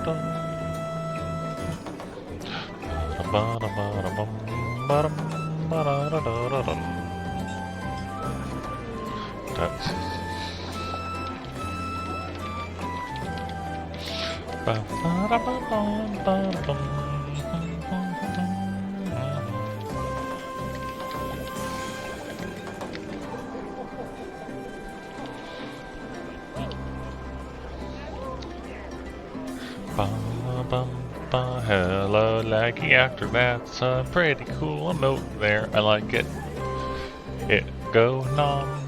That's hello, laggy after that's a pretty cool note there. I like it. It go nom.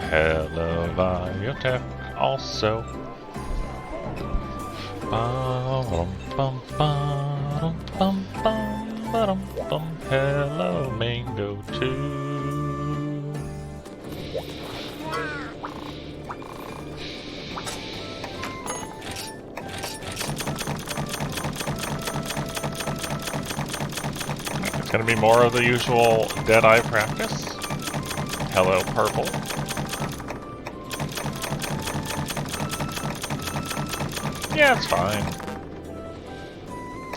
Hello, Biotech also. Hello, Mango too. It's gonna be more of the usual Deadeye practice. Hello, Purple. Yeah, it's fine.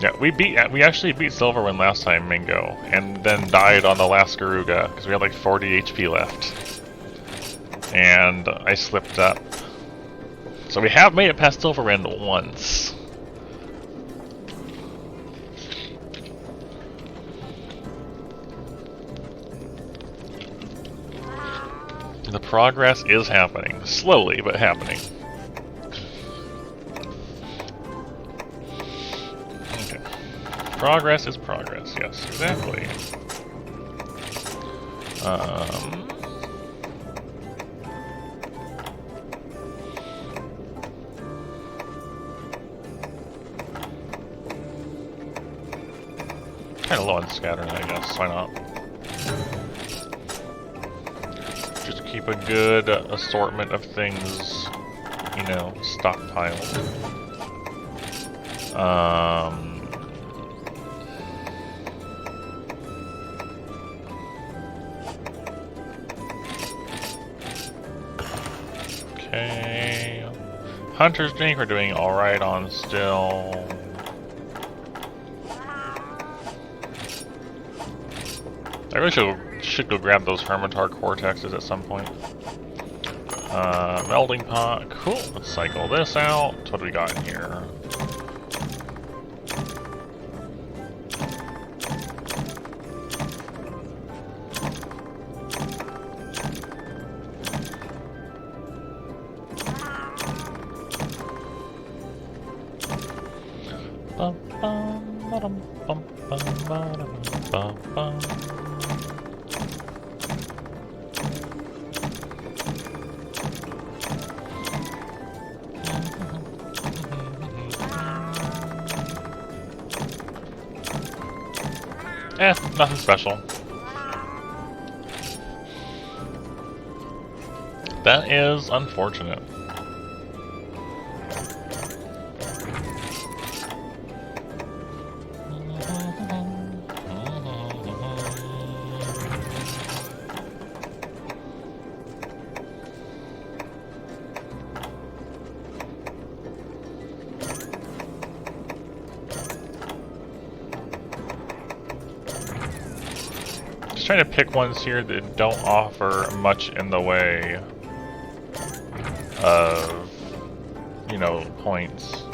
Yeah, we actually beat Silverwind last time, Mingo, and then died on the last Garuga because we had like 40 HP left, and I slipped up. So we have made it past Silverwind once. The progress is happening, slowly but happening. Progress is progress, yes, exactly. Kinda low on scattering, I guess, why not? Just keep a good assortment of things, you know, stockpiled. Okay. Hunter's Drink we're doing alright on still. I really should go grab those Hermitar Cortexes at some point. Melding Pot. Cool. Let's cycle this out. What do we got in here? Nothing special. That is unfortunate. Trying to pick ones here that don't offer much in the way of, you know, points.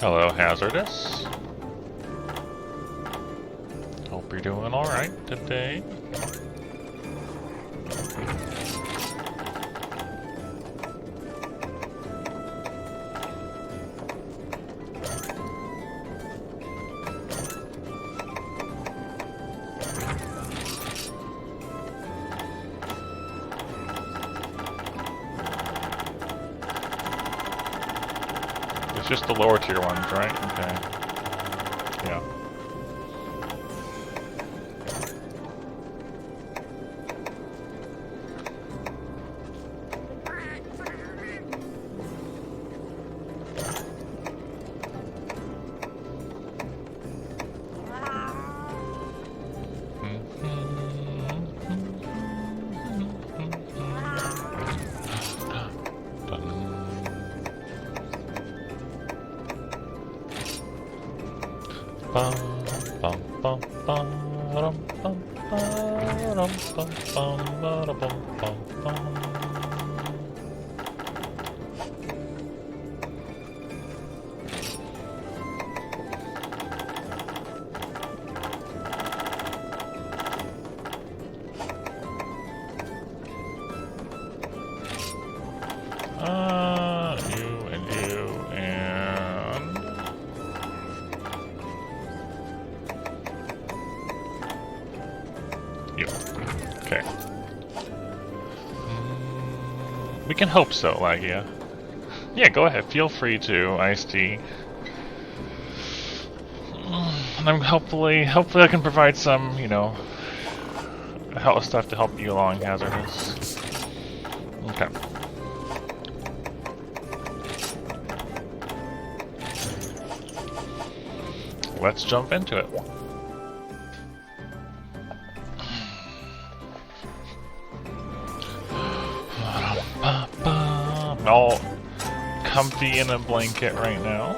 Hello, Hazardous. Hope you're doing alright today. It's just the lower tier ones, right? Okay. Yeah. You and you and you. Okay. We can hope so, Lagia. Yeah, go ahead. Feel free to, Iced Tea. And I'm hopefully I can provide some, you know, stuff to help you along, Hazardous. Okay. Let's jump into it. I'm all comfy in a blanket right now.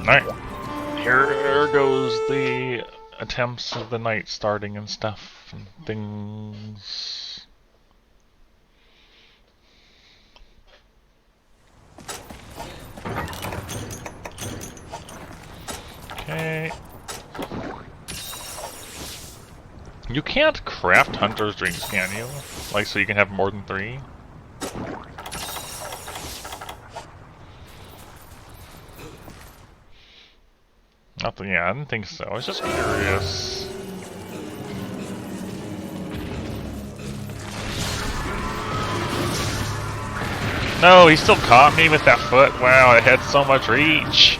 Alright, here goes the attempts of the night starting and stuff and things. Okay. You can't craft hunter's dreams, can you? Like, so you can have more than 3? Nothing, yeah, I didn't think so. I was just curious. No, he still caught me with that foot. Wow, it had so much reach.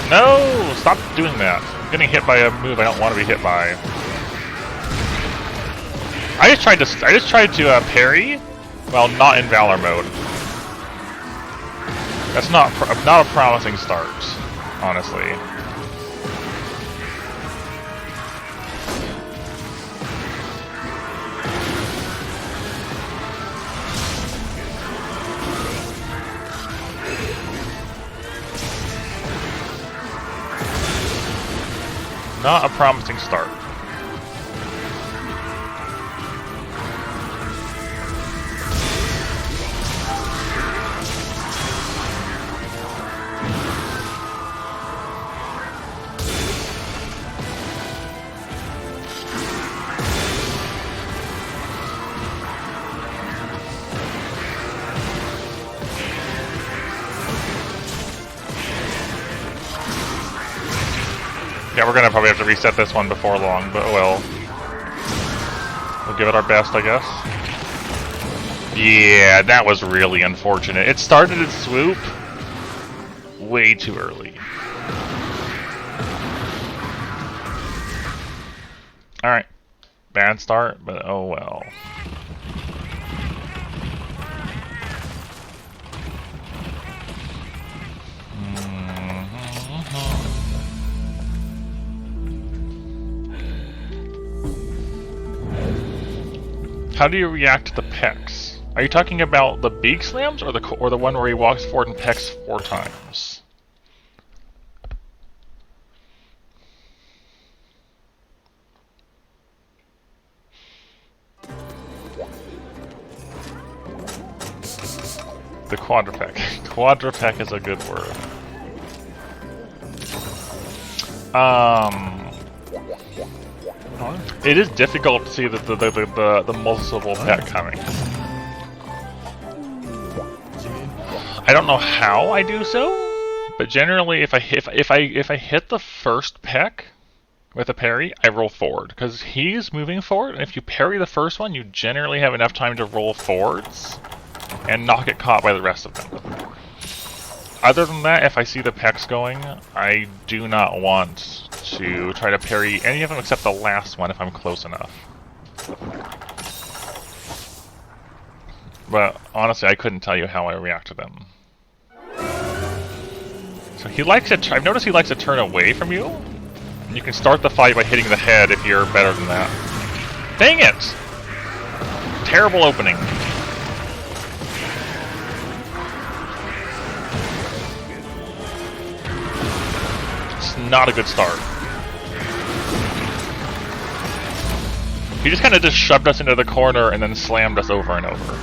No! Stop doing that. I'm getting hit by a move I don't want to be hit by. I just tried to parry while not in Valor mode. That's not a promising start, honestly. Not a promising start. Yeah, we're gonna probably have to reset this one before long, but oh well. We'll give it our best, I guess. Yeah, that was really unfortunate. It started its swoop way too early. Alright. Bad start, but oh well. How do you react to the pecs? Are you talking about the beak slams or the one where he walks forward and pecs 4 times? The quadrupec. Quadrupec is a good word. It is difficult to see the multiple pet coming. I don't know how I do so, but generally, if I hit the first peck with a parry, I roll forward because he's moving forward. And if you parry the first one, you generally have enough time to roll forwards and not get caught by the rest of them. Other than that, if I see the pecs going, I do not want to try to parry any of them except the last one if I'm close enough. But honestly, I couldn't tell you how I react to them. So he likes to. I've noticed he likes to turn away from you. You can start the fight by hitting the head if you're better than that. Dang it! Terrible opening. It's not a good start. He just kind of just shoved us into the corner and then slammed us over and over.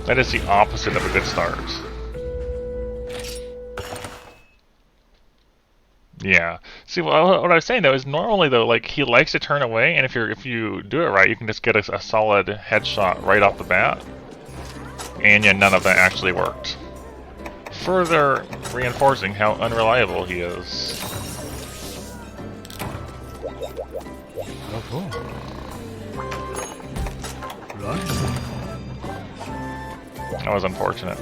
That is the opposite of a good start. Yeah. See, what I was saying though is normally though, like he likes to turn away, and if you do it right, you can just get a solid headshot right off the bat. And yeah, none of that actually worked. Further reinforcing how unreliable he is. That was unfortunate.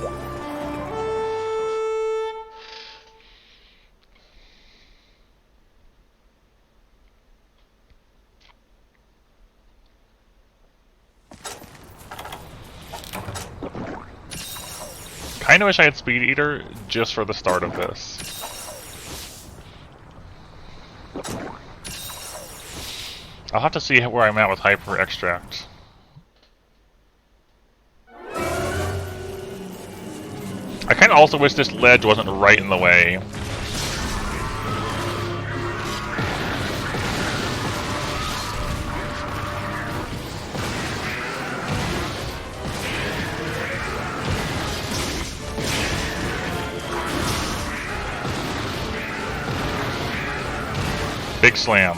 Kinda wish I had Speed Eater just for the start of this. I'll have to see where I'm at with Hyper Extract. I kinda also wish this ledge wasn't right in the way. Big slam.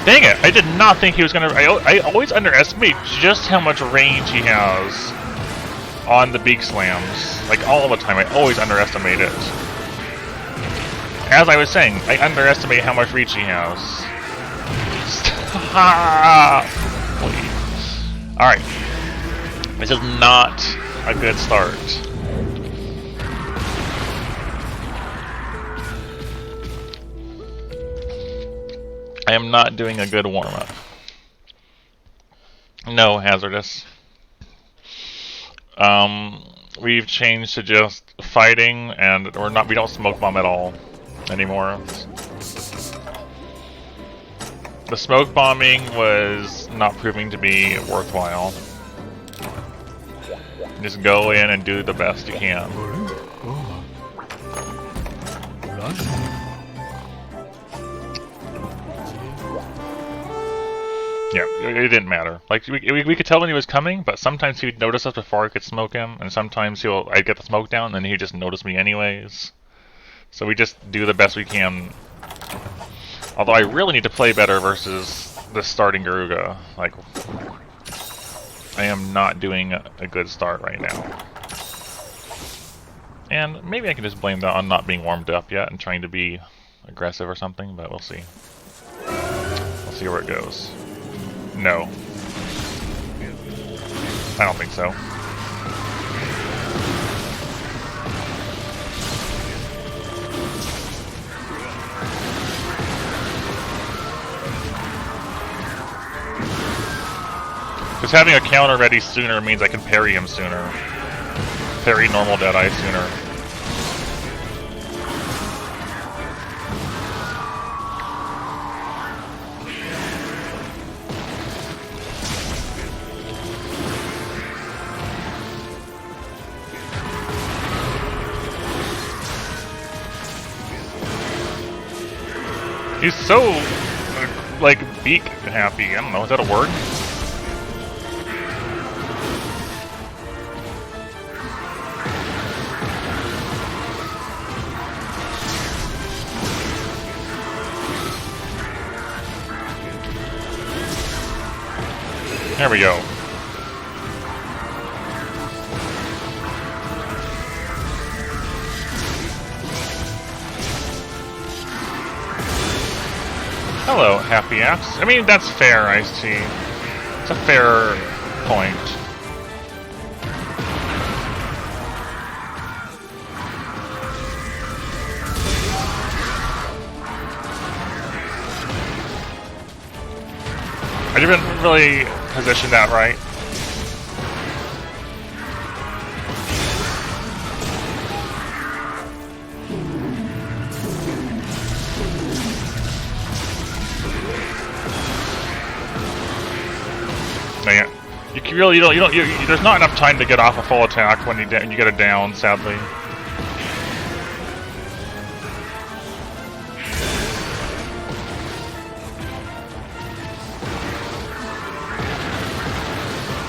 Dang it! I did not think he was gonna. I always underestimate just how much range he has on the big slams. Like all the time, I always underestimate it. As I was saying, I underestimate how much reach he has. Alright. This is not a good start. I am not doing a good warm-up. No, hazardous. We've changed to just fighting, and we don't smoke bomb at all anymore. The smoke bombing was not proving to be worthwhile. Just go in and do the best you can. Yeah, it didn't matter. Like we could tell when he was coming, but sometimes he'd notice us before I could smoke him, and sometimes I'd get the smoke down, and then he'd just notice me anyways. So we just do the best we can. Although I really need to play better versus the starting Garuga. Like, I am not doing a good start right now. And maybe I can just blame that on not being warmed up yet and trying to be aggressive or something, but we'll see. We'll see where it goes. No. I don't think so. Because having a counter ready sooner means I can parry him sooner. Parry normal Deadeye sooner. He's so, like, beak happy. I don't know, is that a word? There we go. Hello, Happy Apps. I mean, that's fair, I see. It's a fair point. I didn't really position that right. Dang it. You really there's not enough time to get off a full attack when you get it down, sadly.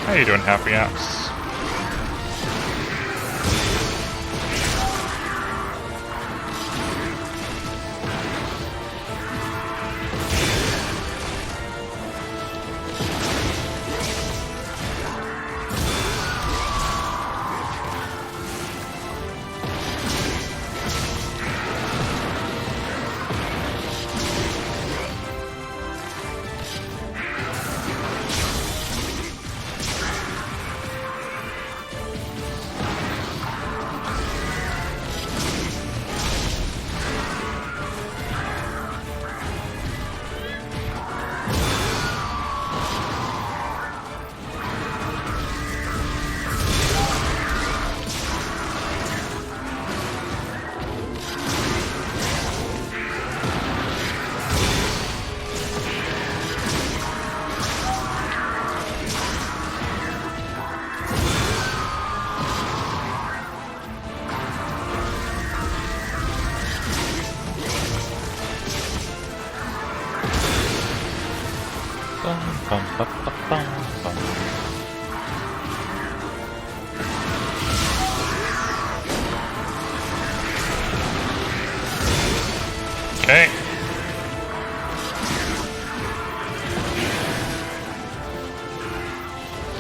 How you doing, Happy Apps? Okay.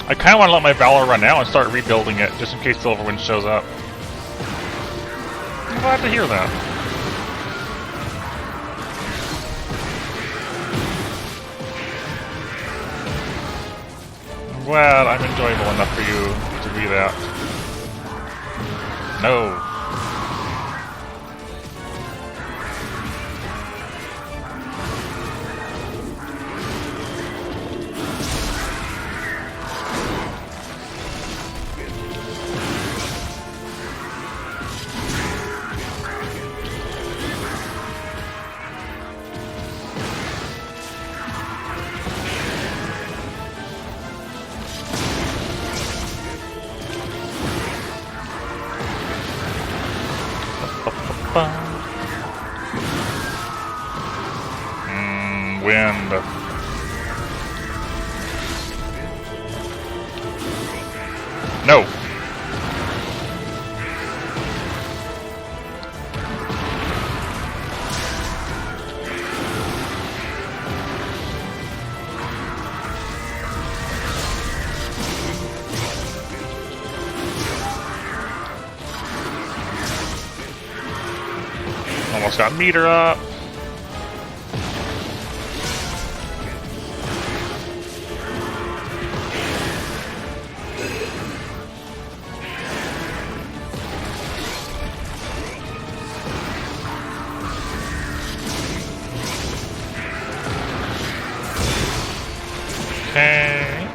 I kind of want to let my Valor run out and start rebuilding it, just in case Silverwind shows up. I'm glad to hear that. I'm glad I'm enjoyable enough for you to be that. No. Wind. No. Almost got meter up. Okay.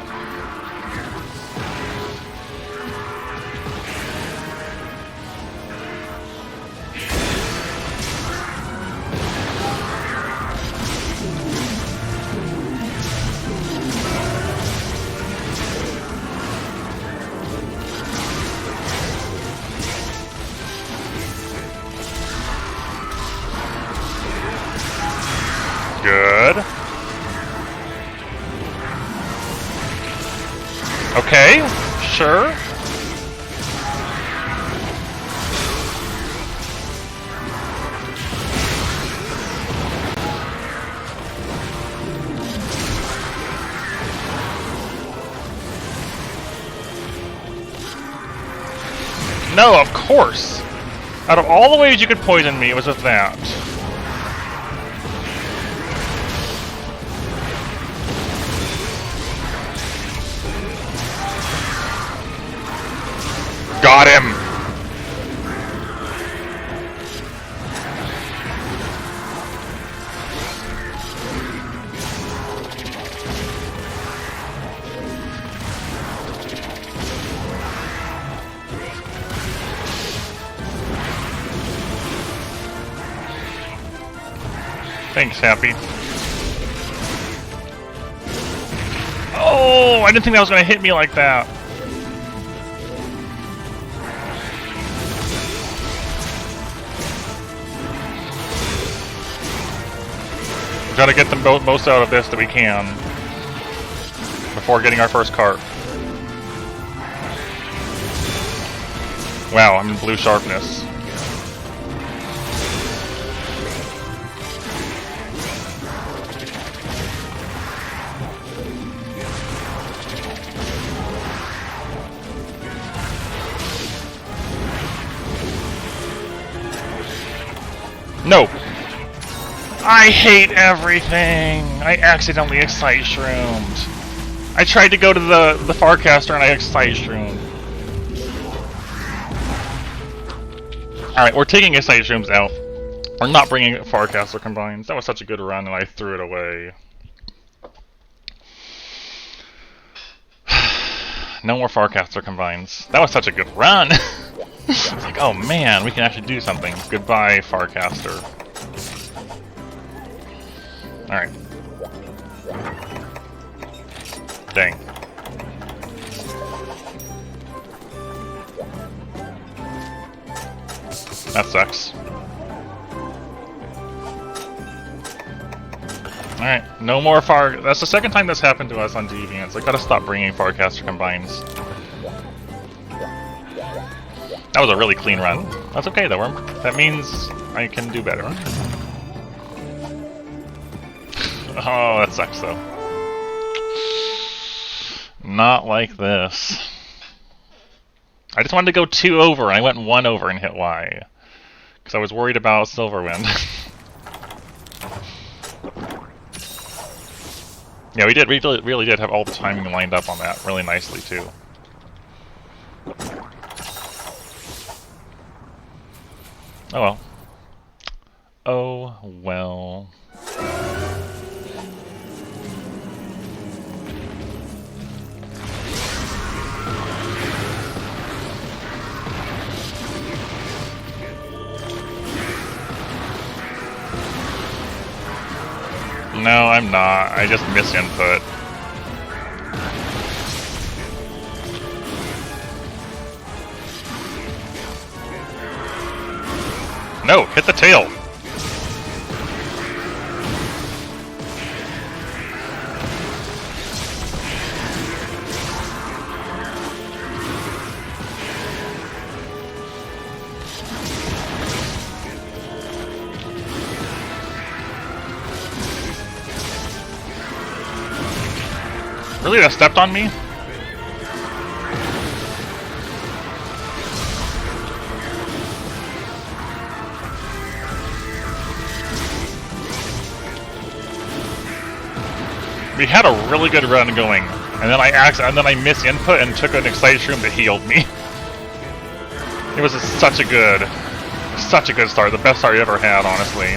Good. Okay, sure. No, of course! Out of all the ways you could poison me, it was with that. Got him! Thanks, Happy. Oh, I didn't think that was going to hit me like that. We've got to get the most out of this that we can before getting our first cart. Wow, I'm in blue sharpness. No! I hate everything! I accidentally excite shroomed. I tried to go to the Farcaster and I excite shroomed. Alright, we're taking excite shrooms out. We're not bringing Farcaster combines. That was such a good run and I threw it away. No more Farcaster combines. That was such a good run! I was like, oh man, we can actually do something. Goodbye, Farcaster. Alright. Dang. That sucks. Alright, no more Far... That's the second time that's happened to us on Deviants. I gotta stop bringing Farcaster combines. That was a really clean run. That's okay though, that means I can do better. Oh, that sucks though. Not like this. I just wanted to go 2 over, and I went 1 over and hit Y. Because I was worried about Silverwind. Yeah, we really did have all the timing lined up on that really nicely too. Oh well. Oh well. No, I'm not. I just misinput. No, hit the tail. Really, that stepped on me? We had a really good run going, and then I misinput and took an Excite Shroom that healed me. It was such a good start, the best start you ever had, honestly.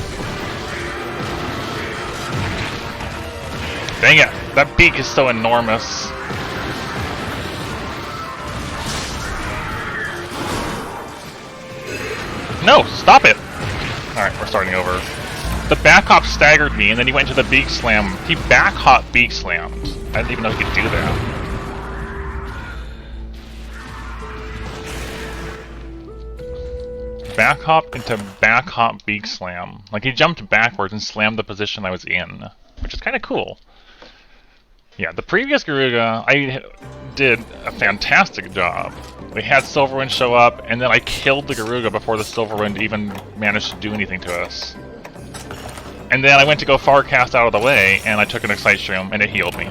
Dang it, that beak is so enormous. No, stop it! Alright, we're starting over. The back hop staggered me, and then he went to the beak slam. He back hop beak slammed. I didn't even know he could do that. Back hop into back hop beak slam. Like, he jumped backwards and slammed the position I was in, which is kind of cool. Yeah, the previous Garuga, I did a fantastic job. We had Silverwind show up, and then I killed the Garuga before the Silverwind even managed to do anything to us. And then I went to go Farcast out of the way, and I took an Excite Shroom, and it healed me.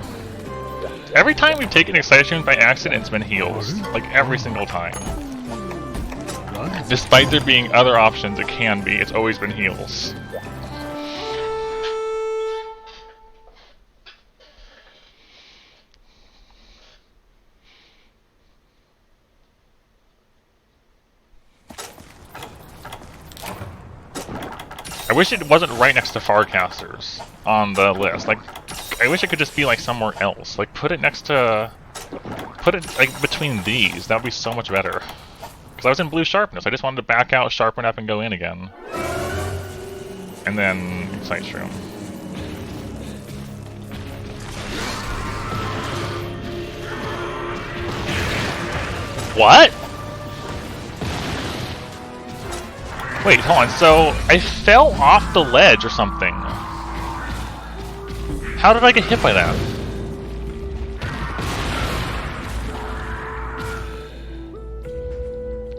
Every time we've taken Excite Shrooms by accident, it's been heals. Like, every single time. Despite there being other options, it can be. It's always been heals. I wish it wasn't right next to Farcasters on the list. Like, I wish it could just be like somewhere else. Like, put it next to... Put it like between these. That would be so much better. Because I was in blue sharpness. I just wanted to back out, sharpen up, and go in again. And then Excite Shroom. What? Wait, hold on. So I fell off the ledge or something. How did I get hit by that?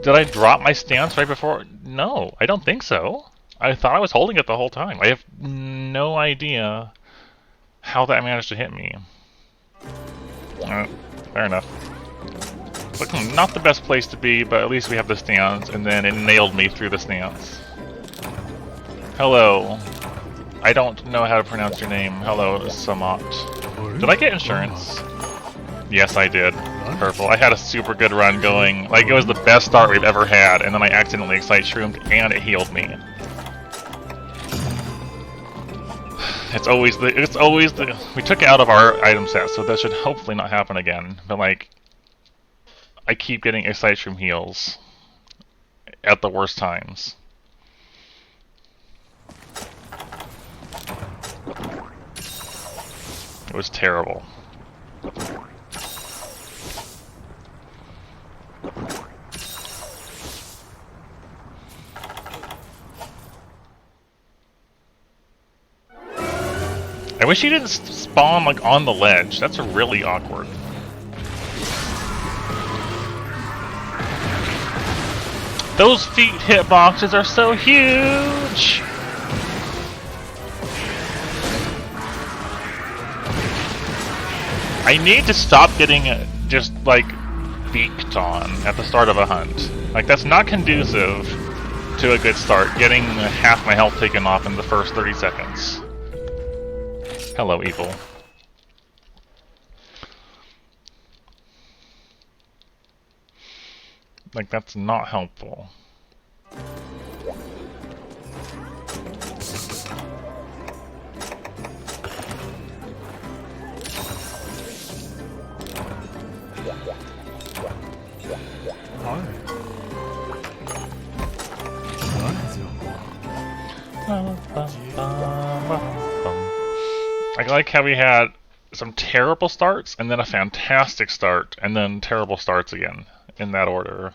Did I drop my stance right before? No, I don't think so. I thought I was holding it the whole time. I have no idea how that managed to hit me. Fair enough. But not the best place to be, but at least we have the stance, and then it nailed me through the stance. Hello. I don't know how to pronounce your name. Hello, Samat. Did I get insurance? Yes, I did. Purple. I had a super good run going. Like, it was the best start we've ever had, and then I accidentally Excite Shroomed, and it healed me. It's always the... We took it out of our item set, so that should hopefully not happen again. But, like... I keep getting Excite Shroom heals at the worst times. It was terrible. I wish he didn't spawn like on the ledge. That's really awkward. Those feet hitboxes are so huge! I need to stop getting just like beaked on at the start of a hunt. Like, that's not conducive to a good start, getting half my health taken off in the first 30 seconds. Hello, evil. Like, that's not helpful. I like how we had some terrible starts, and then a fantastic start, and then terrible starts again, in that order.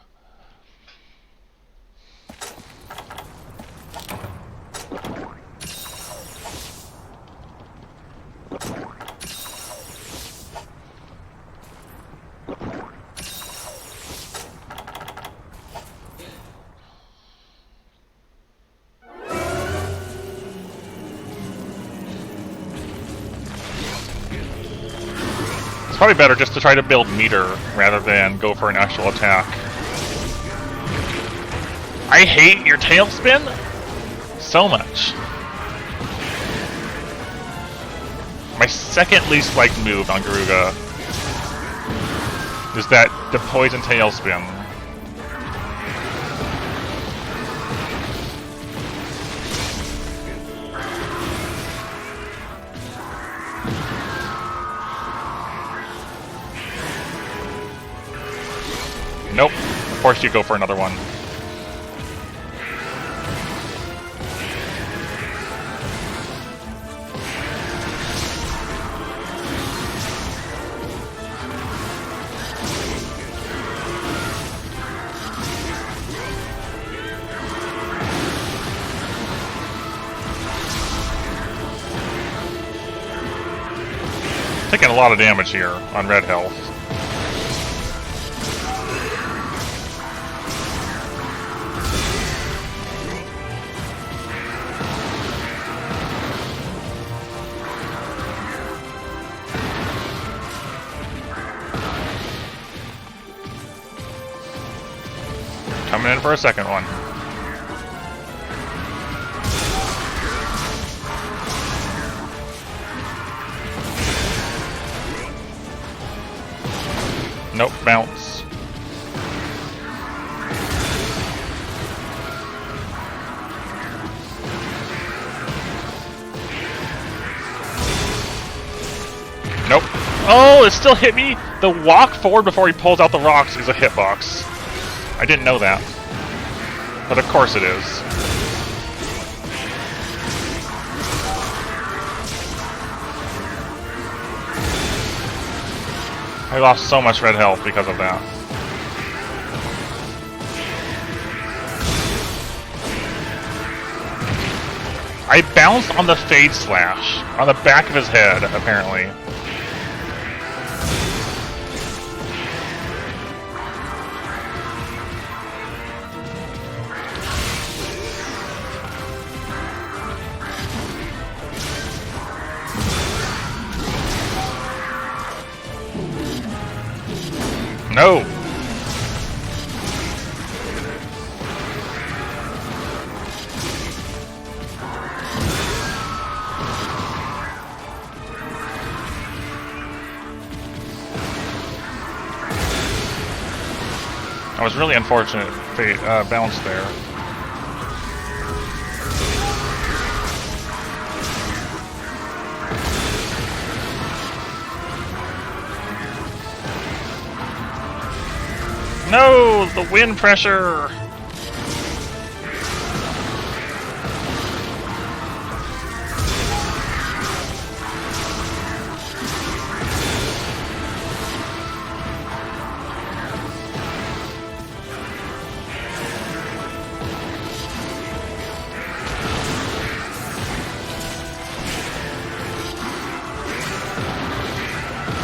Probably better just to try to build meter rather than go for an actual attack. I hate your tailspin so much. My second least liked move on Garuga is that the poison tailspin. Nope. Of course you go for another one. Taking a lot of damage here on red health. Coming in for a second one. Nope, bounce. Nope. Oh, it still hit me! The walk forward before he pulls out the rocks is a hitbox. I didn't know that. But of course it is. I lost so much red health because of that. I bounced on the Fade Slash, on the back of his head, apparently. No! I was really unfortunate bounce there. No! The wind pressure!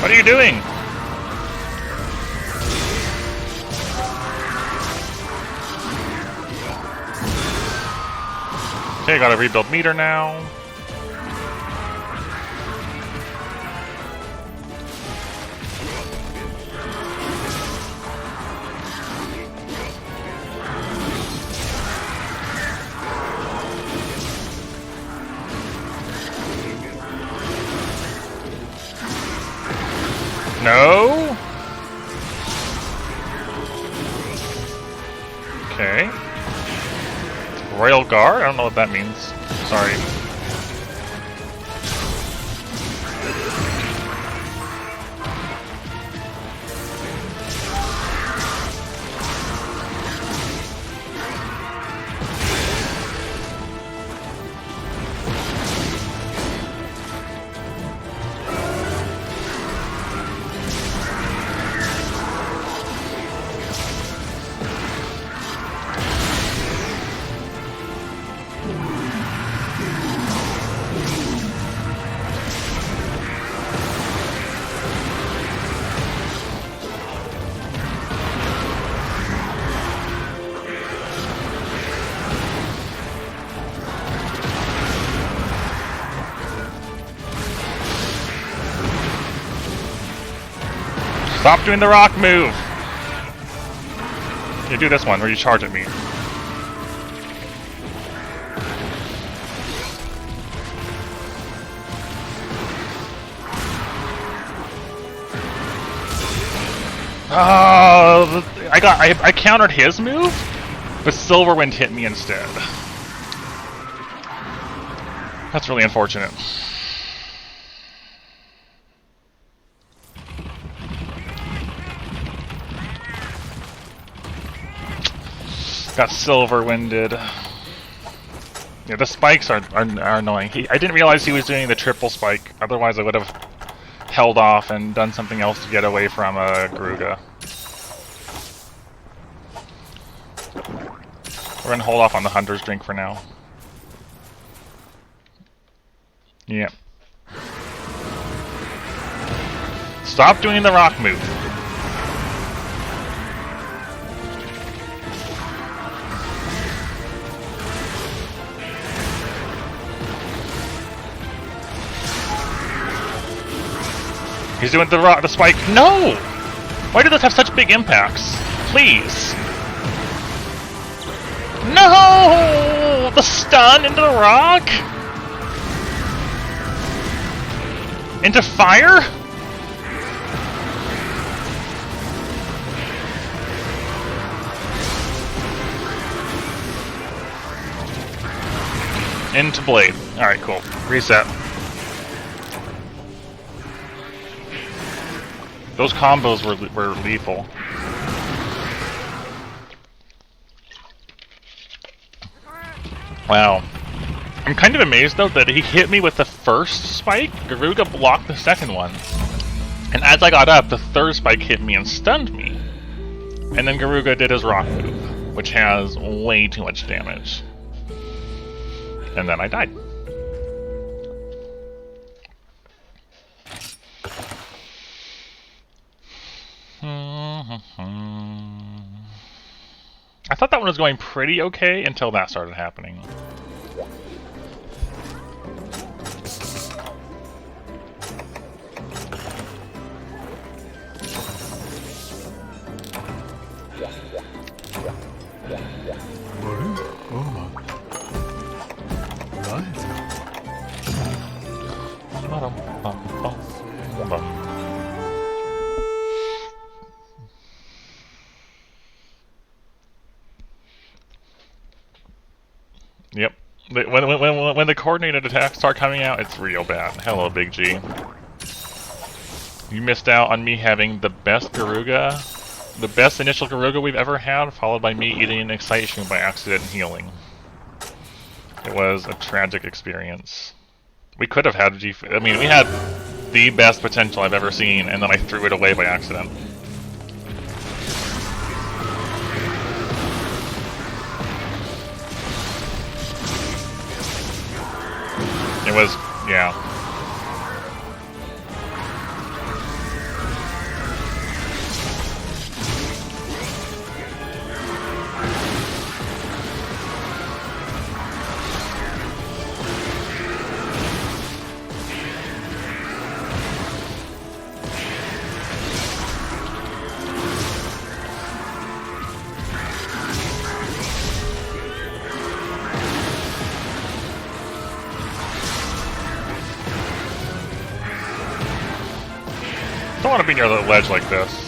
What are you doing? Okay, gotta rebuild meter now. No? Okay. Royal Guard? I don't know what that means. Sorry. Stop doing the rock move! You do this one where you charge at me. Oh, I countered his move, but Silverwind hit me instead. That's really unfortunate. Got Silverwinded. Yeah, the spikes are annoying. I didn't realize he was doing the triple spike. Otherwise, I would have held off and done something else to get away from Garuga. We're gonna hold off on the Hunter's Drink for now. Yeah. Stop doing the rock move. He's doing the spike. No! Why do those have such big impacts? Please. No! The stun into the rock? Into fire? Into blade. Alright, cool. Reset. Those combos were lethal. Wow. I'm kind of amazed though that he hit me with the first spike, Garuga blocked the second one. And as I got up, the third spike hit me and stunned me. And then Garuga did his rock move, which has way too much damage. And then I died. I thought that one was going pretty okay until that started happening. Yep. When the coordinated attacks start coming out, it's real bad. Hello, Big G. You missed out on me having the best Garuga, the best initial Garuga we've ever had, followed by me eating an Excite by accident and healing. It was a tragic experience. We could have had I mean, we had the best potential I've ever seen, and then I threw it away by accident. It was, yeah. Don't want to be near the ledge like this.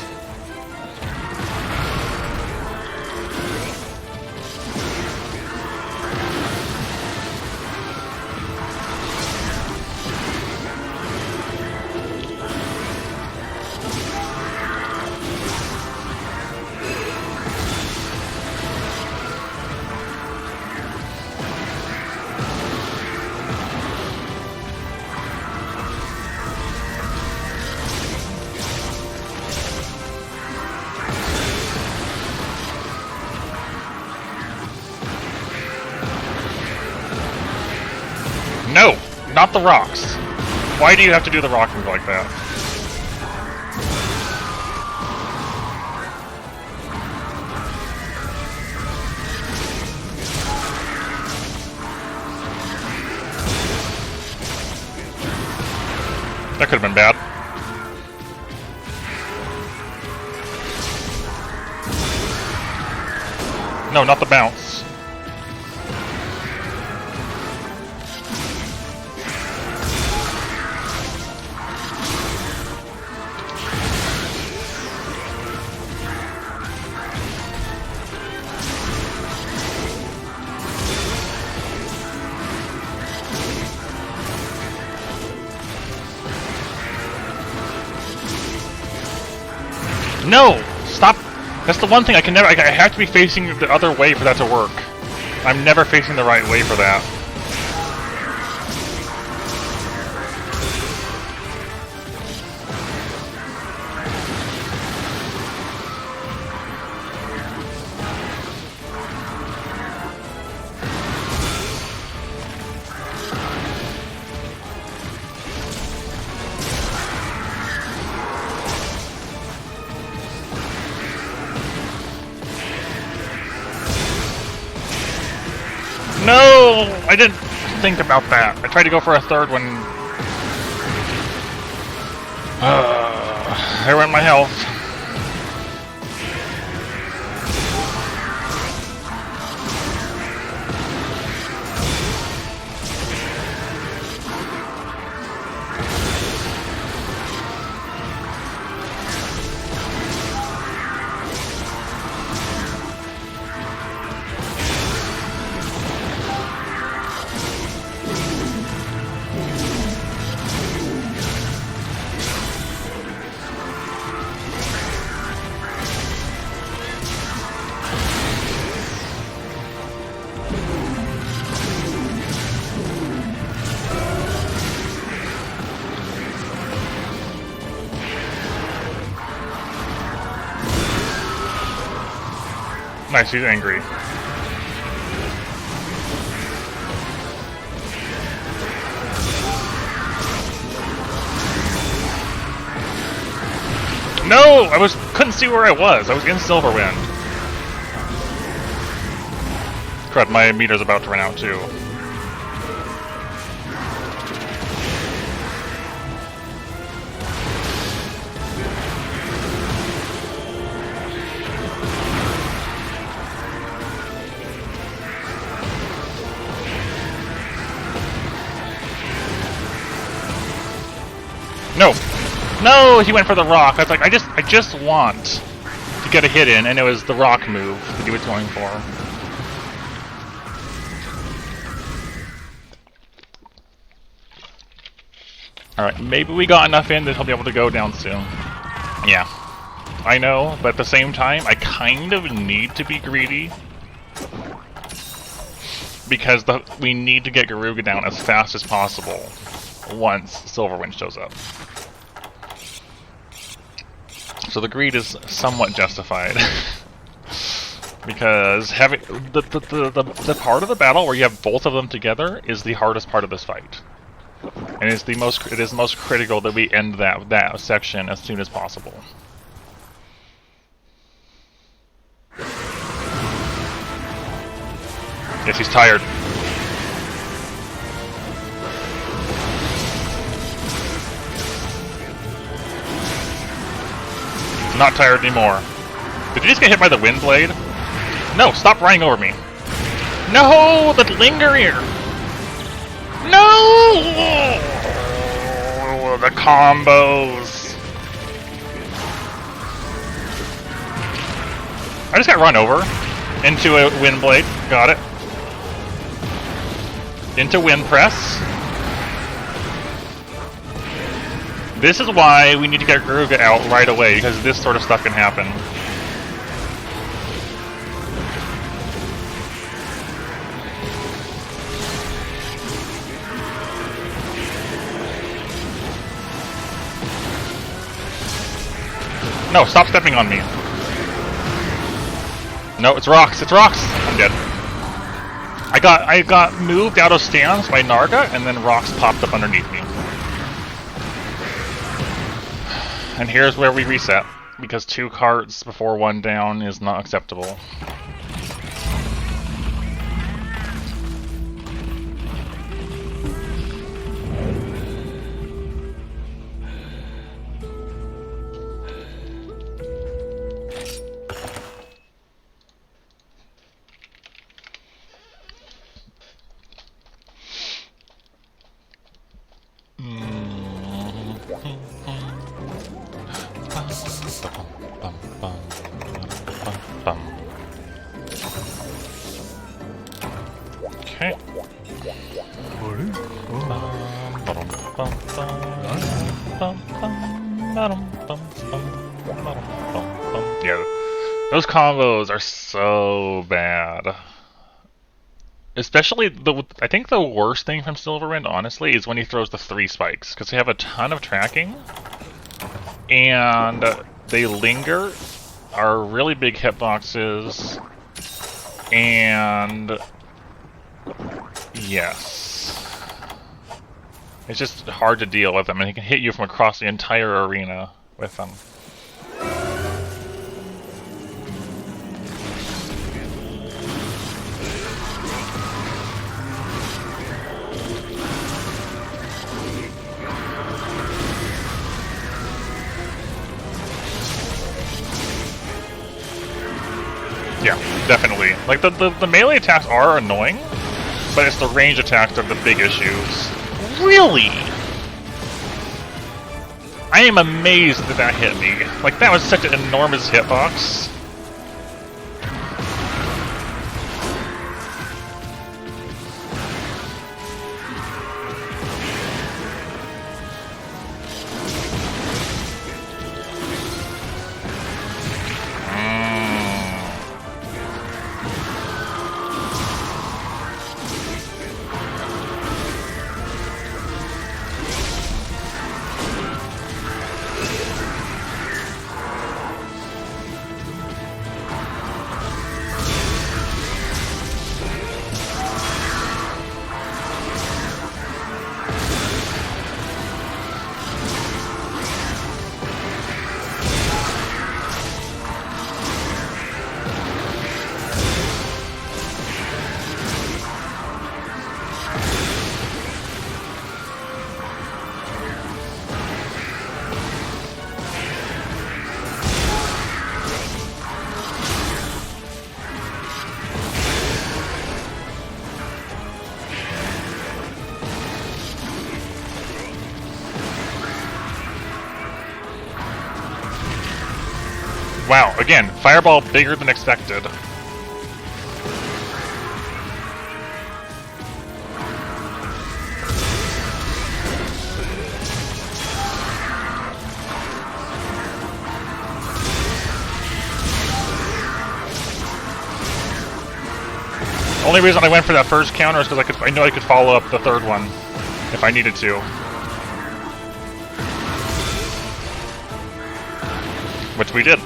No! Not the rocks! Why do you have to do the rock move like that? That could have been bad. No, not the bounce. No! Stop! That's the one thing I can never. I have to be facing the other way for that to work. I'm never facing the right way for that. No! I didn't think about that. I tried to go for a third one. There went my health. Nice, he's angry. No! I couldn't see where I was. I was in Silverwind. Crud, my meter's about to run out too. No! No! He went for the rock. I was like, I just want to get a hit in, and it was the rock move that he was going for. Alright, maybe we got enough in that he'll be able to go down soon. Yeah. I know, but at the same time, I kind of need to be greedy. Because we need to get Garuga down as fast as possible once Silverwind shows up. So the greed is somewhat justified. Because having the part of the battle where you have both of them together is the hardest part of this fight. And it is most critical that we end that section as soon as possible. Yes, he's tired. Not tired anymore. Did you just get hit by the wind blade? No, stop running over me. No, the linger here. No! The combos. I just got run over into a wind blade. Got it. Into wind press. This is why we need to get Garuga out right away, because this sort of stuff can happen. No, stop stepping on me. No, it's rocks, it's rocks! I'm dead. I got moved out of stance by Narga, and then rocks popped up underneath me. And here's where we reset, because 2 carts before 1 down is not acceptable. Okay. Yeah, those combos are so bad. Especially I think the worst thing from Silverwind, honestly, is when he throws the 3 spikes, because they have a ton of tracking, and they linger, are really big hitboxes, and yes, it's just hard to deal with them, and he can hit you from across the entire arena with them. Yeah, definitely. Like, the melee attacks are annoying, but it's the range attacks that are the big issues. Really? I am amazed that that hit me. Like, that was such an enormous hitbox. Wow, again, fireball bigger than expected. Only reason I went for that first counter is because I know I could follow up the third one if I needed to. Which we did.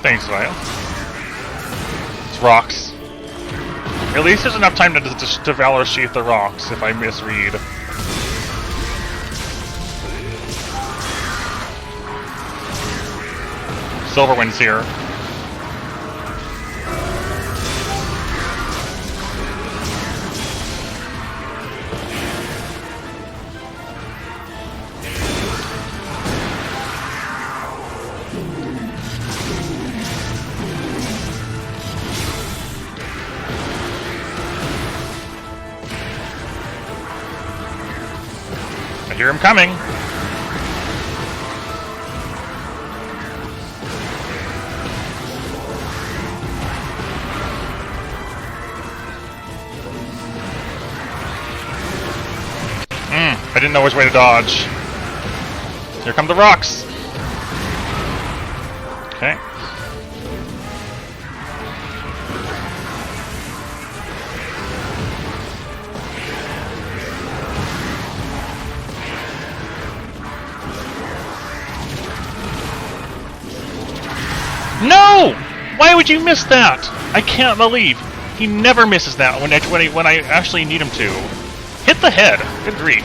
Thanks, Vile. It's rocks. At least there's enough time to Valor Sheath the rocks if I misread. Silverwind's here. I hear him coming. I didn't know which way to dodge. Here come the rocks. Okay. No! Why would you miss that? I can't believe he never misses that when I actually need him to. Hit the head. Good grief.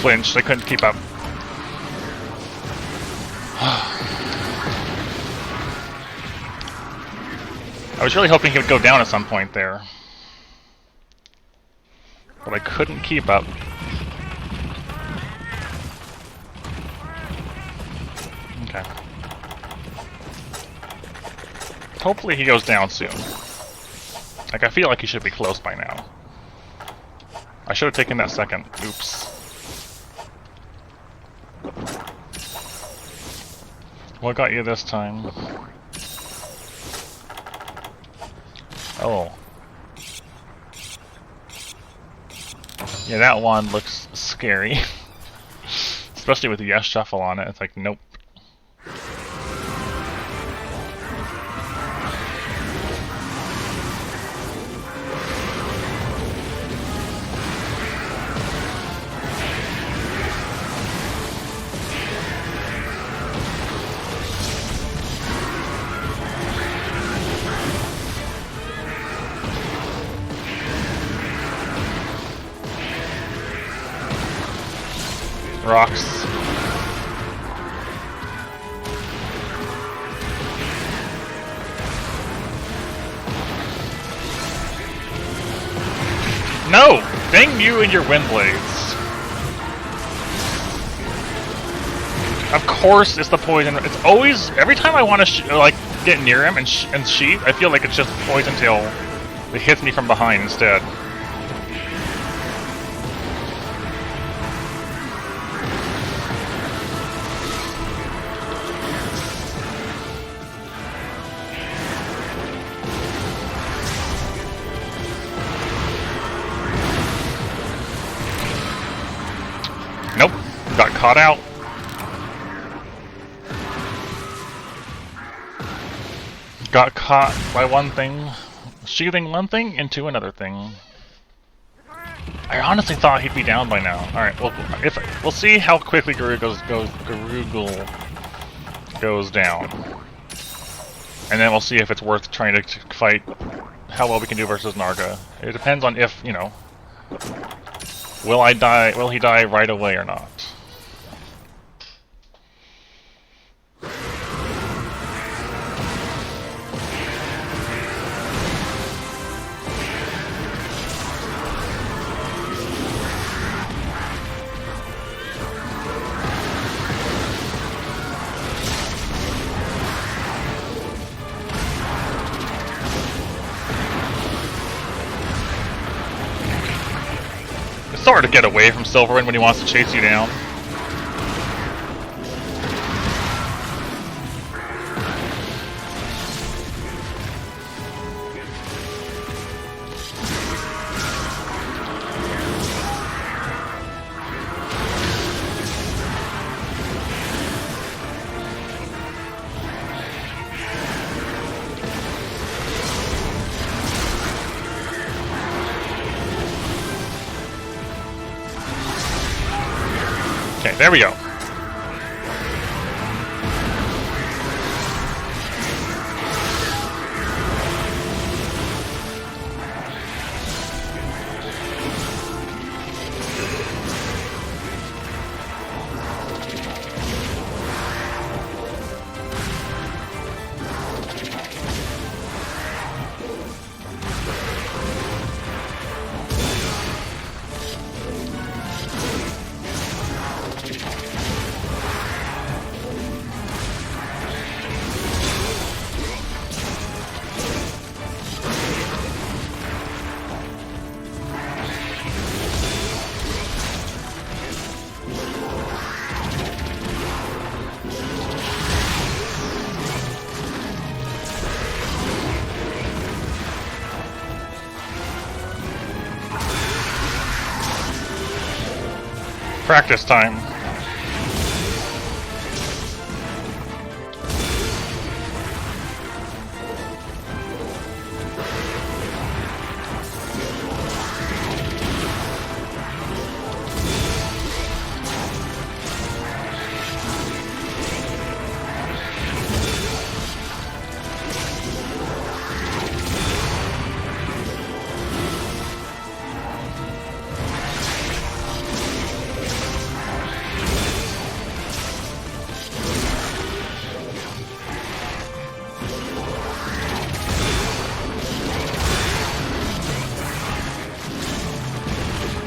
Flinched. I couldn't keep up. I was really hoping he would go down at some point there. But I couldn't keep up. Okay. Hopefully he goes down soon. Like, I feel like he should be close by now. I should have taken that second. Oops. What got you this time? Oh. Yeah, that one looks scary. Especially with the yes shuffle on it. It's like, nope. Rocks. No! Dang you and your wind blades. Of course it's the poison. It's always, every time I want to like get near him and sheath, I feel like it's just poison till it hits me from behind instead. Nope. Got caught out. Got caught by one thing, sheathing one thing into another thing. I honestly thought he'd be down by now. Alright, well, we'll see how quickly Garugul goes down. And then we'll see if it's worth trying to fight how well we can do versus Narga. It depends on if, you know, will he die right away or not? It's hard to get away from Silverwind when he wants to chase you down. Okay, there we go. Practice time.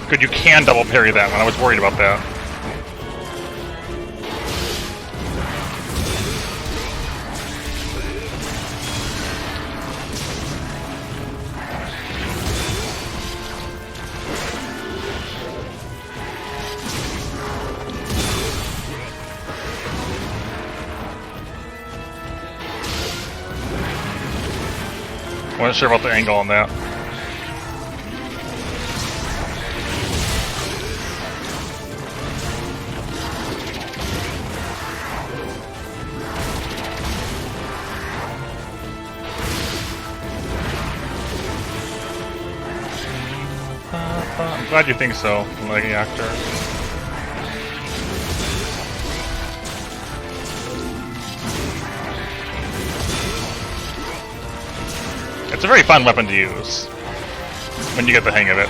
Good, you can double parry that one. I was worried about that. Wasn't sure about the angle on that. I'm glad you think so, leggy actor. It's a very fun weapon to use when you get the hang of it.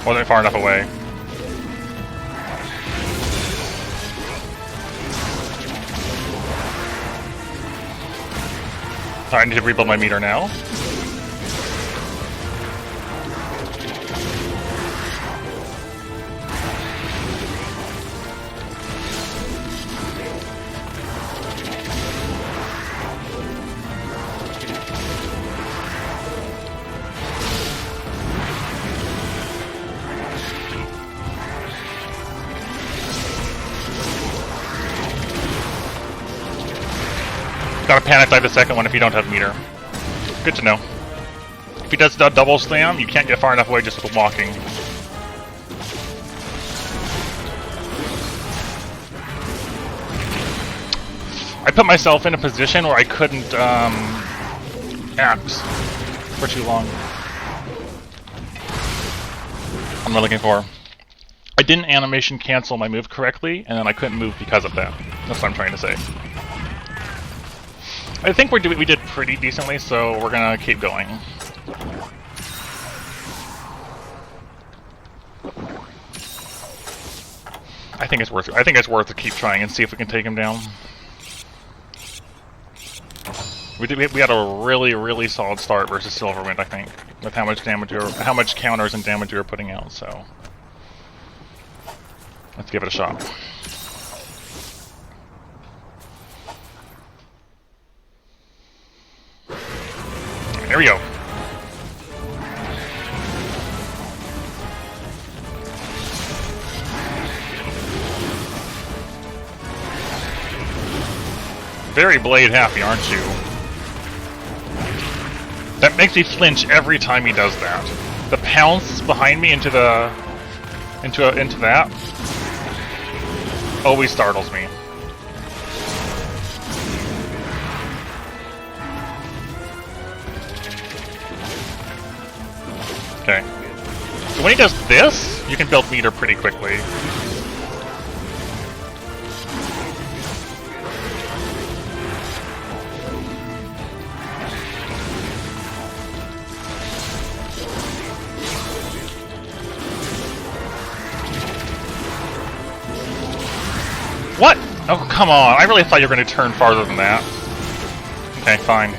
Wasn't far enough away. I need to rebuild my meter now. Gotta panic dive the second one if you don't have meter. Good to know. If he does the double slam, you can't get far enough away just with walking. I put myself in a position where I couldn't axe for too long. What am I looking for? I didn't animation cancel my move correctly, and then I couldn't move because of that. That's what I'm trying to say. I think we did pretty decently, so we're gonna keep going. I think it's worth it. I think it's worth to keep trying and see if we can take him down. We had a really solid start versus Silverwind, I think, with how much damage how much counters and damage we were putting out. So let's give it a shot. Here we go. Very blade happy, aren't you? That makes me flinch every time he does that. The pounce behind me into that always startles me. Okay. So when he does this, you can build meter pretty quickly. What? Oh, come on. I really thought you were going to turn farther than that. Okay, fine.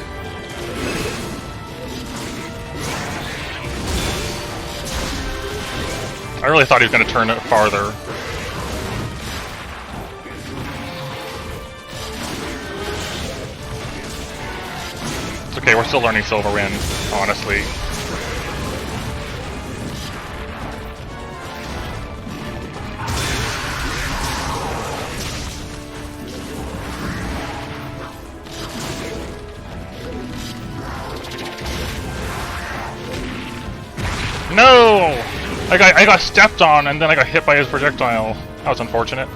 I really thought he was going to turn it farther. It's okay, we're still learning Silverwind, honestly. No! I got stepped on and then I got hit by his projectile. That was unfortunate.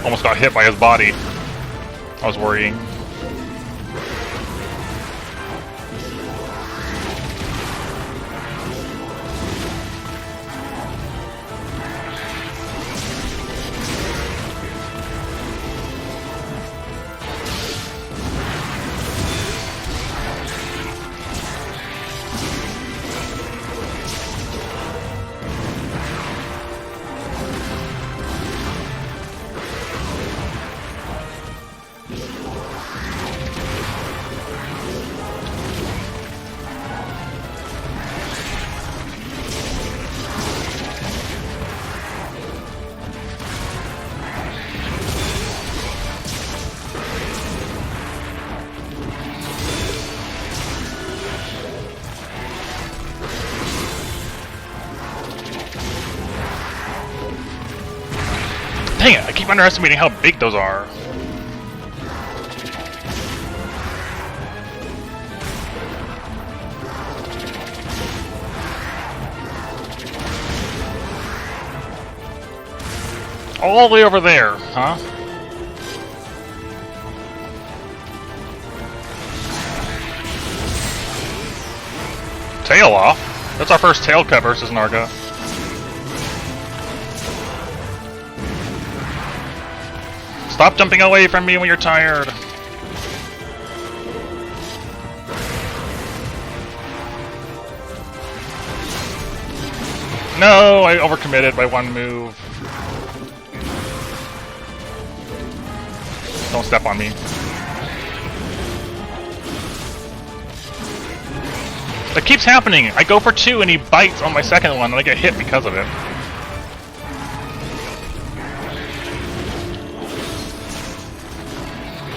Almost got hit by his body. I was worrying. Dang it, I keep underestimating how big those are. All the way over there, huh? Tail off? That's our first tail cut versus Narga. Stop jumping away from me when you're tired. No, I overcommitted by one move. Don't step on me. That keeps happening. I go for two and he bites on my second one and I get hit because of it.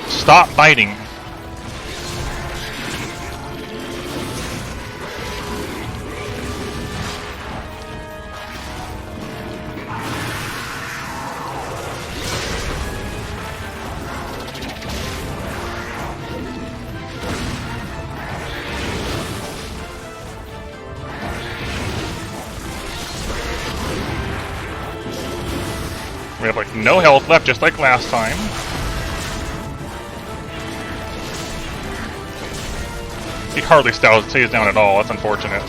Stop biting. We have like no health left, just like last time. He hardly stays down at all, that's unfortunate.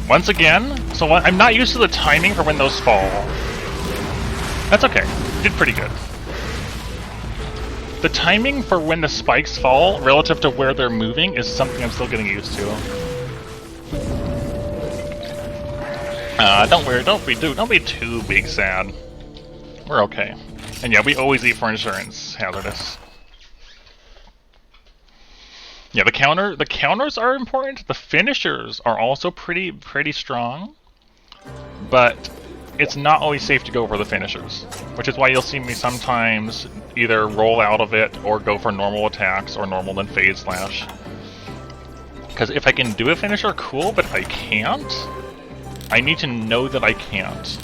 Once again, so I'm not used to the timing for when those fall. That's okay, you did pretty good. The timing for when the spikes fall relative to where they're moving is something I'm still getting used to. Don't worry, don't be too big sad. We're okay. And yeah, we always eat for insurance, hazardous. Yeah, the counters are important. The finishers are also pretty strong, but it's not always safe to go for the finishers, which is why you'll see me sometimes either roll out of it or go for normal attacks or normal then phase slash. Because if I can do a finisher, cool, but if I can't, I need to know that I can't.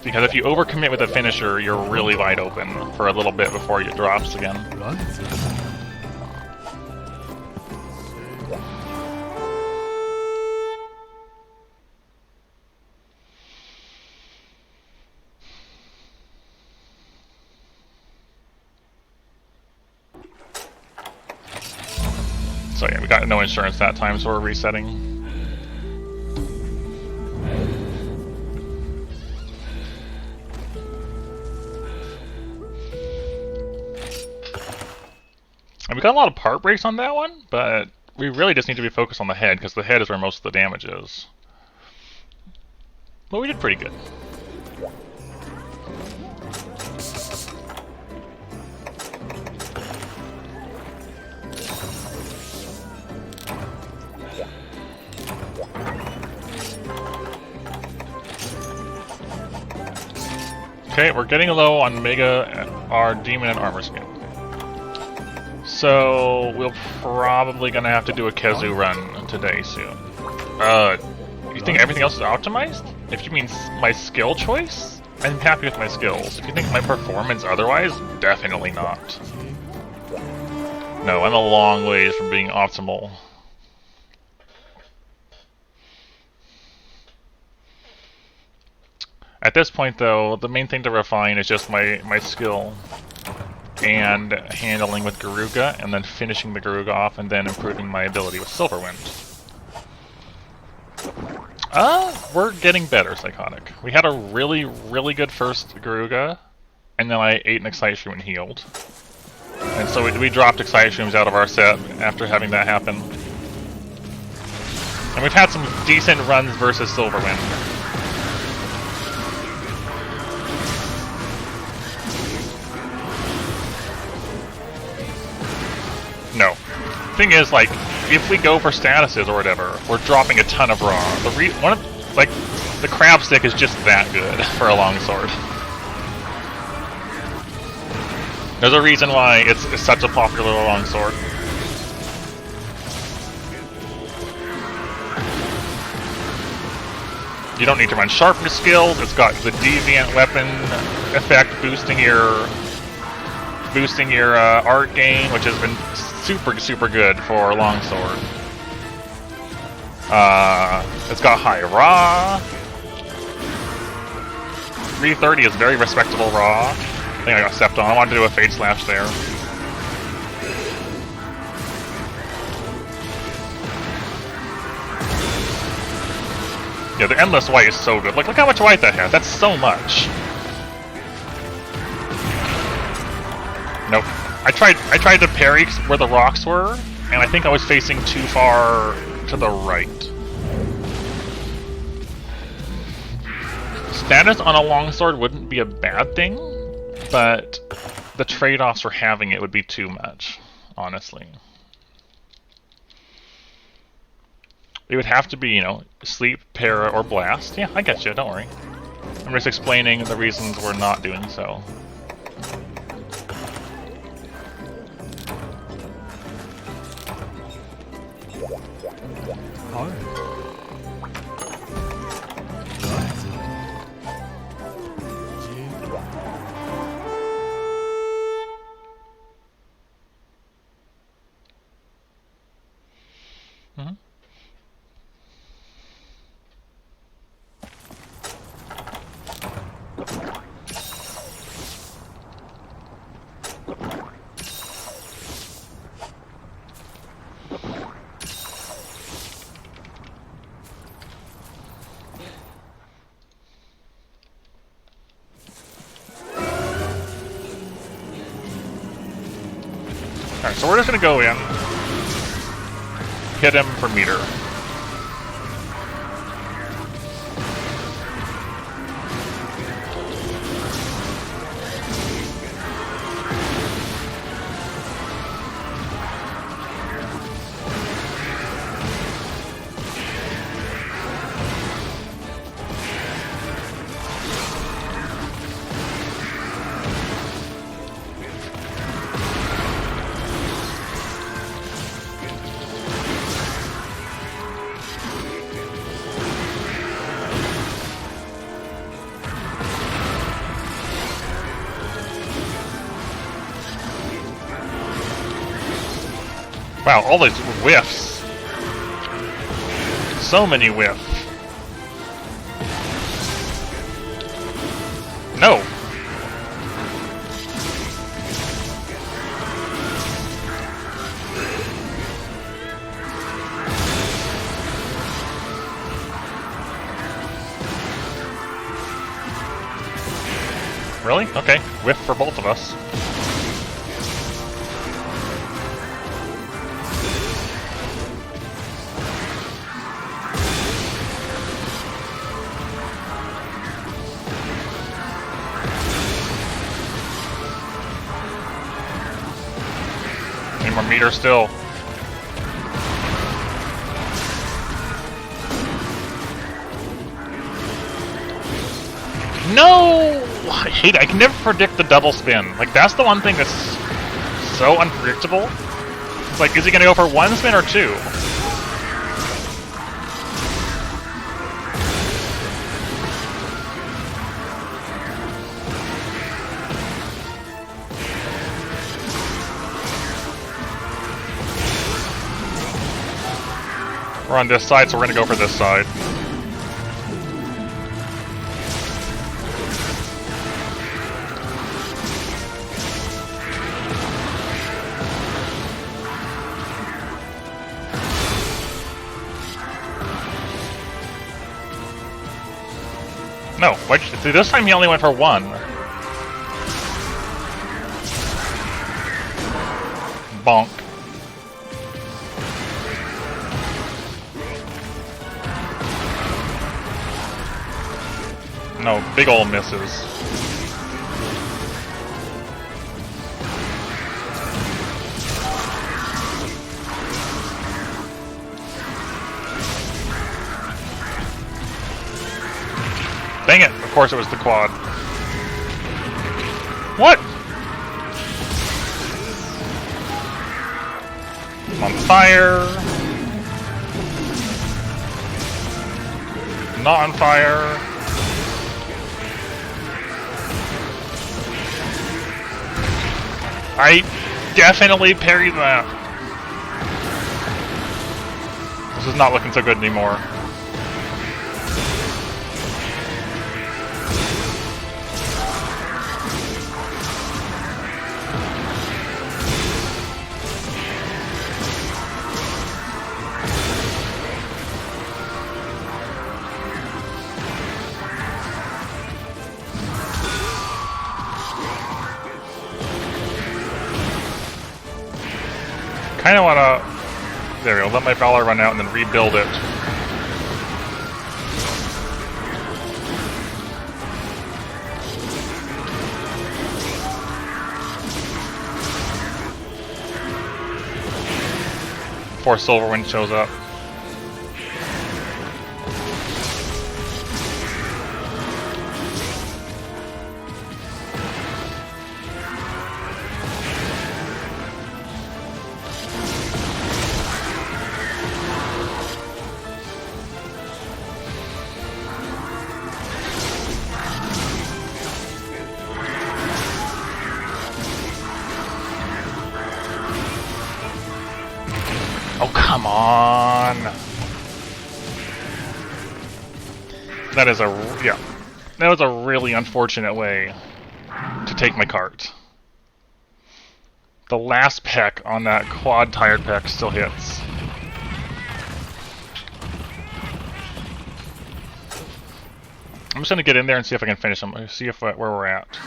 Because if you overcommit with a finisher, you're really wide open for a little bit before it drops again. So yeah, we got no insurance that time, so we're resetting. And we got a lot of part breaks on that one, but we really just need to be focused on the head, because the head is where most of the damage is. But we did pretty good. Okay, we're getting low on Mega, our Demon and Armor Skin. So, we're probably gonna have to do a Kezu run today soon. You think everything else is optimized? If you mean my skill choice, I'm happy with my skills. If you think my performance otherwise, definitely not. No, I'm a long ways from being optimal. At this point, though, the main thing to refine is just my skill and handling with Garuga, and then finishing the Garuga off, and then improving my ability with Silverwind. We're getting better, Psychotic. We had a really good first Garuga, and then I ate an Excite Shroom and healed. And so we dropped Excite Shrooms out of our set after having that happen. And we've had some decent runs versus Silverwind. No. Thing is, like, if we go for statuses or whatever, we're dropping a ton of raw. The crab stick is just that good for a longsword. There's a reason why it's such a popular longsword. You don't need to run sharpness skills. It's got the deviant weapon effect boosting your art gain, which has been super good for longsword. It's got high raw. 330 is very respectable raw. I think I got stepped on. I wanted to do a Fade Slash there. Yeah, the Endless White is so good. Look how much white that has. That's so much. Nope. I tried to parry where the rocks were, and I think I was facing too far to the right. Status on a longsword wouldn't be a bad thing, but the trade-offs for having it would be too much, honestly. It would have to be, you know, sleep, para, or blast. Yeah, I get you, don't worry. I'm just explaining the reasons we're not doing so. Mm-hmm. Alright, so we're just gonna go in, hit him for meter. Wow, all these whiffs. So many whiffs. No! Really? Okay. Whiff for both of us. Need more meter still. No! I hate it. I can never predict the double spin. Like, that's the one thing that's so unpredictable. It's like, is he gonna go for one spin or two? We're on this side, so we're gonna go for this side. No, why'd you see? This time he only went for one. Bonk. No, big ol' misses. Dang it! Of course it was the quad. What? I'm on fire. Not on fire. I definitely parried that. This is not looking so good anymore. Kind of want to... There we go, let my Valor run out and then rebuild it. Before Silverwind shows up. Oh, come on! That is that was a really unfortunate way to take my cart. The last peck on that quad-tired peck still hits. I'm just gonna get in there and see if I can finish them. See if where we're at.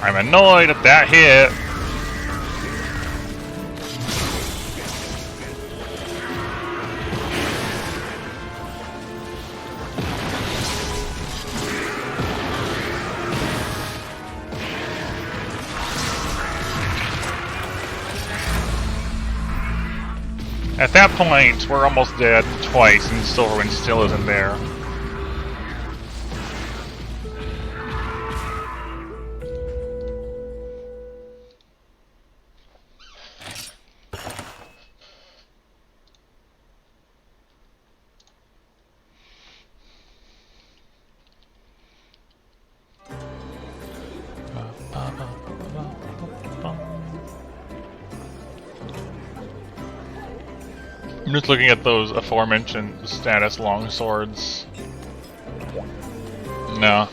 I'm annoyed at that hit. At that point, we're almost dead twice, and Silverwind still isn't there. I'm just looking at those aforementioned status longswords. No.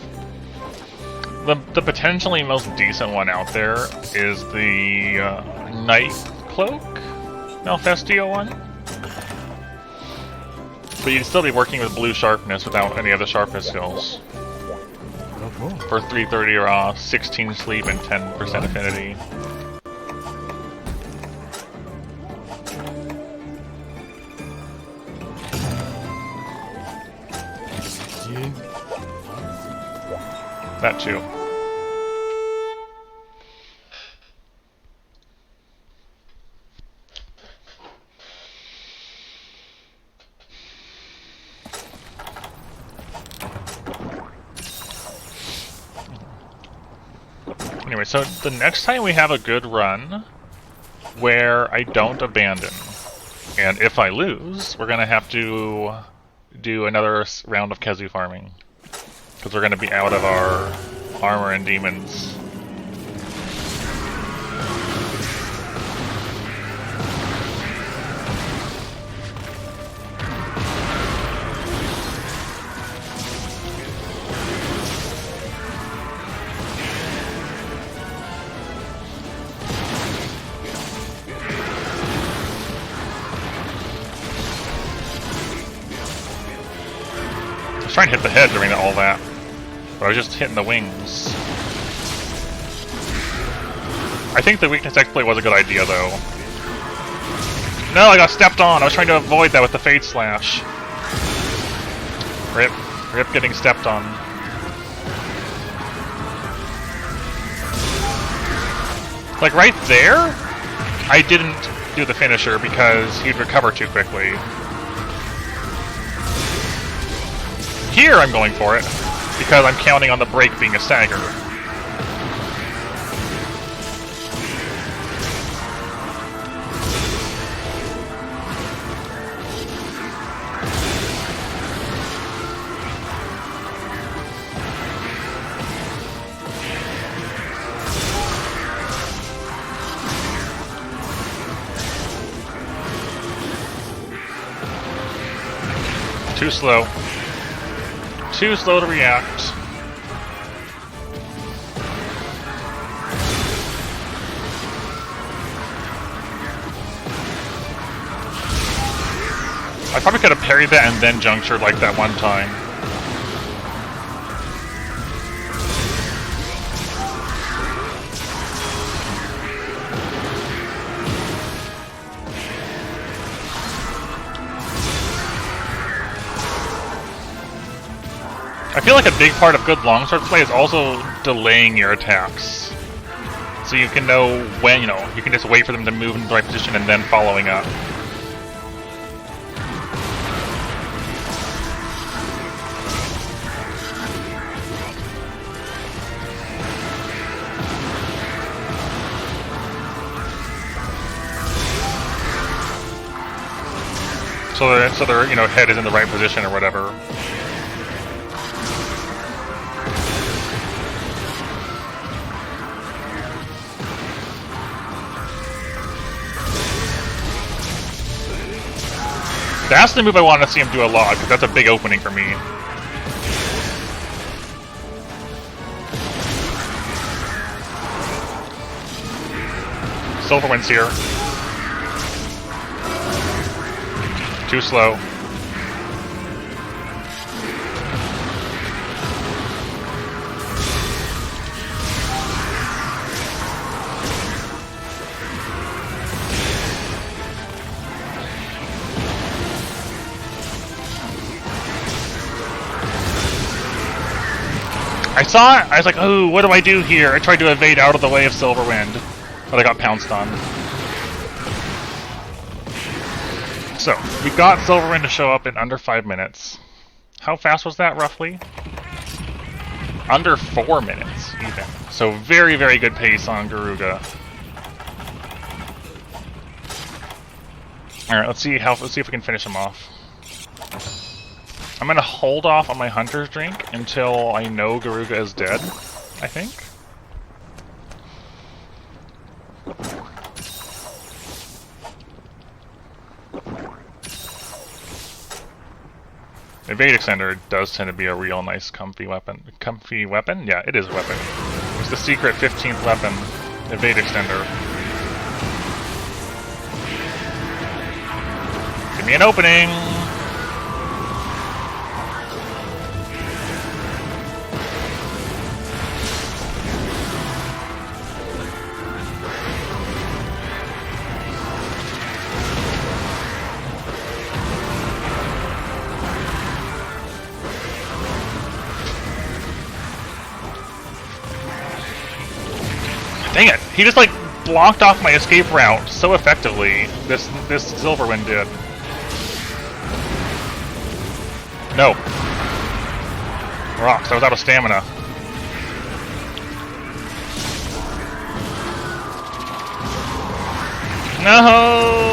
The potentially most decent one out there is the Night Cloak Malfestio one. But you'd still be working with blue sharpness without any other sharpness skills. For 330 raw, 16 sleep, and 10% affinity. That too. Anyway, so the next time we have a good run where I don't abandon, and if I lose, we're gonna have to do another round of Kezu farming. Because we're going to be out of our armor and demons. I was trying to hit the head during all that. But I was just hitting the wings. I think the weakness exploit was a good idea, though. No, I got stepped on! I was trying to avoid that with the Fade Slash. Rip. Rip getting stepped on. Like, right there, I didn't do the finisher because he'd recover too quickly. Here, I'm going for it. Because I'm counting on the break being a stagger. Too slow. Too slow to react. I probably could have parried that and then junctured like that one time. I feel like a big part of good longsword play is also delaying your attacks. so you can know when, you know, you can just wait for them to move in the right position and then following up. So their, you know, head is in the right position or whatever. That's the move I want to see him do a lot, because that's a big opening for me. Silverwind's here. Too slow. I saw it, I was like, oh, what do I do here? I tried to evade out of the way of Silverwind, but I got pounced on. So, we got Silverwind to show up in under 5 minutes. How fast was that, roughly? Under 4 minutes, even. So very, very good pace on Garuga. Alright, let's see if we can finish him off. I'm gonna hold off on my Hunter's Drink until I know Garuga is dead, I think. Evade Extender does tend to be a real nice comfy weapon. Comfy weapon? Yeah, it is a weapon. It's the secret 15th weapon, Evade Extender. Give me an opening! Dang it! He just like blocked off my escape route so effectively. This Silverwind did. No. Rocks, I was out of stamina. No!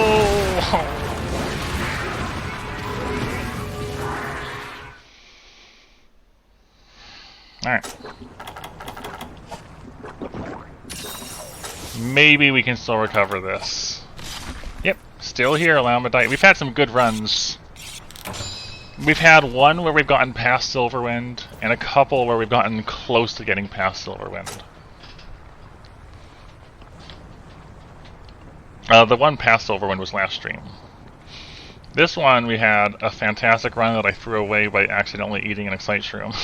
Alright. Maybe we can still recover this. Yep, still here, allow him to die. We've had some good runs. We've had one where we've gotten past Silverwind, and a couple where we've gotten close to getting past Silverwind. The one past Silverwind was last stream. This one we had a fantastic run that I threw away by accidentally eating an Excite Shroom.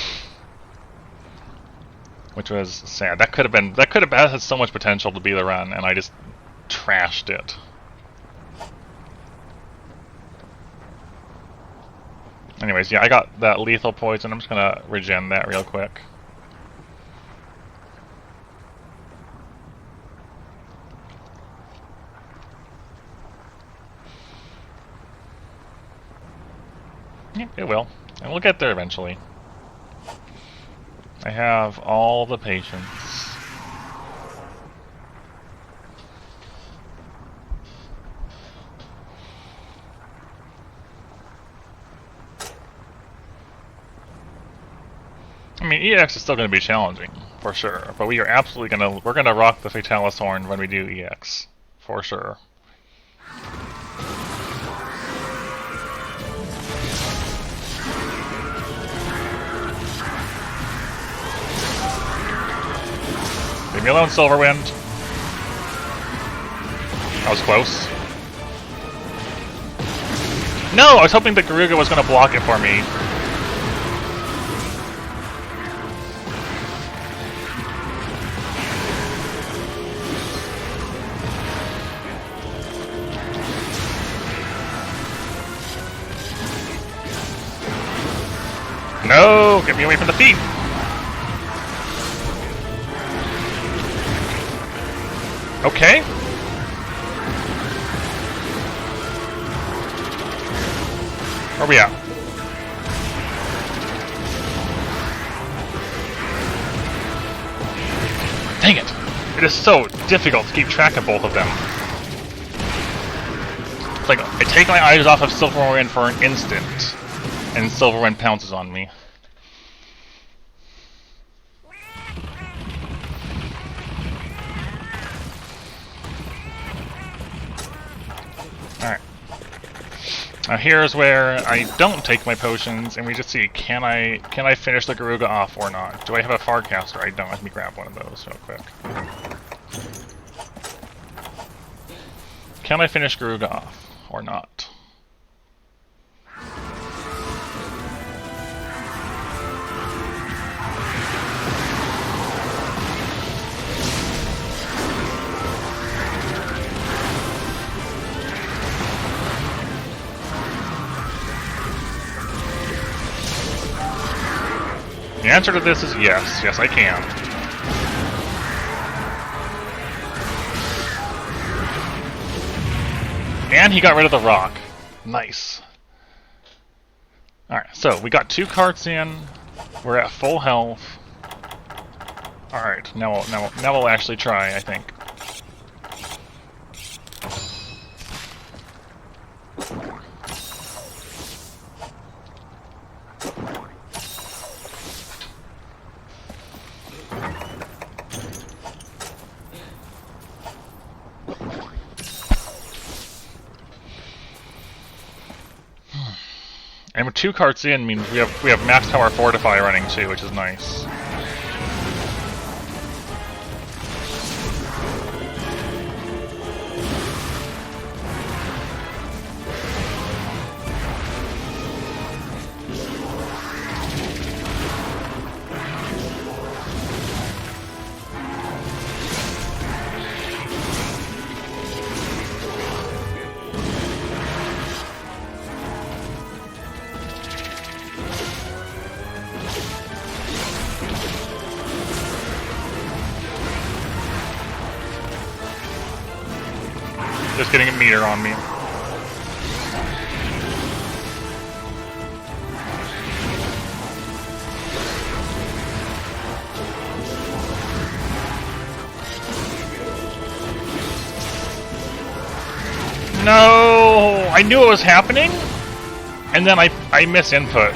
Which was sad. That could have had so much potential to be the run, and I just trashed it. Anyways, yeah, I got that lethal poison. I'm just gonna regen that real quick. Yeah, it will. And we'll get there eventually. I have all the patience. I mean, EX is still going to be challenging, for sure. But we are absolutely we're going to rock the Fatalis Horn when we do EX, for sure. Leave me alone, Silverwind. That was close. No! I was hoping that Garuga was going to block it for me. No! Get me away from the thief! Okay. Where are we at? Dang it! It is so difficult to keep track of both of them. It's like, I take my eyes off of Silverwind for an instant, and Silverwind pounces on me. Alright. Now here's where I don't take my potions, and we just see, can I finish the Garuga off or not? Do I have a Farcaster? I don't. Let me grab one of those real quick. Can I finish Garuga off or not? The answer to this is yes. Yes, I can. And he got rid of the rock. Nice. Alright, so we got 2 carts in. We're at full health. Alright, now we'll actually try, I think. And with 2 carts in means we have max power fortify running too, which is nice. Just getting a meter on me. No! I knew it was happening, and then I misinput.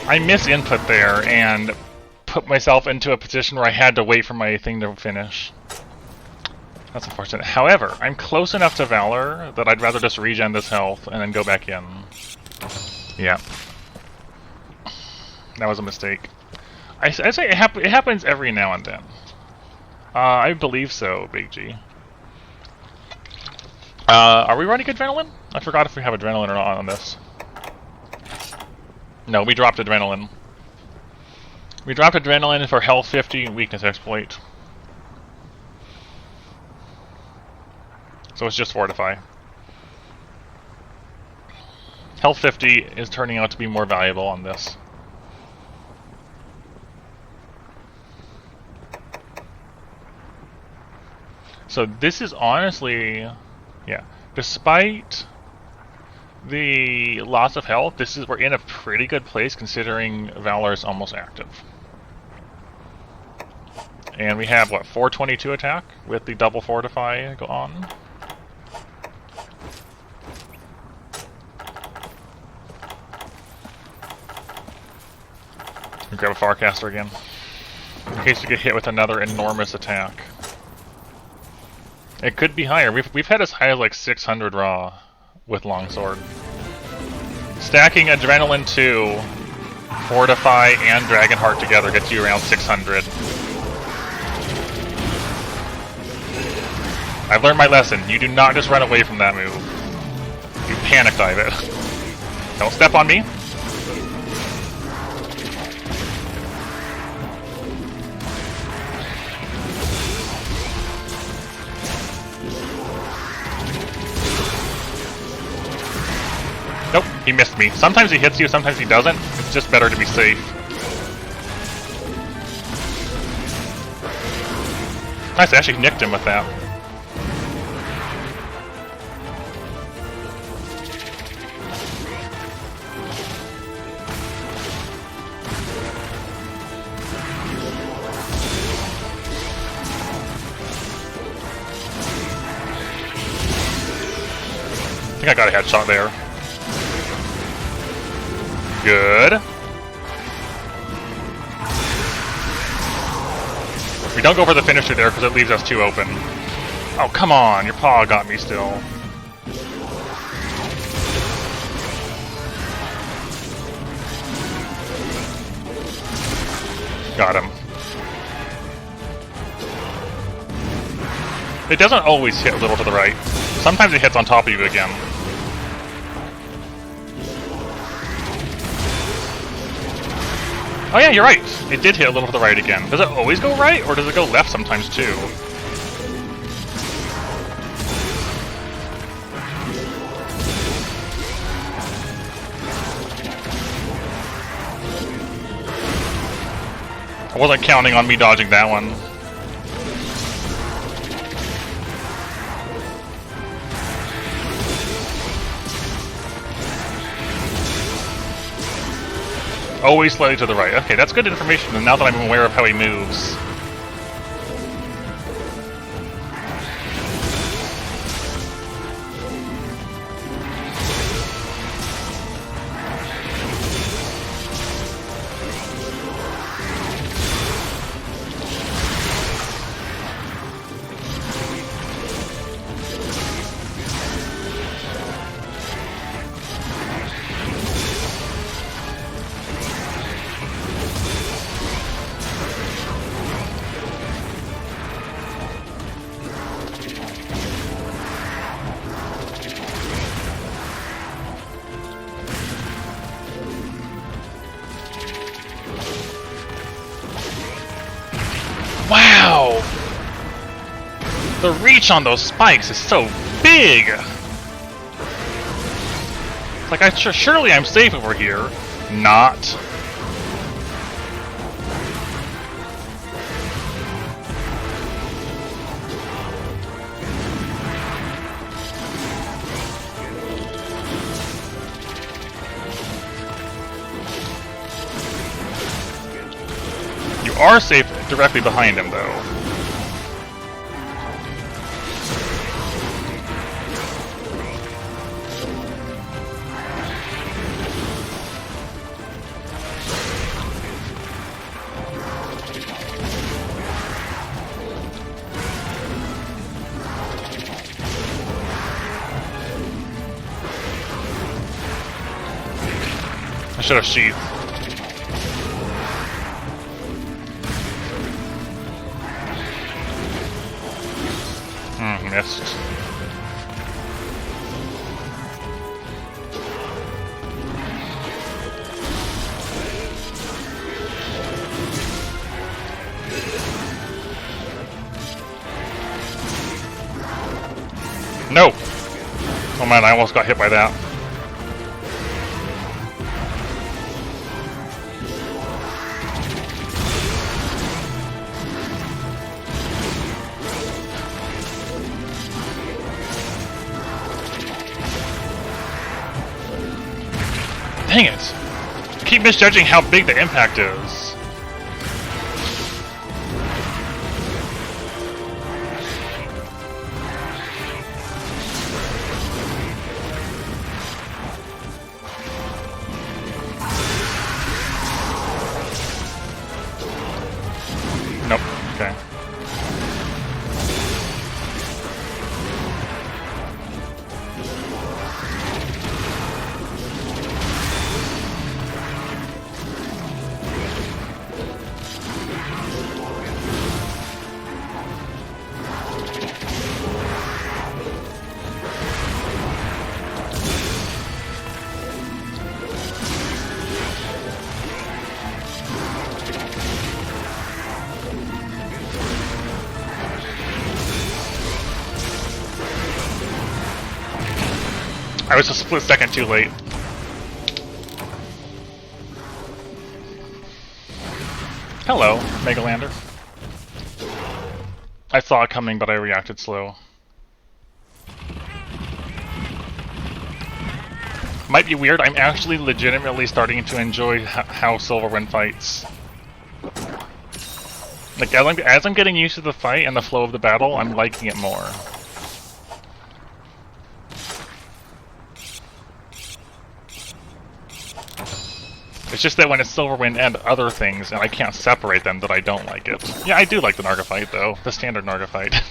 I misinput there and put myself into a position where I had to wait for my thing to finish. That's unfortunate. However, I'm close enough to Valor that I'd rather just regen this health and then go back in. Yeah. That was a mistake. I say it happens every now and then. I believe so, Big G. Are we running Adrenaline? I forgot if we have Adrenaline or not on this. No, we dropped Adrenaline. We dropped Adrenaline for health 50 and weakness exploit. So it's just Fortify. Health 50 is turning out to be more valuable on this. So this is honestly, yeah, despite the loss of health, we're in a pretty good place considering Valor is almost active. And we have, what, 422 attack with the double Fortify go on? Grab a Farcaster again, in case you get hit with another enormous attack. It could be higher. We've had as high as like 600 raw with Longsword. Stacking Adrenaline 2, Fortify, and Dragonheart together gets you around 600. I've learned my lesson. You do not just run away from that move. You panic dive it. Don't step on me. Nope, he missed me. Sometimes he hits you, sometimes he doesn't. It's just better to be safe. Nice, I actually nicked him with that. I think I got a headshot there. Good. We don't go for the finisher there because it leaves us too open. Oh, come on, your paw got me still. Got him. It doesn't always hit a little to the right. Sometimes it hits on top of you again. Oh yeah, you're right. It did hit a little to the right again. Does it always go right, or does it go left sometimes too? I wasn't counting on me dodging that one. Always slightly to the right. Okay, that's good information, and now that I'm aware of how he moves. Wow! The reach on those spikes is so big! Like, surely I'm safe over here. Not. You are safe directly behind him, though. I should have sheathed. Missed. No! Oh man, I almost got hit by that. Dang it! I keep misjudging how big the impact is. Nope. Okay. I was a split second too late. Hello, Megalander. I saw it coming, but I reacted slow. Might be weird, I'm actually legitimately starting to enjoy how Silverwind fights. Like, as I'm getting used to the fight and the flow of the battle, I'm liking it more. It's just that when it's Silverwind and other things, and I can't separate them, that I don't like it. Yeah, I do like the Narga fight, though. The standard Narga fight.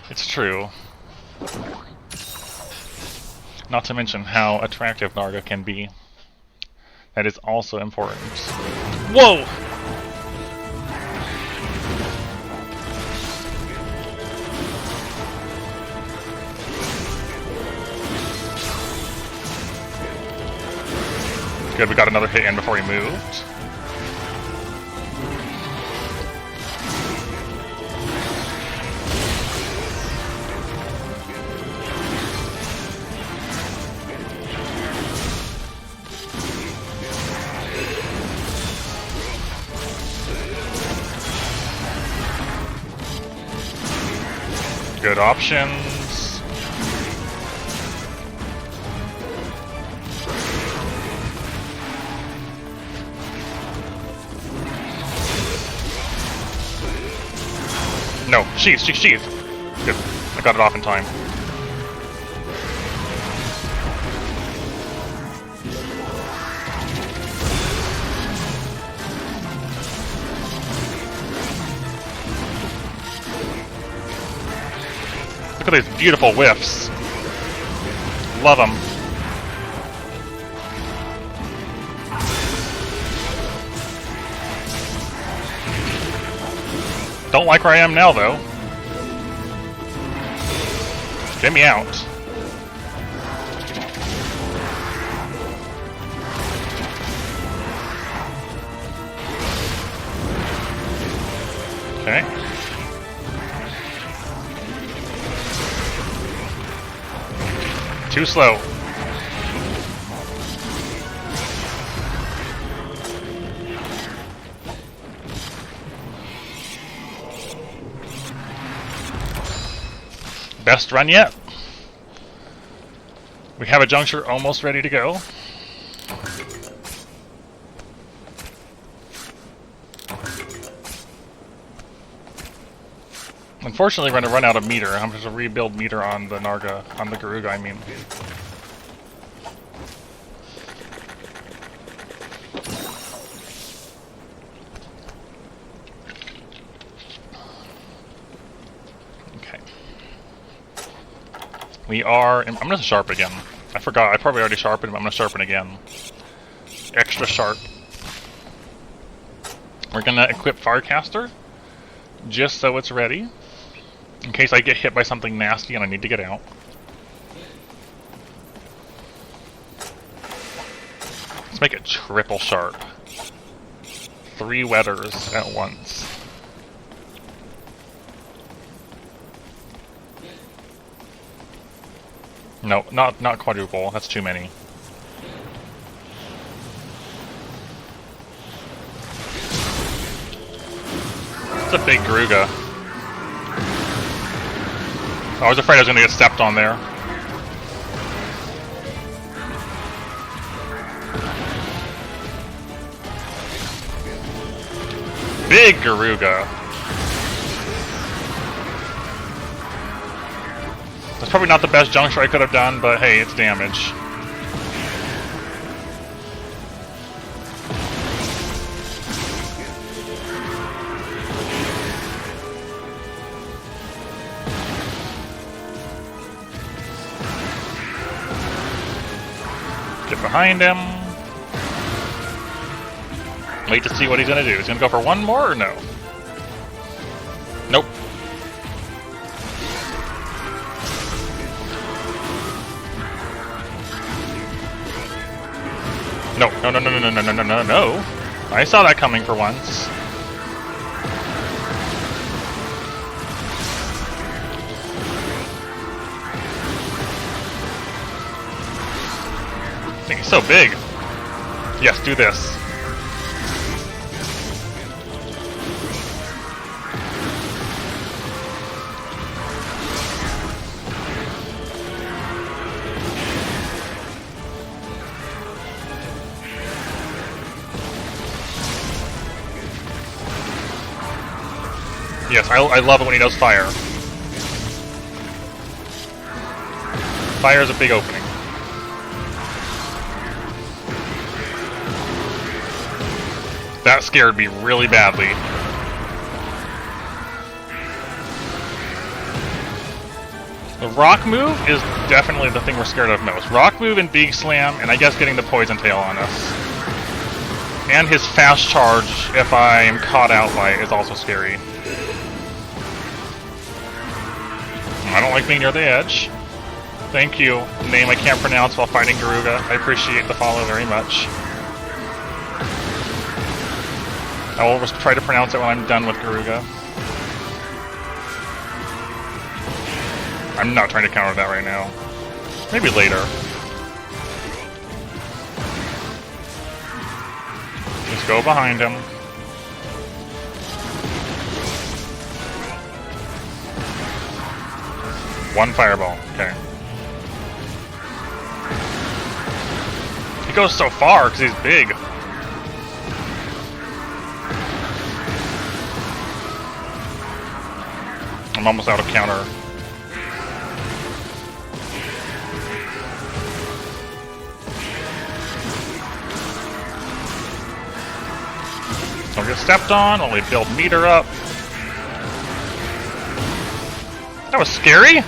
It's true. Not to mention how attractive Narga can be. That is also important. Whoa! Good, we got another hit in before he moved. Good options. No, sheath. Good. I got it off in time. Look at these beautiful whiffs. Love them. Don't like where I am now, though. Get me out. Okay. Too slow. Best run yet. We have a juncture almost ready to go. Unfortunately, we're going to run out of meter. I'm going to rebuild meter on the Narga, on the Garuga, I mean. Okay. We are... I'm going to sharpen again. I forgot, I probably already sharpened, but I'm going to sharpen again. Extra sharp. We're going to equip Firecaster, just so it's ready. In case I get hit by something nasty and I need to get out. Let's make it triple sharp. 3 wetters at once. No, not quadruple. That's too many. It's a big Garuga. I was afraid I was going to get stepped on there. Big Garuga. That's probably not the best juncture I could have done, but hey, it's damage. Get behind him. Wait to see what he's gonna do. He's gonna go for one more or no? Nope. No. I saw that coming for once. I think he's so big. Yes, do this. this. I love it when he does fire. Fire is a big opening. That scared me really badly. The rock move is definitely the thing we're scared of most. Rock move and Big Slam, and I guess getting the poison tail on us. And his fast charge, if I am caught out by it, is also scary. I don't like being near the edge. Thank you. Name I can't pronounce while fighting Garuga. I appreciate the follow very much. I will try to pronounce it when I'm done with Garuga. I'm not trying to counter that right now. Maybe later. Just go behind him. One fireball. Okay. He goes so far because he's big. I'm almost out of counter. Don't get stepped on, only build meter up. That was scary!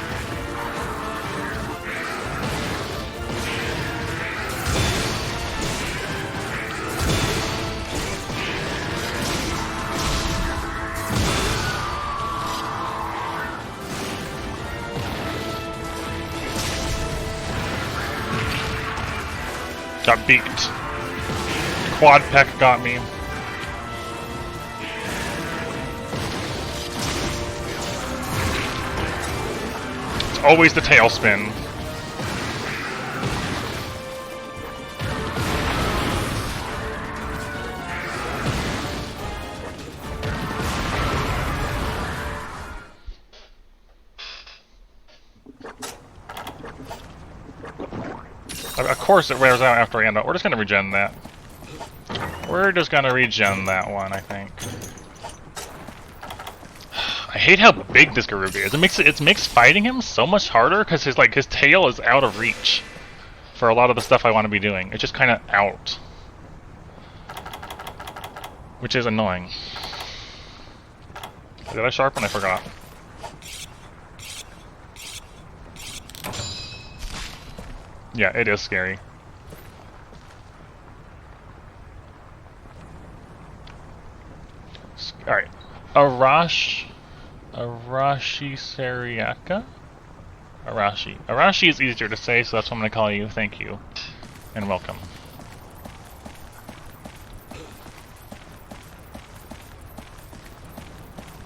Got beaked. Quad peck got me. It's always the tailspin. Of course it wears out after I end up. We're just gonna regen that. We're just gonna regen that one, I think. I hate how big this Garuga is. It makes fighting him so much harder because his tail is out of reach for a lot of the stuff I want to be doing. It's just kind of out, which is annoying. Did I sharpen? I forgot. Yeah, it is scary. Alright. Arashi Seriaka? Arashi. Arashi is easier to say, so that's what I'm going to call you. Thank you. And welcome.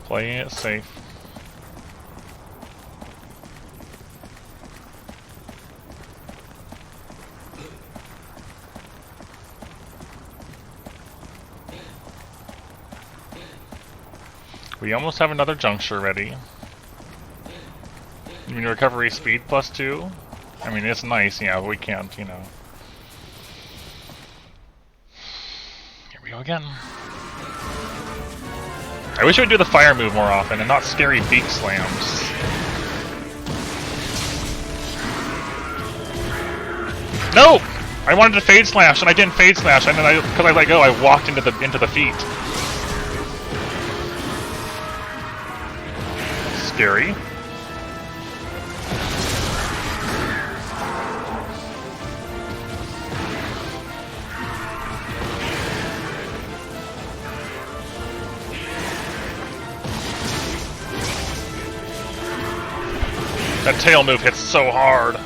Playing it safe. We almost have another juncture ready. You mean recovery speed +2? I mean, it's nice, yeah, but we can't, you know. Here we go again. I wish I would do the fire move more often and not scary beak slams. No! I wanted to fade slash and I didn't fade slash, and then because I let go, I walked into the feet. Scary. That tail move hits so hard.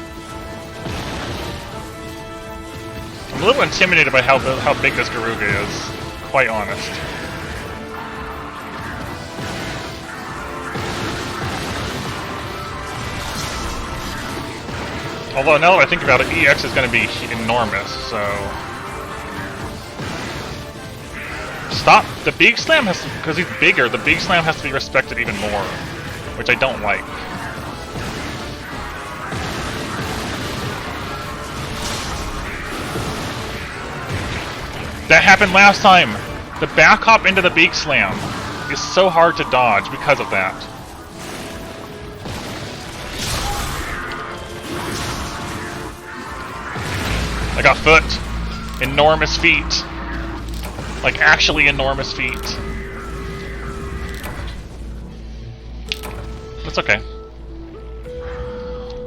I'm a little intimidated by how big this Garuga is, quite honest. Although now that I think about it, EX is going to be enormous, so... Stop! The Big Slam has to, because he's bigger, the Big Slam has to be respected even more, which I don't like. That happened last time! The back hop into the Big Slam. is so hard to dodge because of that. I got foot. Enormous feet. Like, actually enormous feet. It's okay.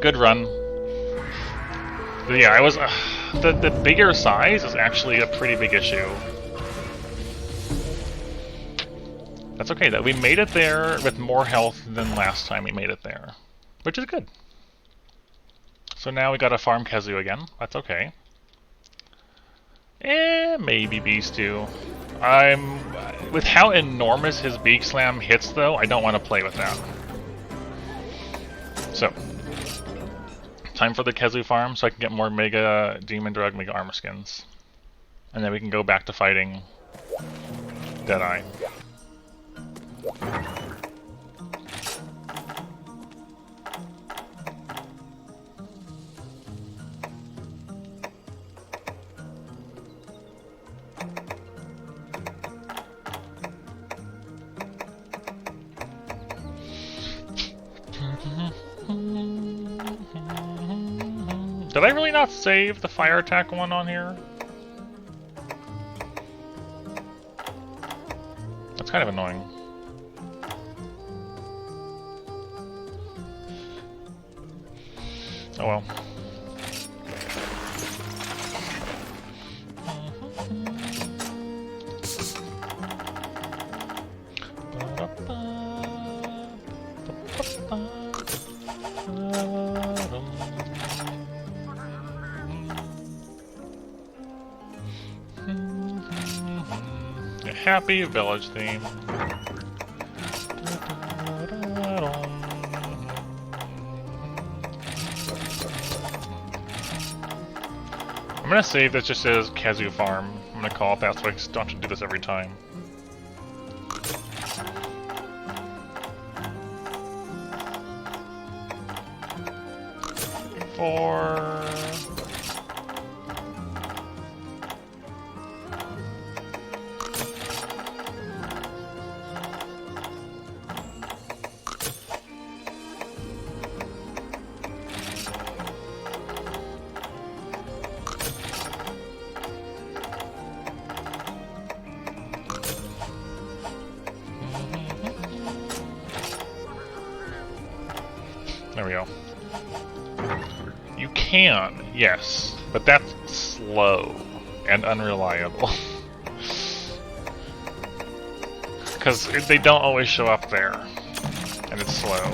Good run. But yeah, I was... the bigger size is actually a pretty big issue. That's okay, though. We made it there with more health than last time we made it there. Which is good. So now we gotta farm Kezu again. That's okay. Maybe Beast too. With how enormous his Beak Slam hits, though, I don't want to play with that. So, time for the Kezu farm so I can get more Mega Demon Drug, Mega Armor Skins. And then we can go back to fighting Deadeye. Did I really not save the fire attack one on here? That's kind of annoying. Oh well. Happy village theme. I'm gonna save this just as Kezu Farm. I'm gonna call it that so I don't have to do this every time. There we go. You can, yes, but that's slow and unreliable. Because they don't always show up there, and it's slow.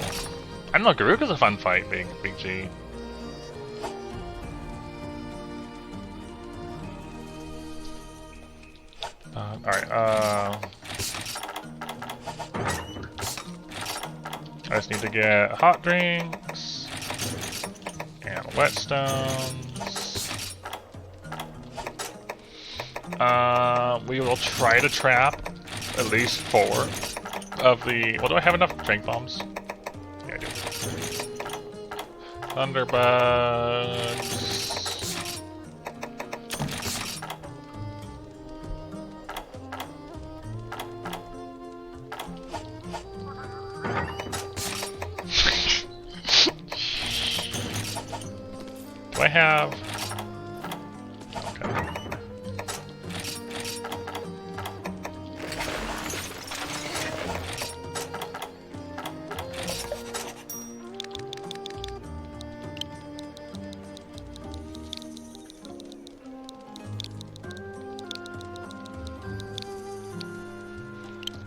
I don't know, Garuka's a fun fight, Big G. Alright, I just need to get hot drinks and whetstones. We will try to trap at least 4 of the... Well, do I have enough drink bombs? Yeah, I do. Thunderbugs. Do I have... Okay.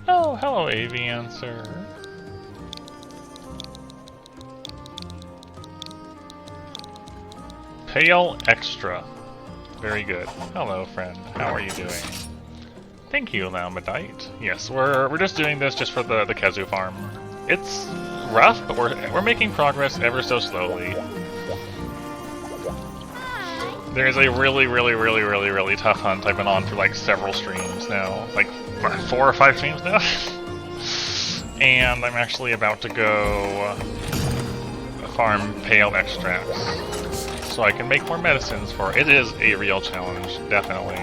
Oh, hello, Deviants. Pale Extra. Very good. Hello, friend. How are you doing? Thank you, Laomedite. Yes, we're just doing this just for the Kezu farm. It's rough, but we're making progress ever so slowly. There's a really tough hunt I've been on for like several streams now. Like 4 or 5 streams now. And I'm actually about to go farm Pale Extracts, so I can make more medicines for it. It is a real challenge, definitely.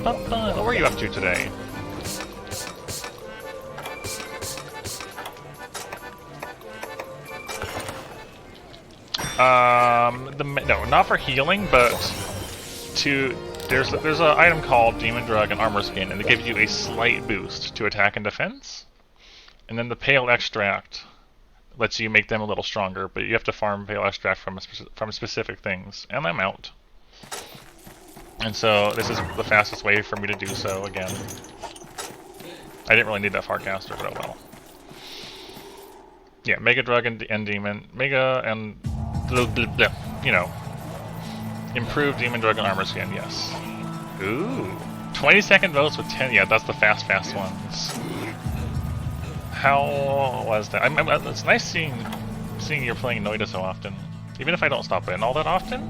What are you up to today? No, not for healing, but there's an item called Demon Drug and Armor Skin, and it gives you a slight boost to attack and defense. And then the Pale Extract lets you make them a little stronger, but you have to farm Pale Extract from specific things. And I'm out. And so this is the fastest way for me to do so again. I didn't really need that Farcaster, but oh well. Yeah, Mega Drug and Demon. Mega and... you know. Improved Demon Drug and Armor Skin, yes. Ooh. 20-second votes with 10. Yeah, that's the fast ones. How was that? It's nice seeing you're playing Noida so often. Even if I don't stop in all that often,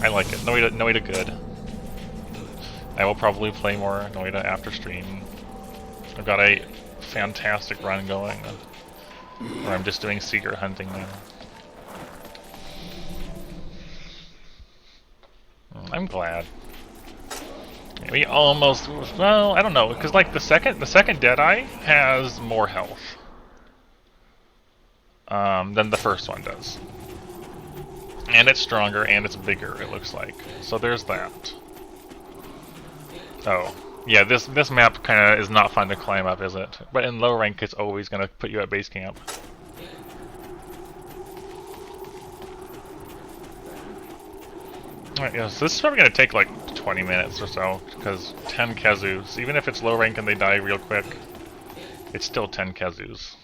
I like it. Noida good. I will probably play more Noida after stream. I've got a fantastic run going where I'm just doing secret hunting now. I'm glad. We almost, well, I don't know, because like the second Deadeye has more health than the first one does. And it's stronger and it's bigger, it looks like. So there's that. Oh. Yeah, this map kind of is not fun to climb up, is it? But in low rank, it's always going to put you at base camp. Alright, yeah, so this is probably going to take like 20 minutes or so, because 10 Kezus, even if it's low rank and they die real quick, it's still 10 Kezus.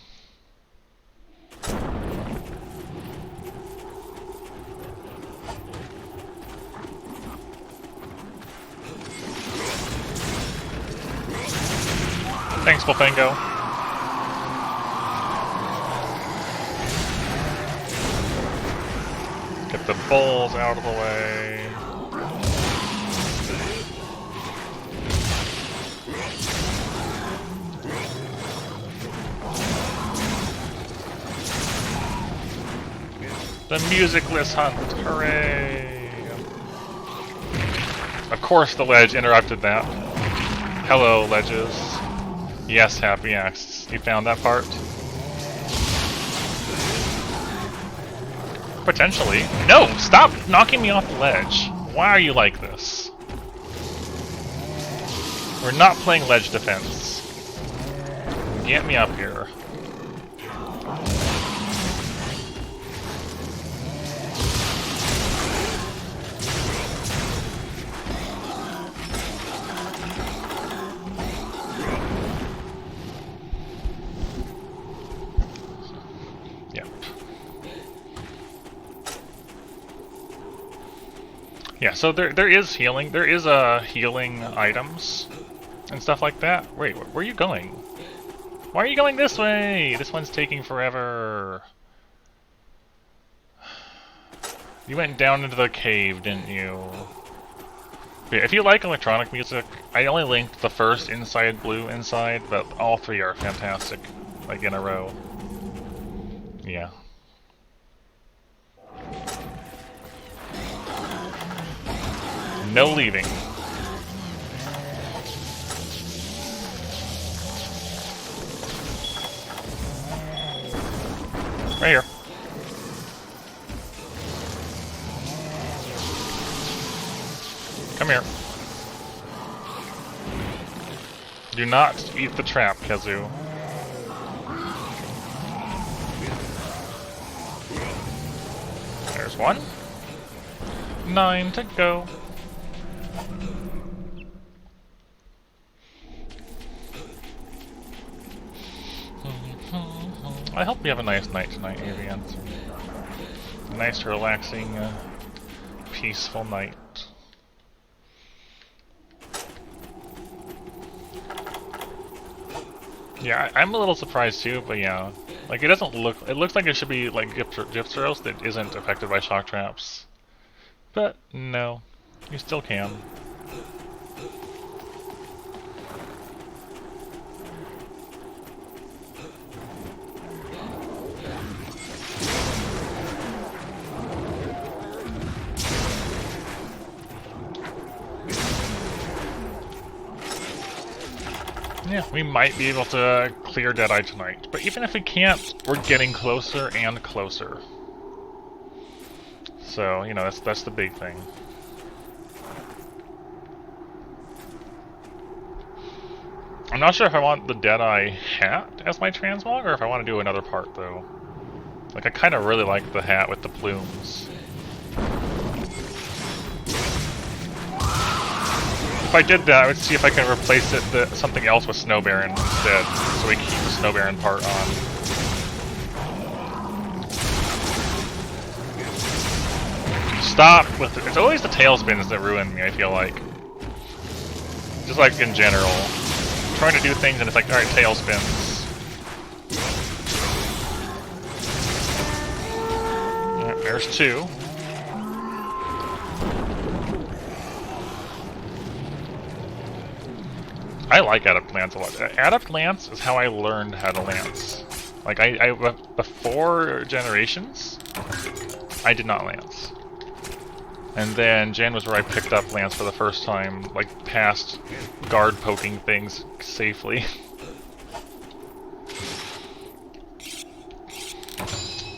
Thanks, Bullfango. Get the bulls out of the way. The musicless hunt, hooray! Of course the ledge interrupted that. Hello, ledges. Yes, Happy Axe. You found that part? Potentially. No! Stop knocking me off the ledge. Why are you like this? We're not playing ledge defense. Get me up here. Yeah, so there is healing. There is healing items and stuff like that. Wait, where are you going? Why are you going this way? This one's taking forever. You went down into the cave, didn't you? But yeah, if you like electronic music, I only linked the first Inside Blue Inside, but all three are fantastic, like in a row. Yeah. No leaving. Right here. Come here. Do not eat the trap, Kezu. There's one. 9 to go. I hope you have a nice night tonight, Deviants. A nice, relaxing, peaceful night. Yeah, I'm a little surprised too, but yeah. Like, it doesn't look... It looks like it should be, like, Gypteros that isn't affected by shock traps. But, no. You still can. Yeah, we might be able to clear Deadeye tonight, but even if we can't, we're getting closer and closer. So, you know, that's the big thing. I'm not sure if I want the Deadeye hat as my transmog, or if I want to do another part, though. Like, I kind of really like the hat with the plumes. If I did that, I would see if I can replace it something else with Snow Baron instead, so we keep the Snow Baron part on. Stop with it. It's always the tailspins that ruin me, I feel like. Just like in general. I'm trying to do things and it's like, alright, tailspins. Right, there's two. I like Adept Lance a lot. Adept Lance is how I learned how to lance. Like, before Generations, I did not lance. And then Jan was where I picked up lance for the first time, like, past guard poking things safely.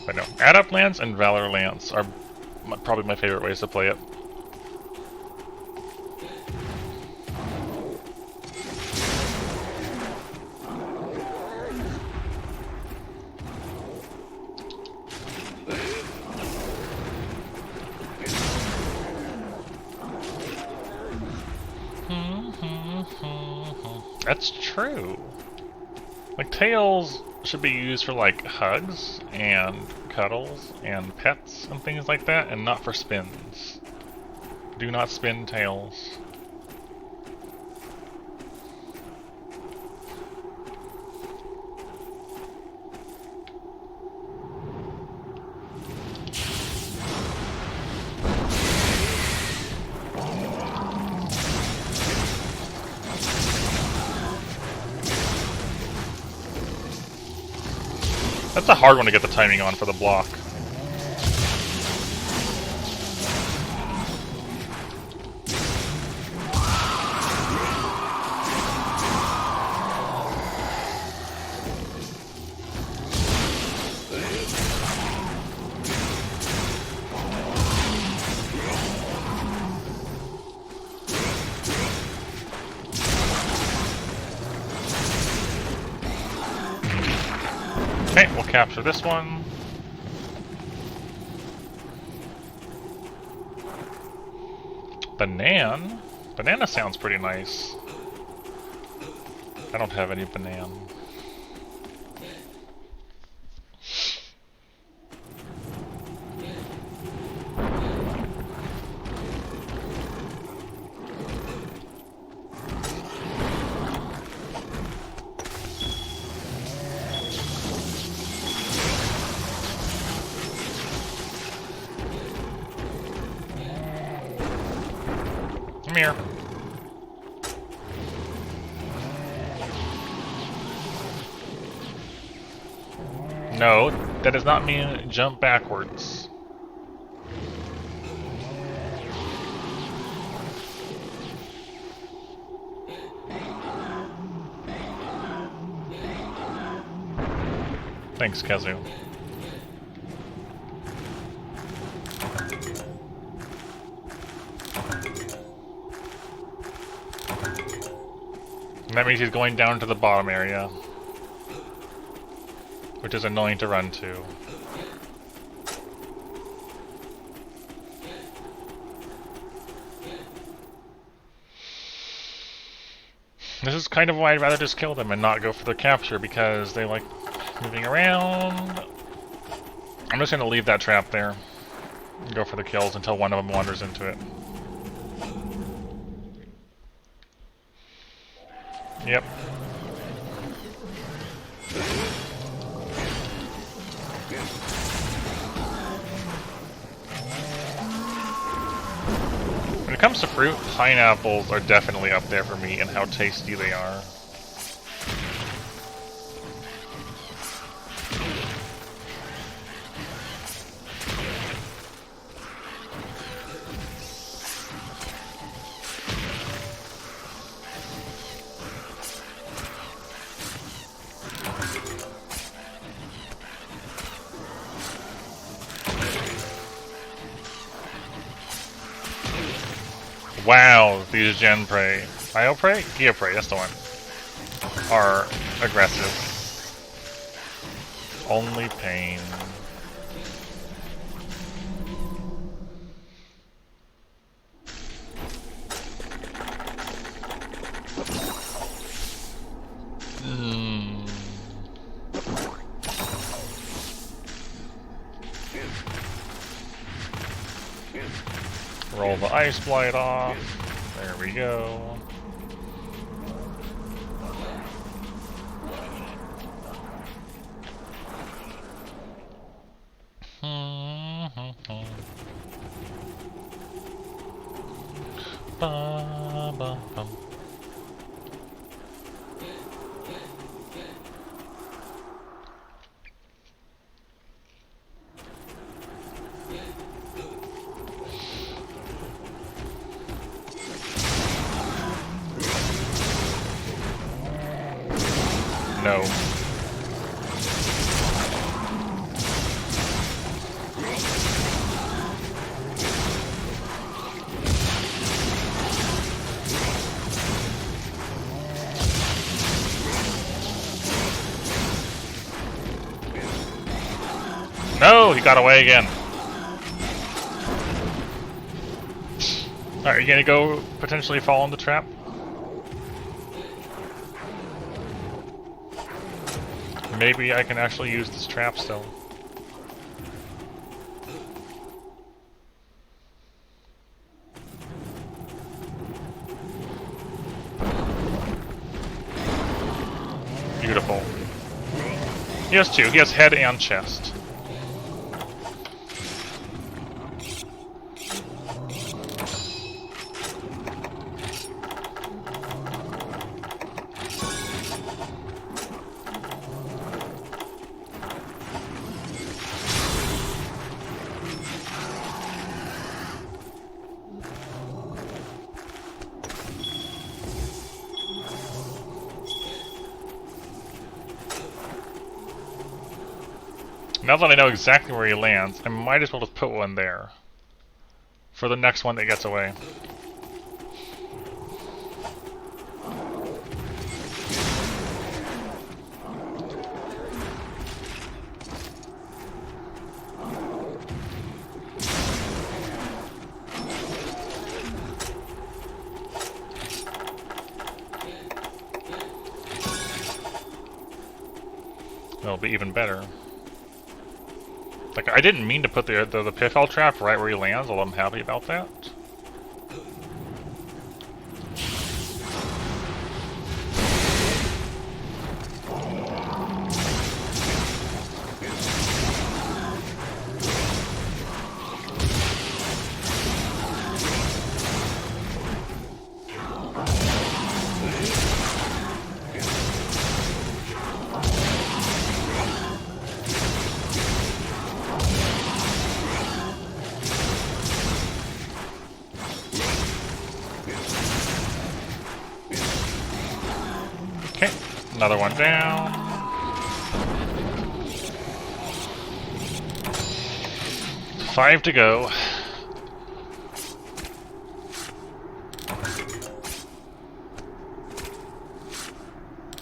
But no, Adept Lance and Valor Lance are probably my favorite ways to play it. That's true. Like, tails should be used for, like, hugs and cuddles and pets and things like that, and not for spins. Do not spin tails. That's a hard one to get the timing on for the block. Okay, we'll capture this one. Banana? Banana sounds pretty nice. I don't have any banana. Come here. No, that does not mean jump backwards. Thanks, Kazu. And that means he's going down to the bottom area, which is annoying to run to. This is kind of why I'd rather just kill them and not go for the capture, because they like moving around. I'm just going to leave that trap there and go for the kills until one of them wanders into it. Yep. When it comes to fruit, pineapples are definitely up there for me and how tasty they are. Wow, these Gen Prey. Bioprey? Geoprey, that's the one. Are aggressive. Only pain. Roll the Ice Blight off. There we go. No. No, he got away again. Alright, you gonna go potentially fall in the trap? Maybe I can actually use this trap still. Beautiful. He has two. He has head and chest. Now that I know exactly where he lands, I might as well just put one there. For the next one that gets away. That'll be even better. Like, I didn't mean to put the pitfall trap right where he lands, although I'm happy about that. Okay, another one down. Five to go.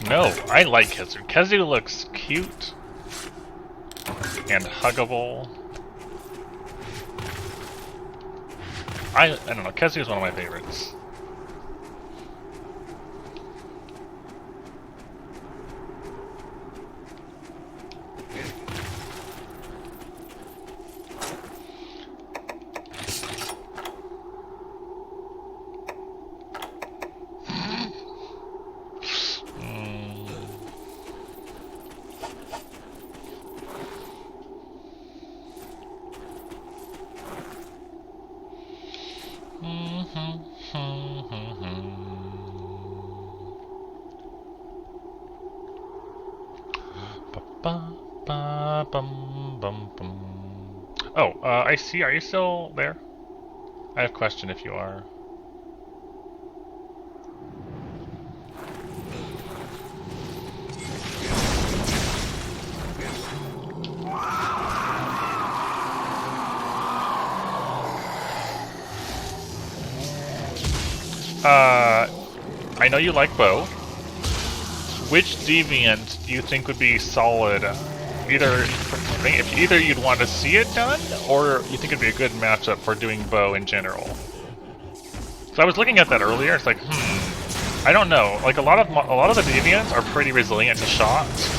No, I like Kezu. Kezu looks cute and huggable. I don't know, Kezu is one of my favorites. Oh, I see. Are you still there? I have a question if you are. I know you like bow. Which deviant do you think would be solid? Either you'd want to see it done, or you think it'd be a good matchup for doing bow in general. So I was looking at that earlier. It's like, I don't know. Like a lot of the deviants are pretty resilient to shots,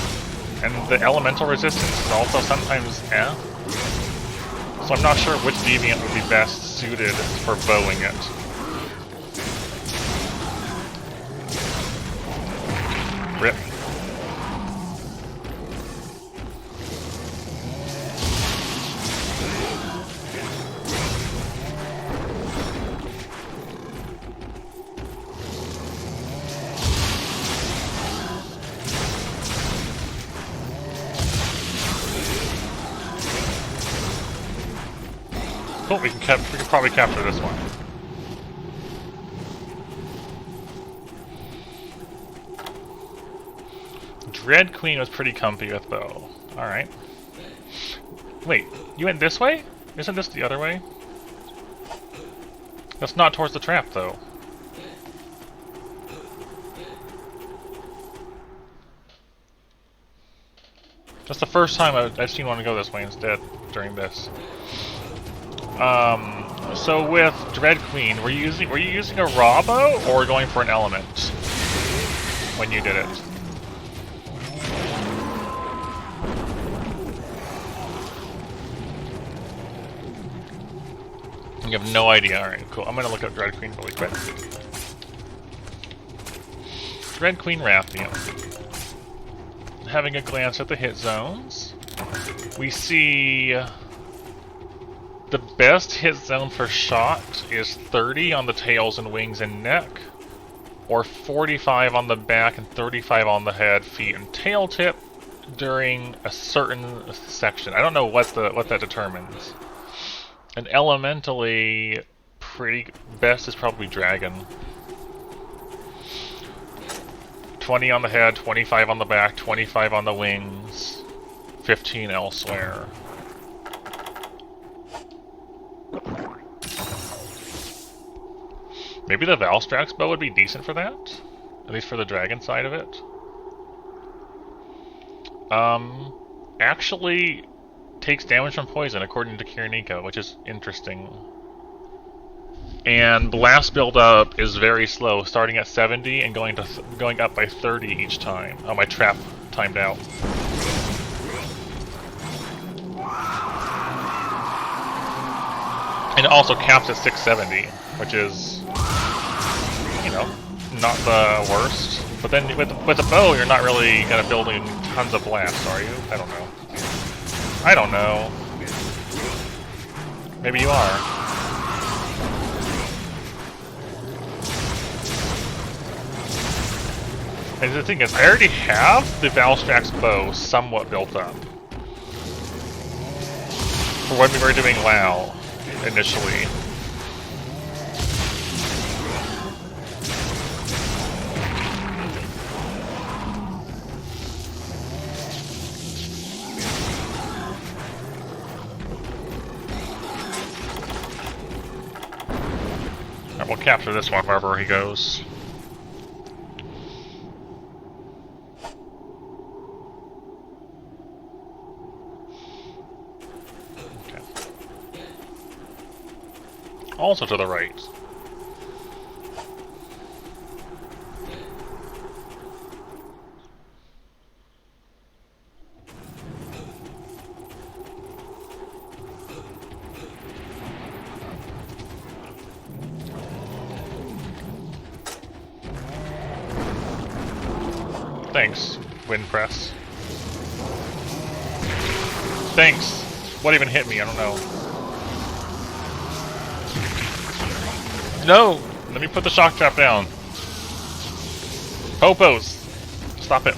and the elemental resistance is also sometimes So I'm not sure which deviant would be best suited for bowing it. Rip. Cool, we can probably capture this one. Dread Queen was pretty comfy with bow. Alright. Wait, you went this way? Isn't this the other way? That's not towards the trap, though. That's the first time I've seen one go this way instead during this. So with Dread Queen, were you using a raw bow or going for an element when you did it? You have no idea. Alright, cool. I'm gonna look up Dread Queen really quick. Dread Queen Rathian. Having a glance at the hit zones, we see the best hit zone for shot is 30 on the tails and wings and neck, or 45 on the back and 35 on the head, feet, and tail tip during a certain section. I don't know what that determines. And elementally, pretty best is probably dragon. 20 on the head, 25 on the back, 25 on the wings, 15 elsewhere. Maybe the Valstrax bow would be decent for that? At least for the dragon side of it. Actually takes damage from poison according to Kiriniko, which is interesting. And blast build-up is very slow, starting at 70 and going up by 30 each time. Oh, my trap timed out. And it also caps at 670, which is, you know, not the worst. But then with a bow, you're not really kind of building tons of blasts, are you? I don't know. I don't know. Maybe you are. And the thing is, I already have the Valstrax bow somewhat built up. For when we were doing WoW, initially. Alright, we'll capture this one wherever he goes. Also to the right. Thanks, Wind Press. Thanks! What even hit me? I don't know. No! Let me put the shock trap down. Popos! Stop it.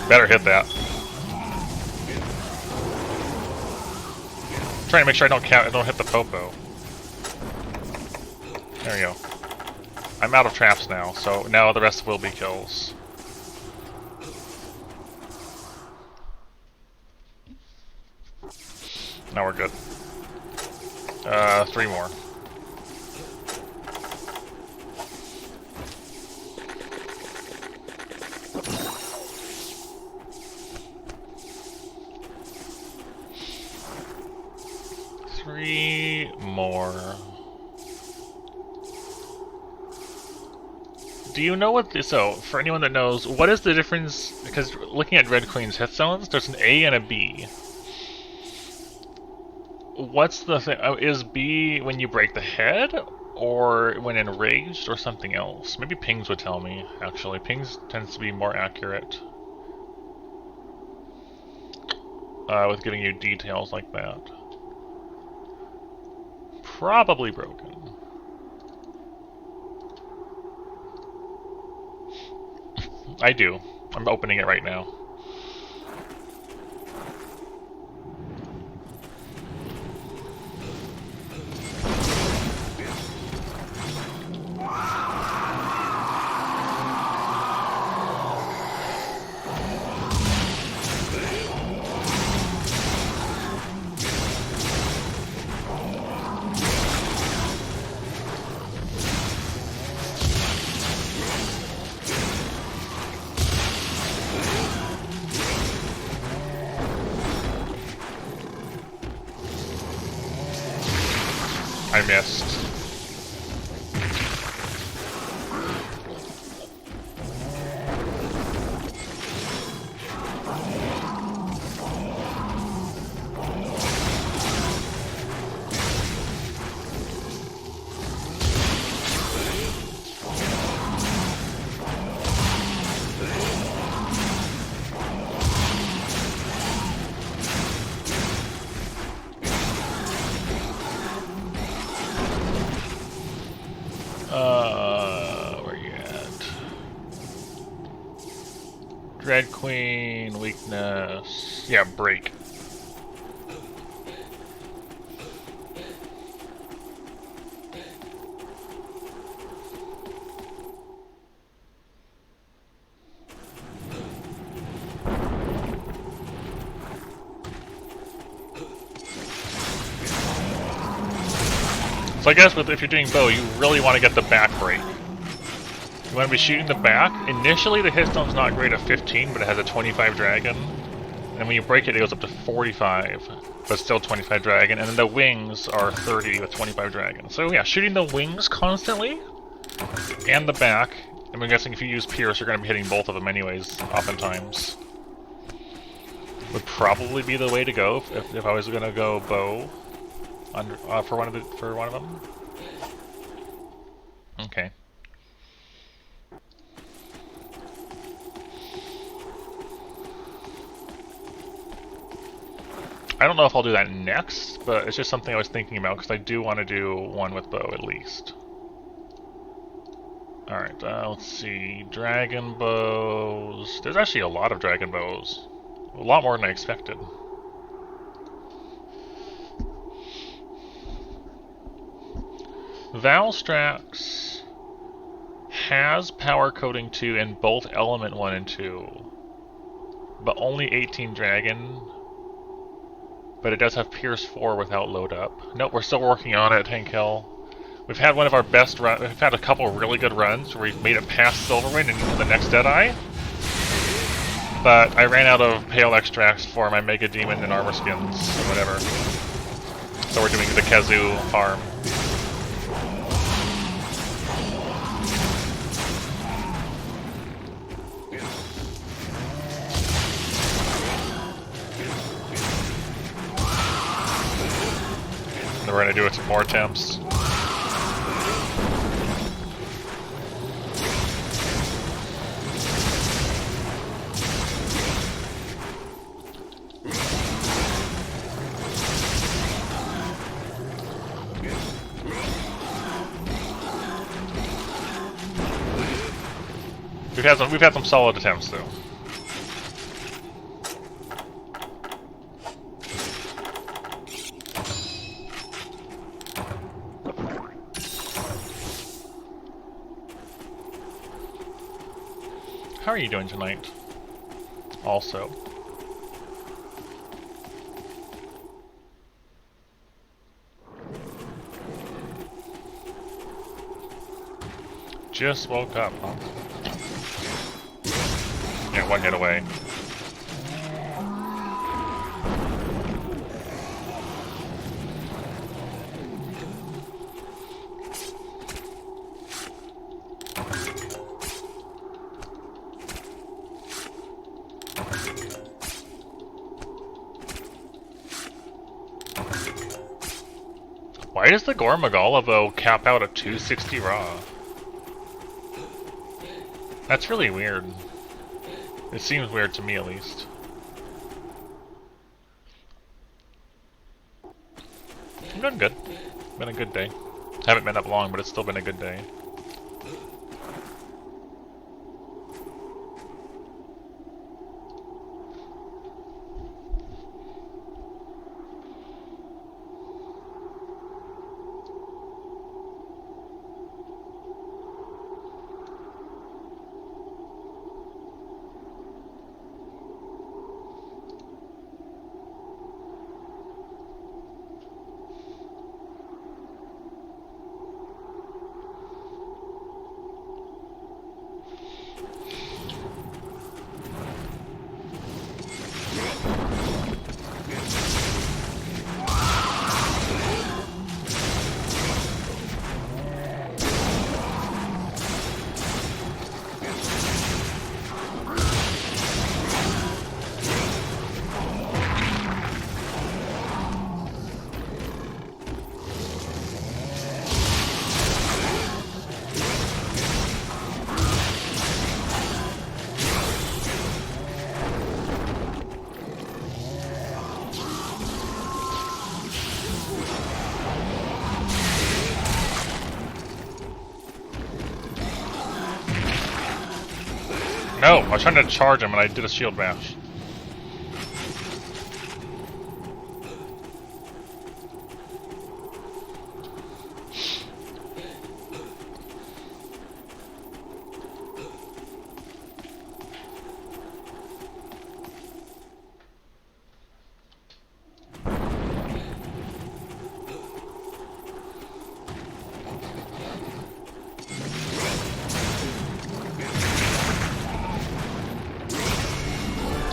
Better hit that. I'm trying to make sure I don't hit the popo. There we go. I'm out of traps now, so now the rest will be kills. Now we're good. 3 more. Three more. Do you know what? So, for anyone that knows, what is the difference? Because looking at Red Queen's hit zones, there's an A and a B. What's the thing? Is B when you break the head, or when enraged, or something else? Maybe pings would tell me, actually. Pings tends to be more accurate with giving you details like that. Probably broken. I do. I'm opening it right now. I missed. Where you at? Red Queen, weakness. Yeah, break. So I guess if you're doing bow, you really want to get the back break. You want to be shooting the back. Initially, the hit zone's not great at 15, but it has a 25 dragon. And when you break it, it goes up to 45, but still 25 dragon. And then the wings are 30 with 25 dragon. So yeah, shooting the wings constantly, and the back. And I'm guessing if you use Pierce, you're going to be hitting both of them anyways, oftentimes. Would probably be the way to go if I was going to go bow. For one of them. Okay. I don't know if I'll do that next, but it's just something I was thinking about because I do want to do one with bow at least. All right. Let's see. Dragon bows. There's actually a lot of dragon bows. A lot more than I expected. Valstrax has power coating 2 in both element 1 and 2, but only 18 dragon. But it does have Pierce 4 without load up. Nope, we're still working on it, Henkel. We've had one of our best runs. We've had a couple of really good runs where we've made it past Silverwind and into the next Deadeye. But I ran out of Pale Extracts for my Mega Demon and Armor Skins and whatever. So we're doing the Kazoo farm. We're going to do it some more attempts. We've had some solid attempts though. How are you doing tonight? Also. just woke up, huh? Yeah, one hit away. Why does the Gormagala cap out at 260 raw? That's really weird. It seems weird to me, at least. I'm doing good. Been a good day. Haven't been up long, but it's still been a good day. No, I was trying to charge him and I did a shield bash.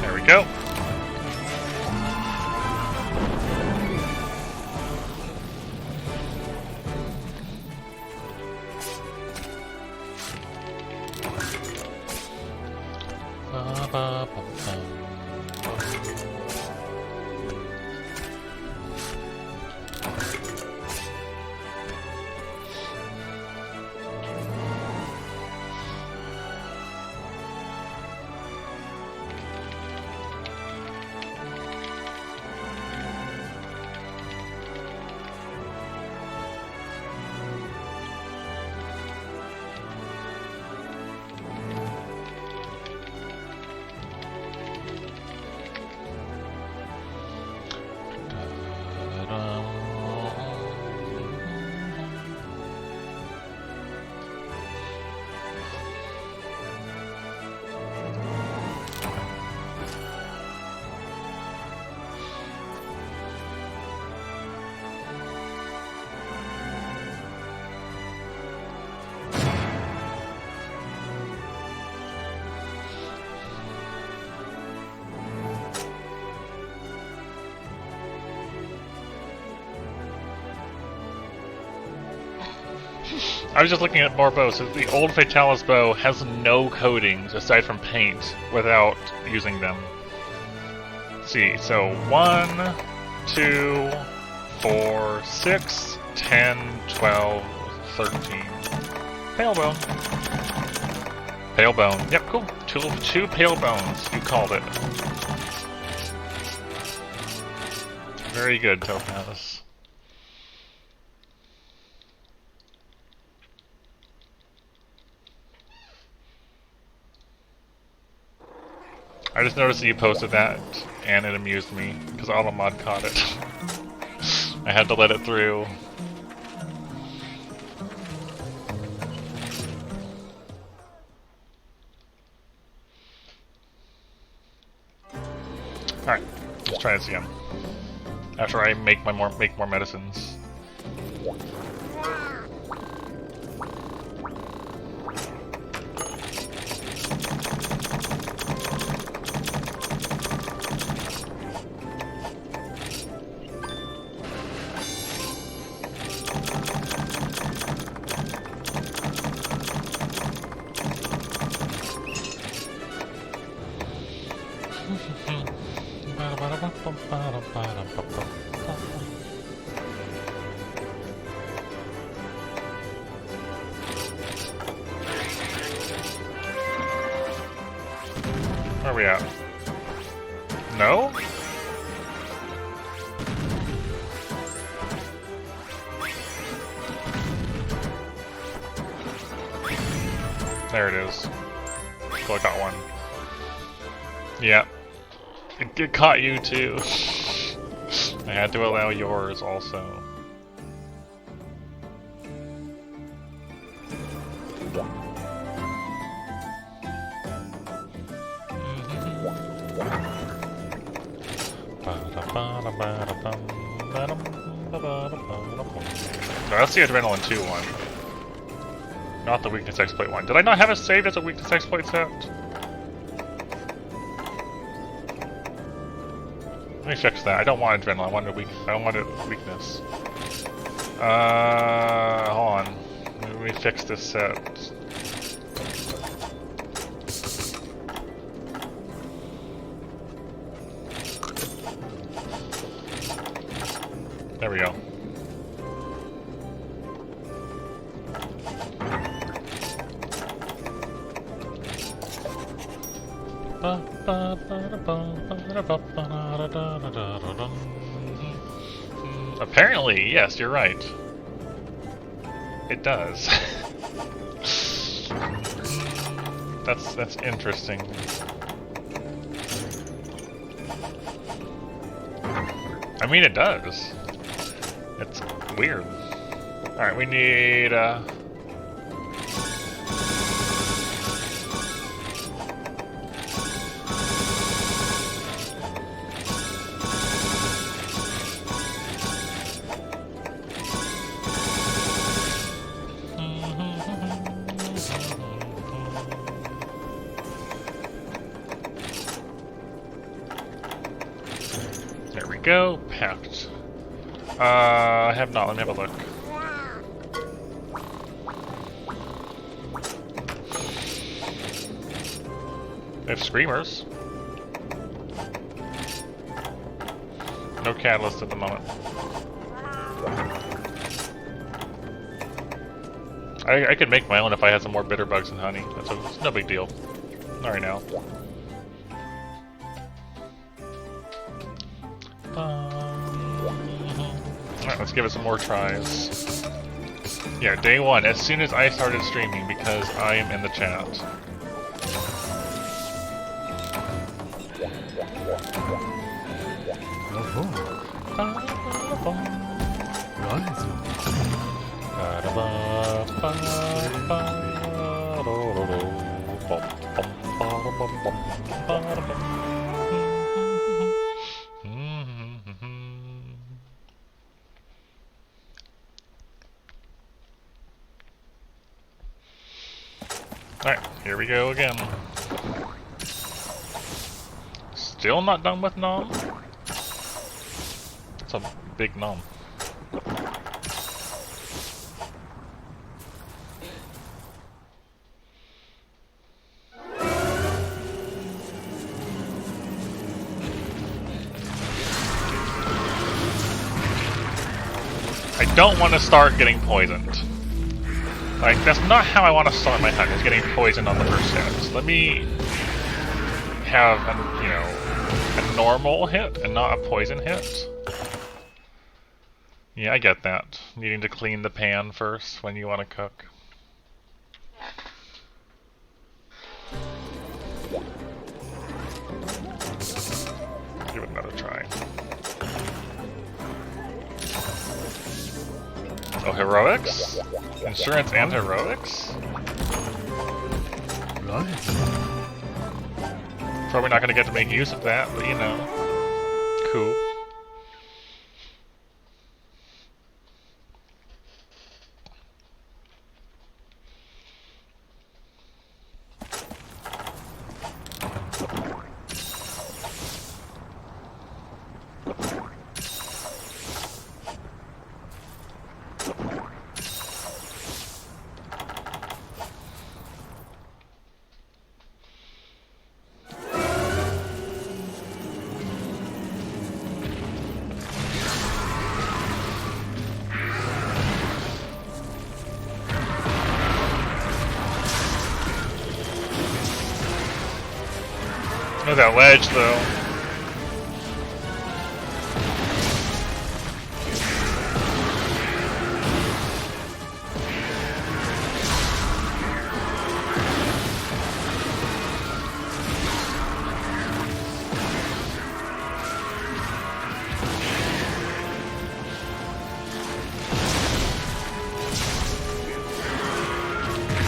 There we go. I was just looking at more bows. So the old Fatalis bow has no coatings aside from paint without using them. Let's see, so 1, 2, 4, 6, 10, 12, 13. Pale bone. Pale bone. Yep, cool. Two pale bones. You called it. Very good, Topaz. I just noticed that you posted that, and it amused me, because Automod caught it. I had to let it through. Alright, let's try this again. After I make more medicines. Where are we at? No? There it is. So I got one. Yeah. It caught you too. I had to allow yours also. No, that's the Adrenaline 2 one. Not the Weakness Exploit one. Did I not have it saved as a Weakness Exploit set? Let me fix that. I don't want Adrenaline, I want a Weakness. Hold on. Let me fix this set. There we go. Apparently, yes, you're right. It does. That's interesting. I mean, it does. It's weird. Alright, we need, there we go, packed. I have not, let me have a look. We have Screamers. No Catalyst at the moment. I could make my own if I had some more bitter bugs and honey. It's no big deal. Not right now. Alright, let's give it some more tries. Yeah, day one, as soon as I started streaming, because I am in the chat. Alright, here we go again. Still not done with Nom? It's a big Nom. I don't want to start getting poisoned. Like, that's not how I want to start my hunt, is getting poisoned on the first hit. So let me have, a normal hit and not a poison hit. Yeah, I get that. Needing to clean the pan first when you want to cook. Give it another try. Oh, heroics? Insurance and heroics? Probably not gonna get to make use of that, but cool. Oh, that ledge, though.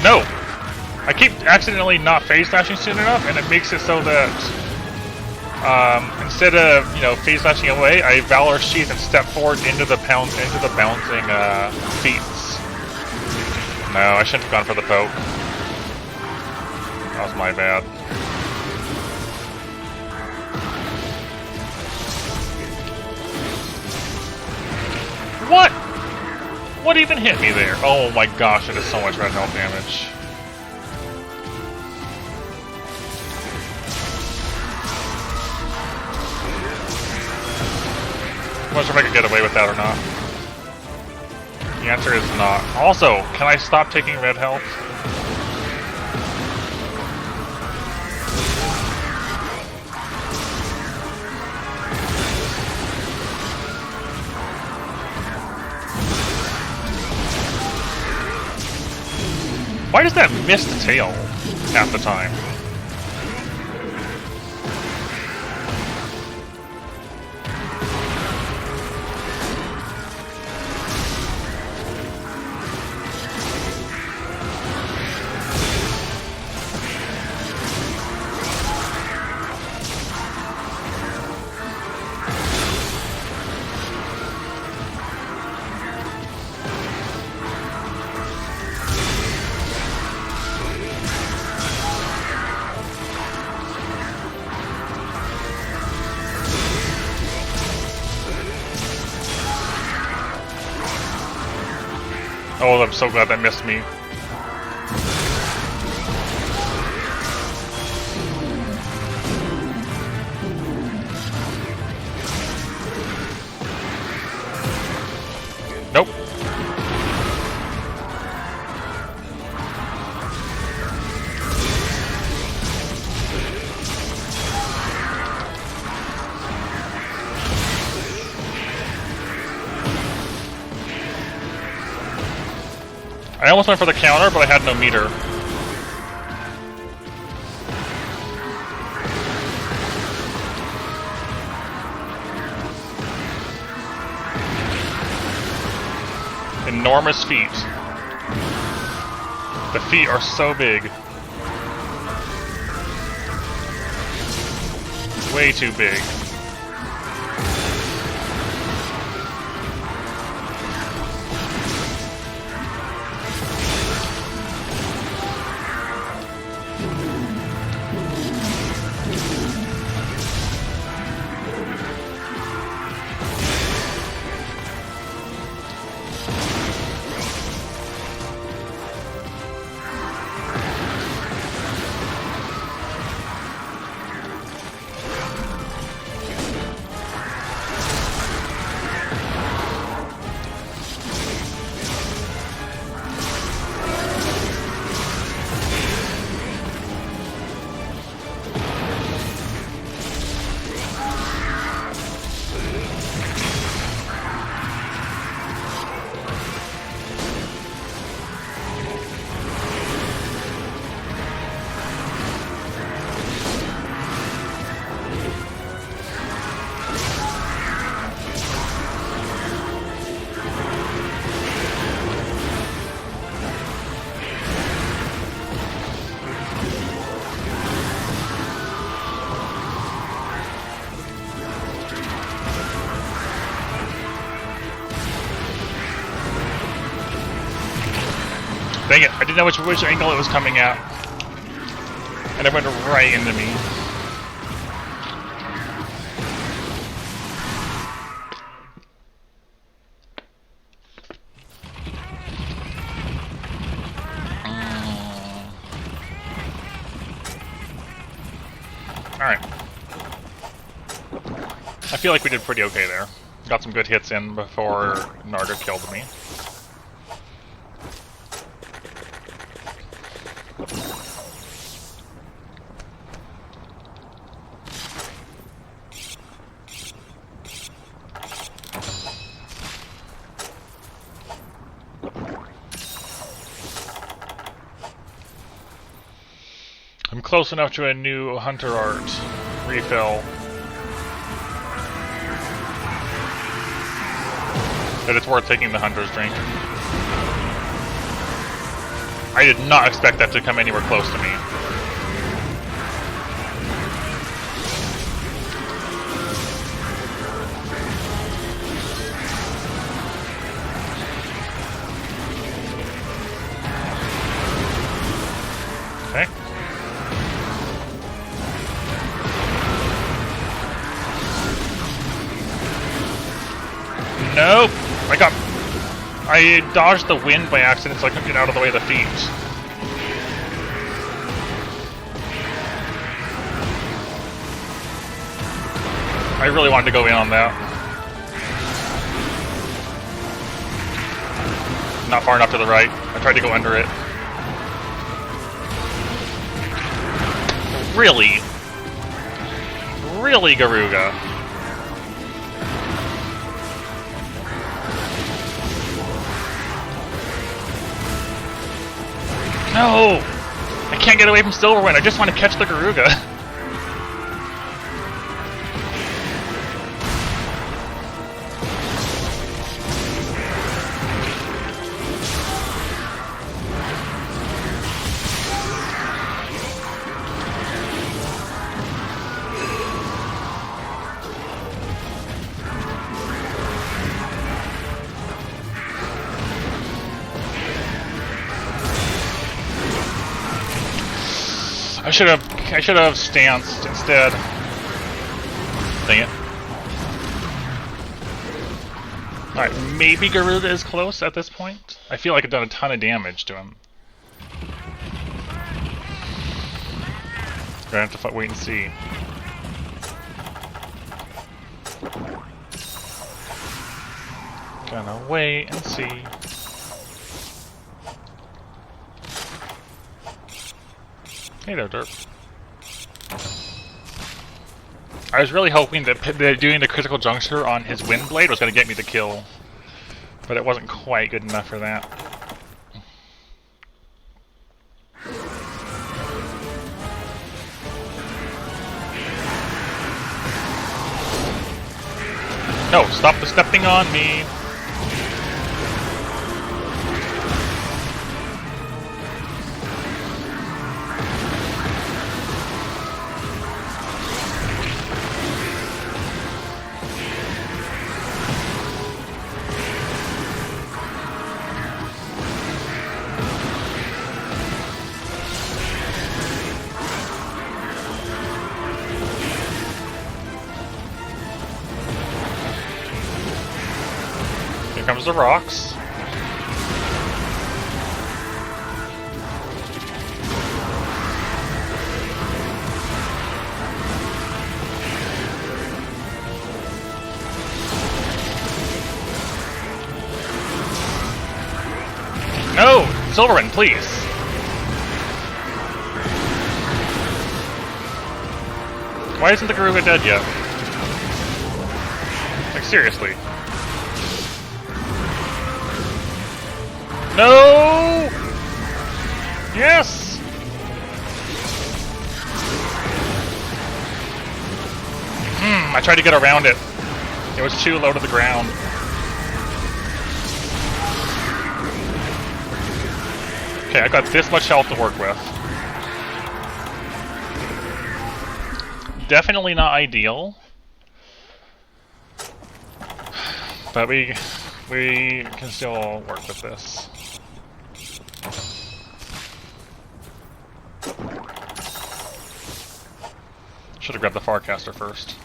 No! I keep accidentally not phase flashing soon enough, and it makes it so that instead of phase flashing away, I Valor Sheath and step forward into the bouncing feats. No, I shouldn't have gone for the poke. That was my bad. What? What even hit me there? Oh my gosh, it is so much red health damage. I'm not sure if I could get away with that or not. The answer is not. Also, can I stop taking red health? Why does that miss the tail half the time? Oh, I'm so glad that missed me. Nope. I almost went for the counter, but I had no meter. Enormous feet. The feet are so big. Way too big. Dang it, I didn't know which angle it was coming at. And it went right into me. Alright. I feel like we did pretty okay there. Got some good hits in before Narga killed me. close enough to a new Hunter Art refill that it's worth taking the Hunter's drink. I did not expect that to come anywhere close to me. Okay. Nope! I dodged the wind by accident so I couldn't get out of the way of the feet. I really wanted to go in on that. Not far enough to the right. I tried to go under it. Really? Really, Garuga? No! I can't get away from Silverwind. I just want to catch the Garuga. I should have stanced instead. Dang it. Alright, maybe Garuga is close at this point. I feel like I've done a ton of damage to him. Gonna have to wait and see. Gonna wait and see. Hey there, Derp. I was really hoping that doing the critical juncture on his wind blade was going to get me the kill, but it wasn't quite good enough for that. No, stop the stepping on me! Here comes the rocks. No! Silverwind, please! Why isn't the Garuga dead yet? Like, seriously. No! Yes! I tried to get around it. It was too low to the ground. Okay, I got this much health to work with. Definitely not ideal. But we can still work with this. Should have grabbed the Farcaster first.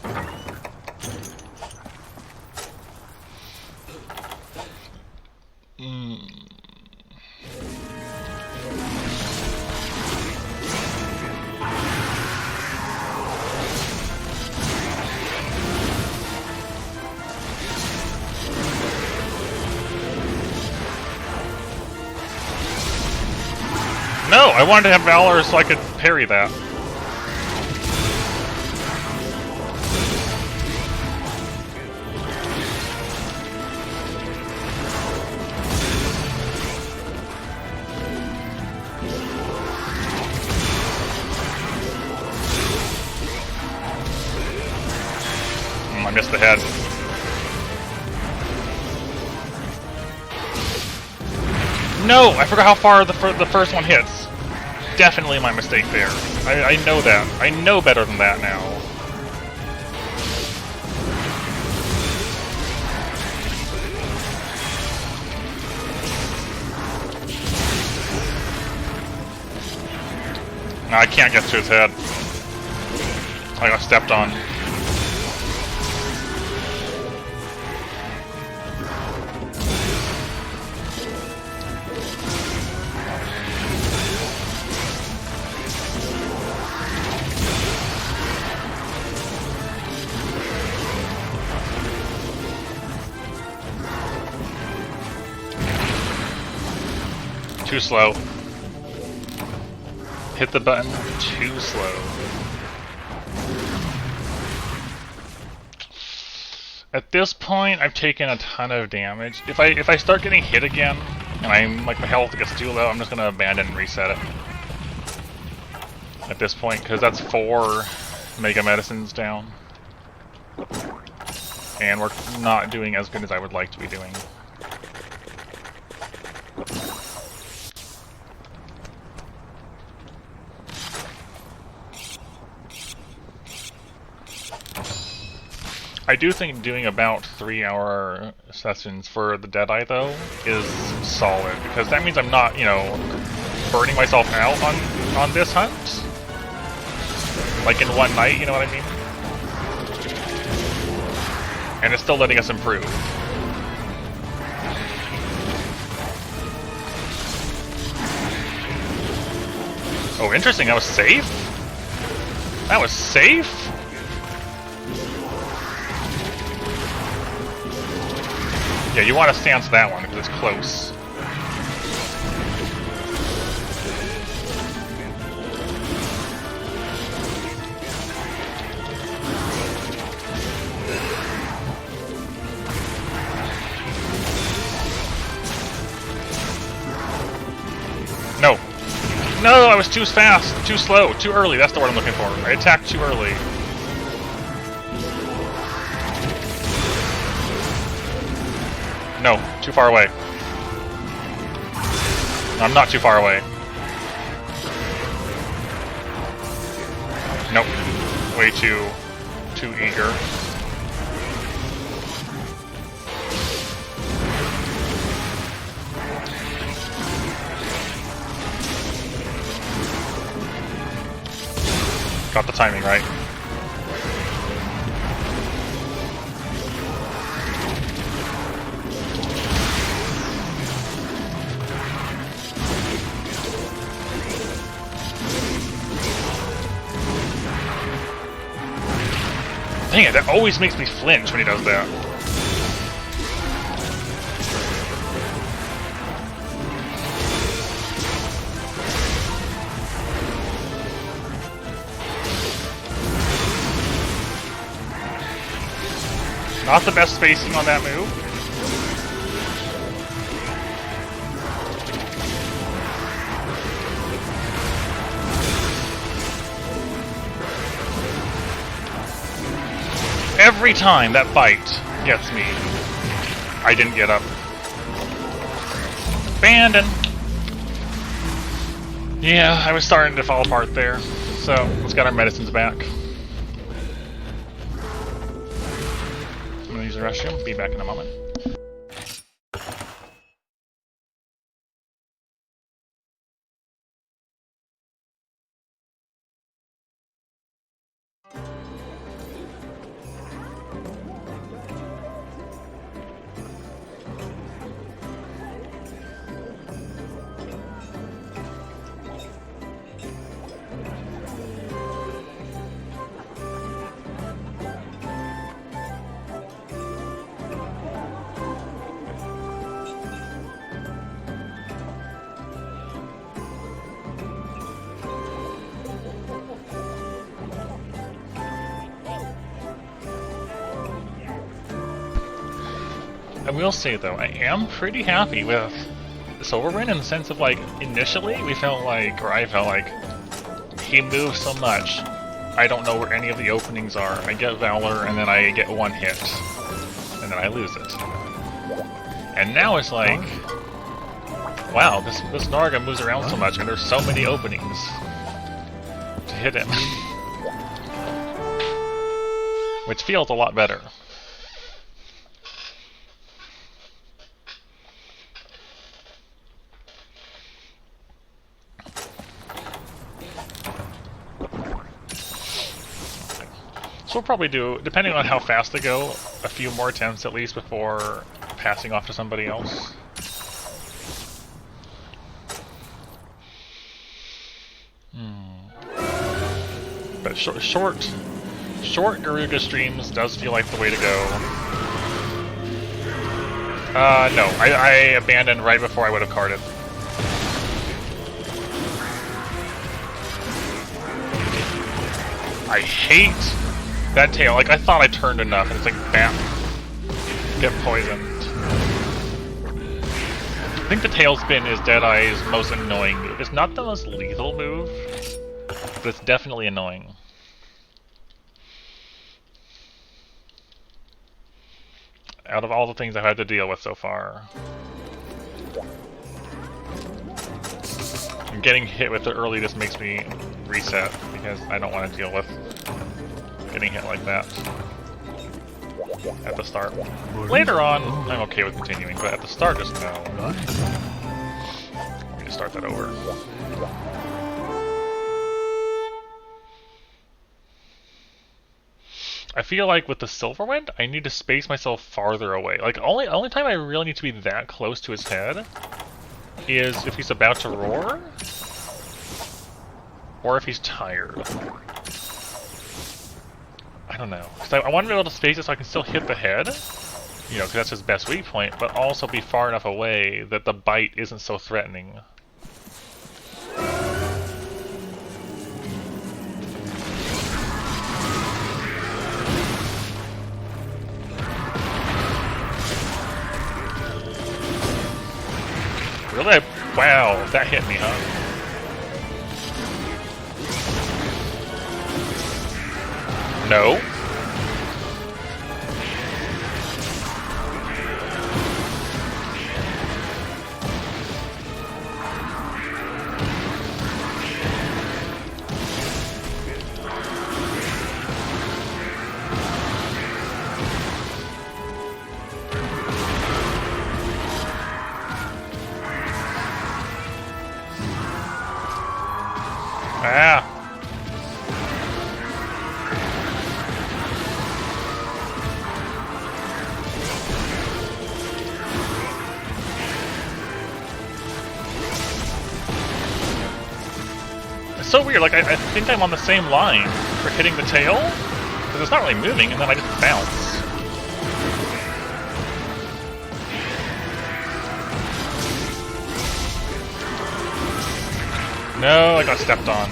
No, I wanted to have Valor so I could parry that. I missed the head. No! I forgot how far the first one hits. Definitely my mistake there. I know that. I know better than that now. No, I can't get to his head. I got stepped on. Too slow. Hit the button too slow. At this point, I've taken a ton of damage. If I start getting hit again, and I'm like my health gets too low, I'm just gonna abandon and reset it. At this point, because that's 4 Mega Medicines down. And we're not doing as good as I would like to be doing. I do think doing about 3-hour sessions for the Deadeye, though, is solid, because that means I'm not, you know, burning myself out on this hunt. Like in one night, you know what I mean? And it's still letting us improve. Oh, interesting, that was safe? That was safe? Yeah, you want to stance that one because it's close. No. No, I was too fast, too slow, too early. That's the word I'm looking for. I attacked too early. No, too far away. I'm not too far away. Nope. Way too eager. Got the timing right. Dang it, that always makes me flinch when he does that. Not the best spacing on that move. Every time that bite gets me, I didn't get up. Abandon! Yeah, I was starting to fall apart there. So, let's get our medicines back. I'm gonna use the restroom, be back in a moment. I will say though, I am pretty happy with Silverwind in the sense of like, initially we felt like, or I felt like, he moved so much I don't know where any of the openings are. I get Valor, and then I get one hit. And then I lose it. And now it's like, wow, this Narga moves around so much, and there's so many openings to hit him. Which feels a lot better. So we'll probably do, depending on how fast they go, a few more attempts at least before passing off to somebody else. But short Garuga streams does feel like the way to go. No, I abandoned right before I would have carded. I hate that tail. Like, I thought I turned enough, and it's like, bam, get poisoned. I think the tail spin is Deadeye's most annoying move. It's not the most lethal move, but it's definitely annoying. Out of all the things I've had to deal with so far. And getting hit with it early just makes me reset, because I don't want to deal with getting hit like that at the start. Later on, I'm okay with continuing, but at the start, just no. Let me just start that over. I feel like with the Silverwind, I need to space myself farther away. Like, only time I really need to be that close to his head is if he's about to roar, or if he's tired. I don't know. Because I want to be able to space it so I can still hit the head, you know, because that's his best weak point, but also be far enough away that the bite isn't so threatening. Really? Wow, that hit me, huh? No. Ah. It's so weird, like, I think I'm on the same line for hitting the tail, because it's not really moving, and then I just bounce. No, I got stepped on.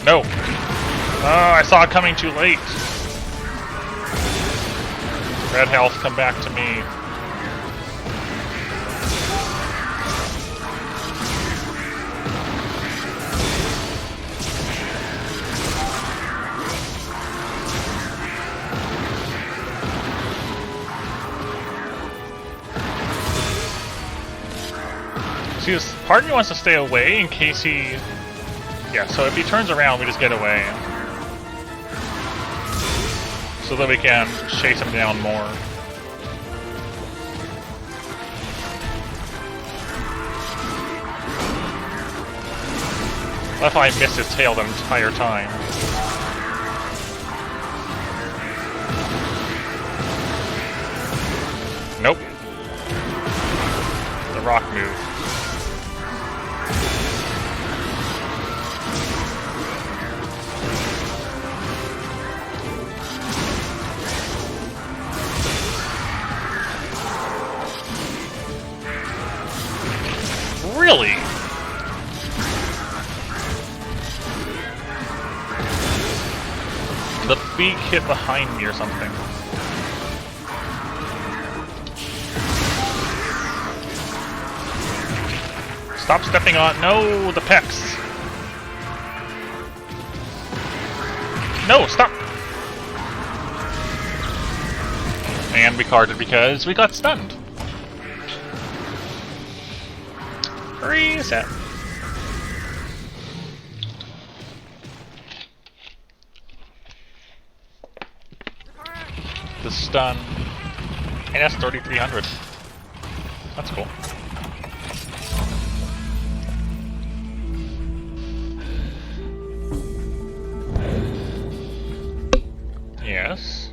No. Oh, I saw it coming too late. Red health, come back to me. See, this part of me wants to stay away in case he... Yeah, so if he turns around, we just get away. So that we can chase him down more. What if I missed his tail the entire time? Nope. The rock move. Really? The beak hit behind me or something. Stop stepping on. No, the pecs. No, stop. And we carded because we got stunned. Reset. The stun. And that's 3,300. That's cool. Yes.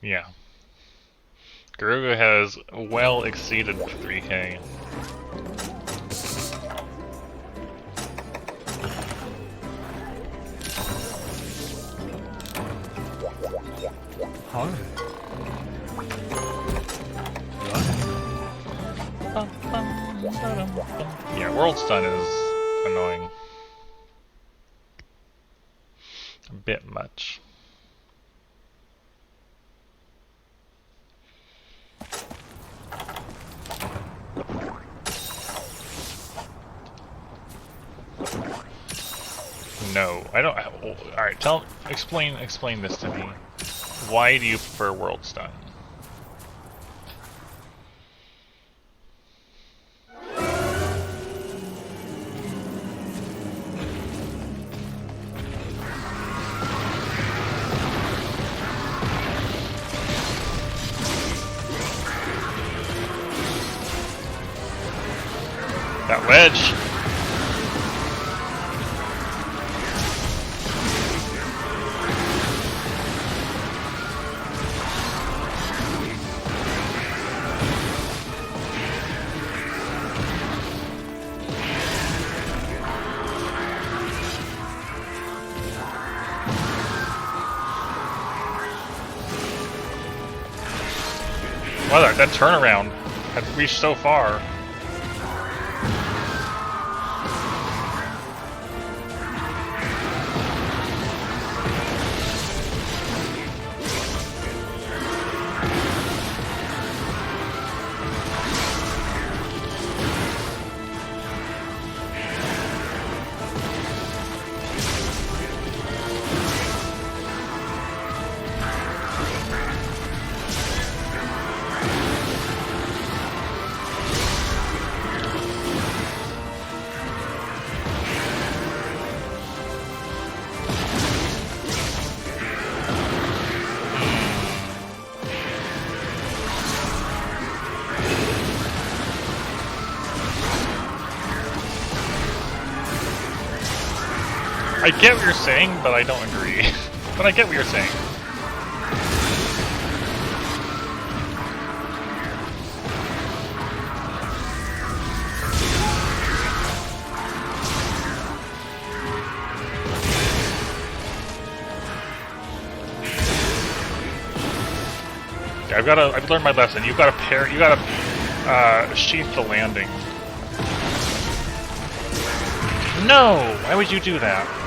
Yeah. Garuga has well exceeded 3K. Huh? Yeah, World Stun is annoying. A bit much. No, I don't. Alright, explain this to me. Why do you prefer World Stun? That ledge! Wow, that turnaround had reached so far. I get what you're saying, but I don't agree. But I get what you're saying. Okay, I've learned my lesson. You gotta sheath the landing. No! Why would you do that?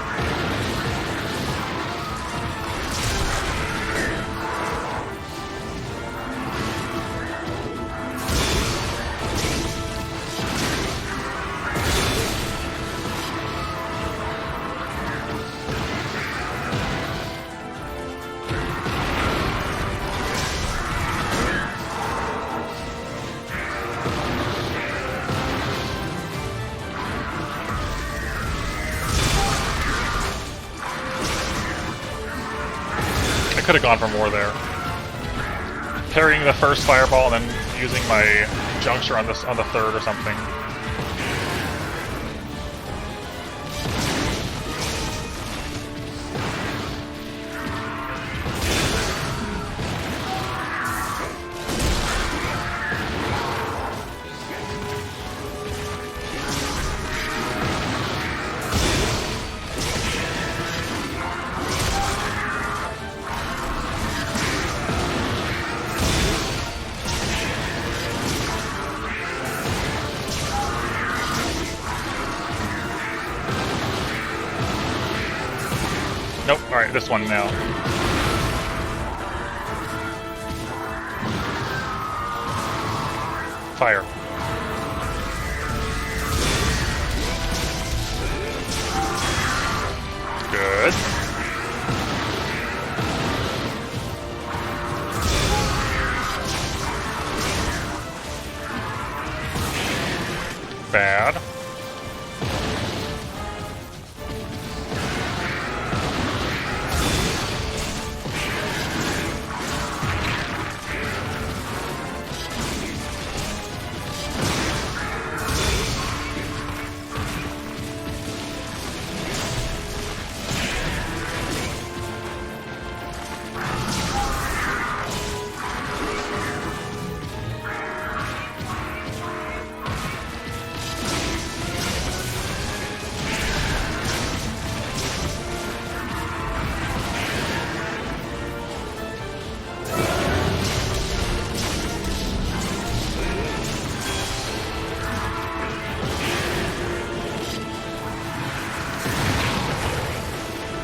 Could have gone for more there. Parrying the first fireball and then using my juncture on the third or something. Nope, alright, this one now. Fire. Good. Bad.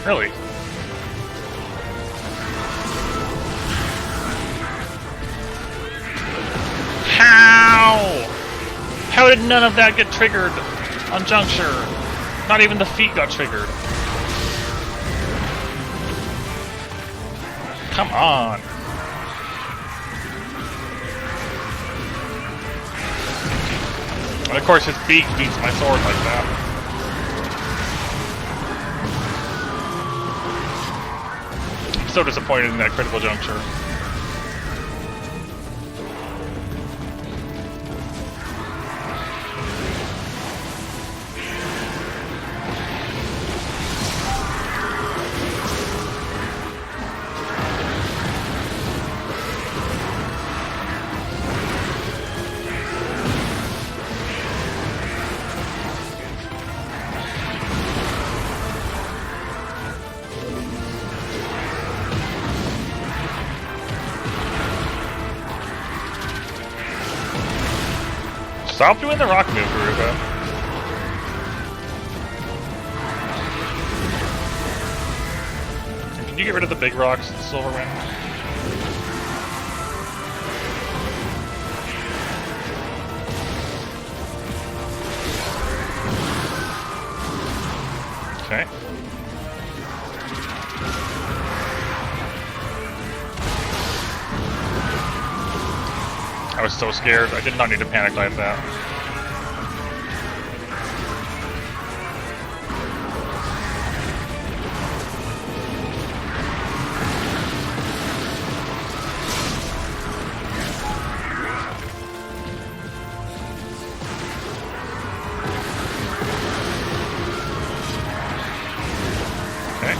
Really? How? How did none of that get triggered on Juncture? Not even the feet got triggered. Come on. And of course his beak beats my sword like that. So disappointed in that critical juncture. Stop doing the rock move, Garuba. Can you get rid of the big rocks, Silverwind? Okay. I was so scared. I did not need to panic like that. Okay.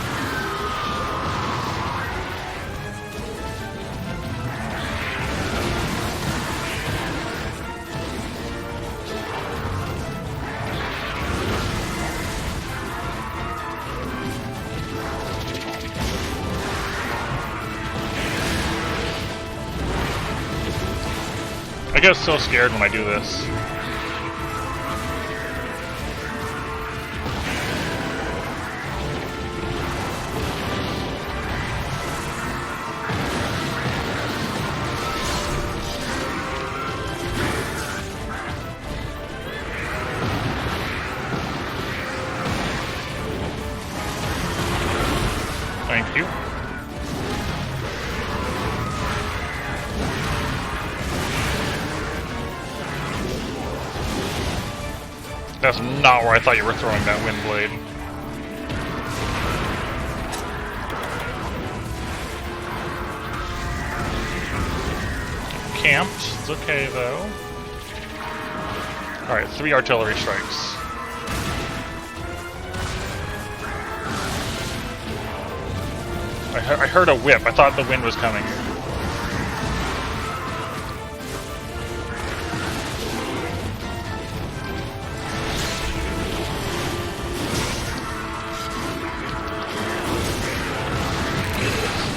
I get so scared when I do this. Thank you. That's not where I thought you were throwing that wind blade. Camped. It's okay though. Alright, 3 artillery strikes. I heard a whip. I thought the wind was coming.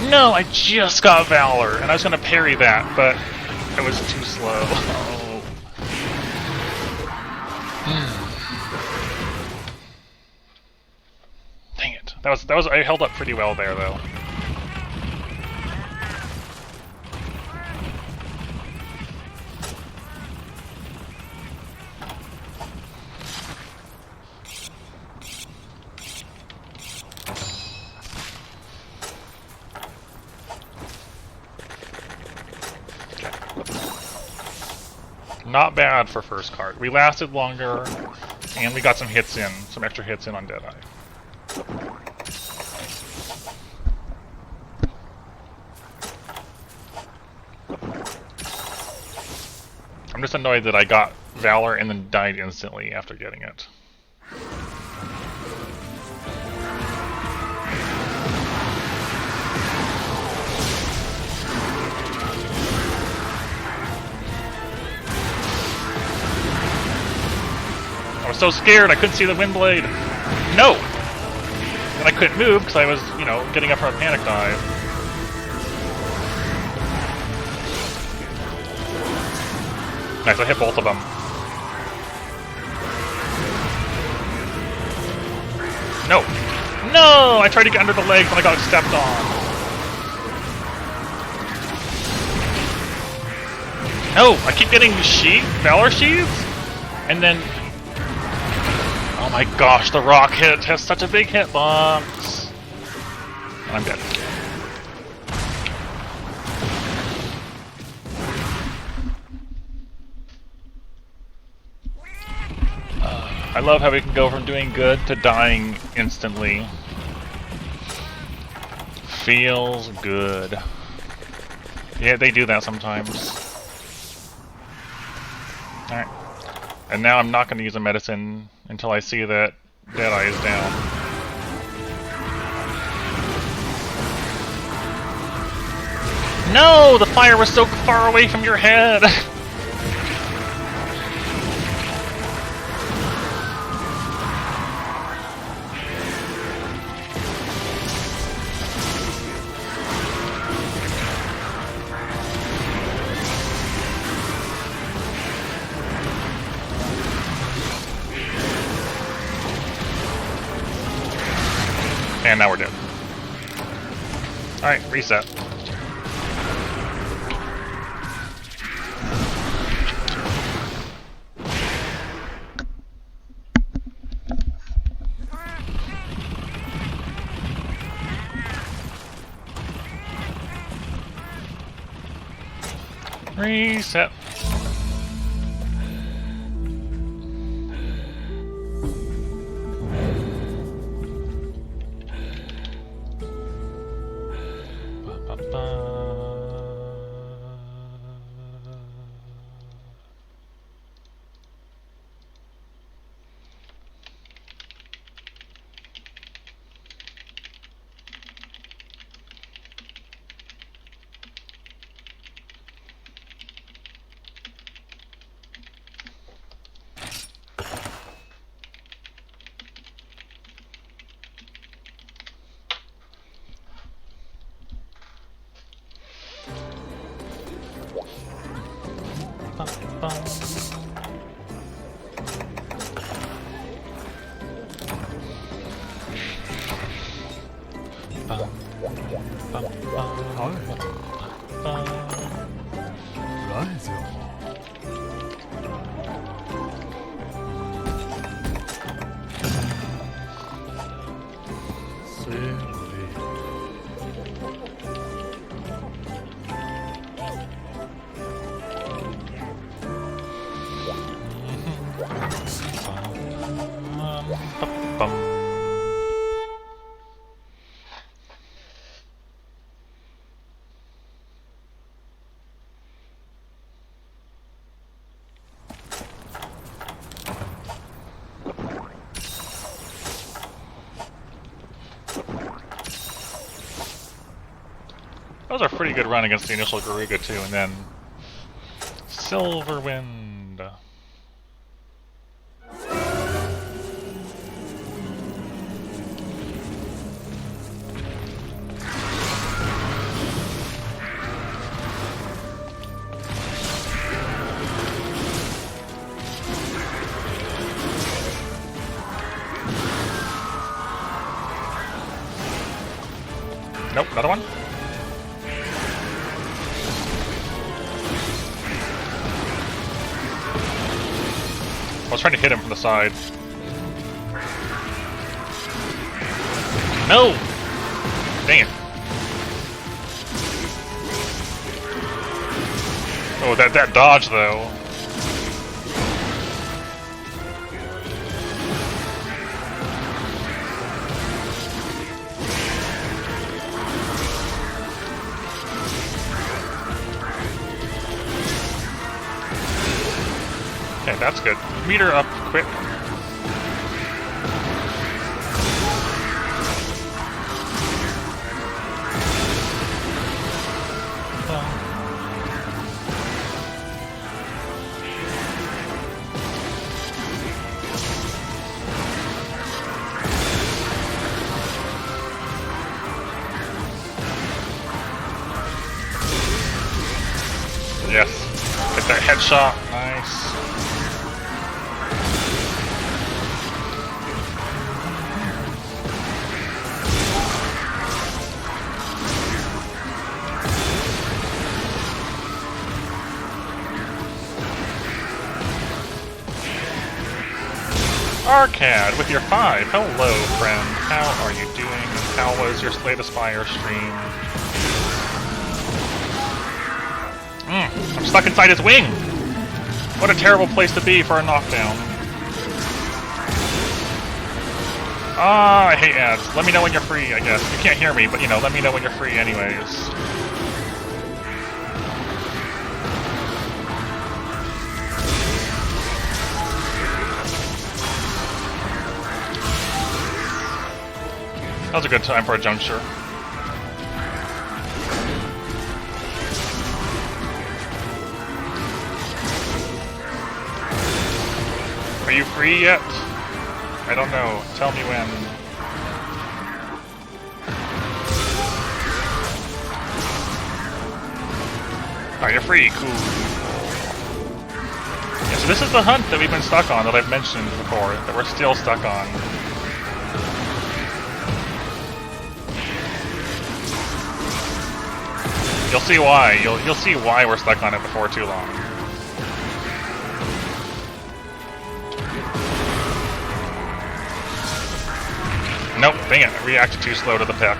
No, I just got Valor, and I was going to parry that, but I was too slow. Oh. Dang it. I held up pretty well there though. Not bad for first card. We lasted longer, and we got some hits in, some extra hits in on Deadeye. I'm just annoyed that I got Valor and then died instantly after getting it. I was so scared I couldn't see the Windblade. No! And I couldn't move because I was, you know, getting up for a panic dive. Nice, I hit both of them. No! No! I tried to get under the legs and I got stepped on. No! I keep getting Valor Sheaths, and then... Oh my gosh, the rock hit has such a big hitbox. I'm dead. I love how we can go from doing good to dying instantly. Feels good. Yeah, they do that sometimes. Alright. And now I'm not going to use a medicine until I see that Deadeye is down. No! The fire was so far away from your head! And now we're dead. Alright, reset. Reset. That was a pretty good run against the initial Garuga too, and then Silverwind. Nope, another one. I was trying to hit him from the side. No! Dang it. Oh, that dodge, though. Okay, that's good. Meter up quick. Yes. Get that headshot. Nice. Arcad with your 5. Hello, friend. How are you doing? How was your Slay the Spire stream? I'm stuck inside his wing! What a terrible place to be for a knockdown. Ah, I hate ads. Let me know when you're free, I guess. You can't hear me, but you know, let me know when you're free anyways. That was a good time for a juncture. Are you free yet? I don't know. Tell me when. Alright, you're free. Cool. Yeah, so this is the hunt that we've been stuck on, that I've mentioned before, that we're still stuck on. You'll see why. You'll see why we're stuck on it before too long. Nope, dang it. I reacted too slow to the pick.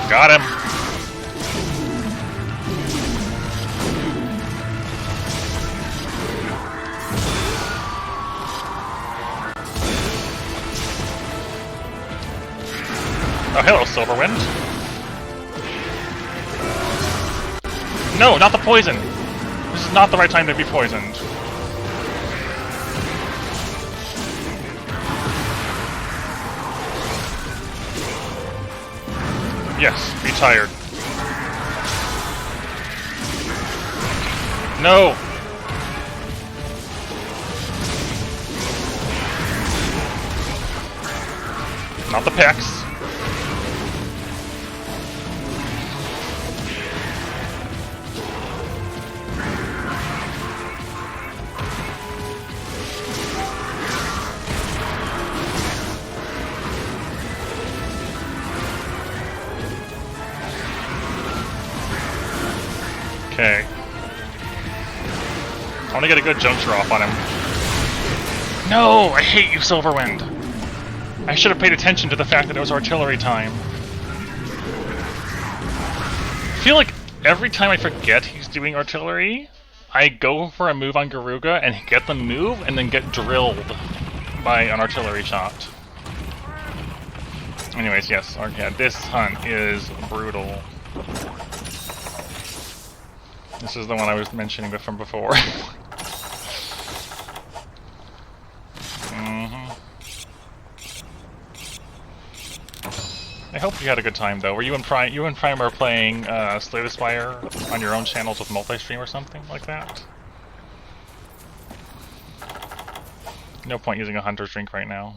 Got him. Oh, hello, Silverwind. No, not the poison! This is not the right time to be poisoned. Yes, be tired. No! Not the pecs. Okay. I want to get a good juncture off on him. No! I hate you, Silverwind! I should have paid attention to the fact that it was artillery time. I feel like every time I forget he's doing artillery, I go for a move on Garuga and get the move and then get drilled by an artillery shot. Anyways, yes, yeah, this hunt is brutal. This is the one I was mentioning from before. I hope you had a good time though. Were you and Prime are playing Slay the Spire on your own channels with multi-stream or something like that? No point using a hunter's drink right now.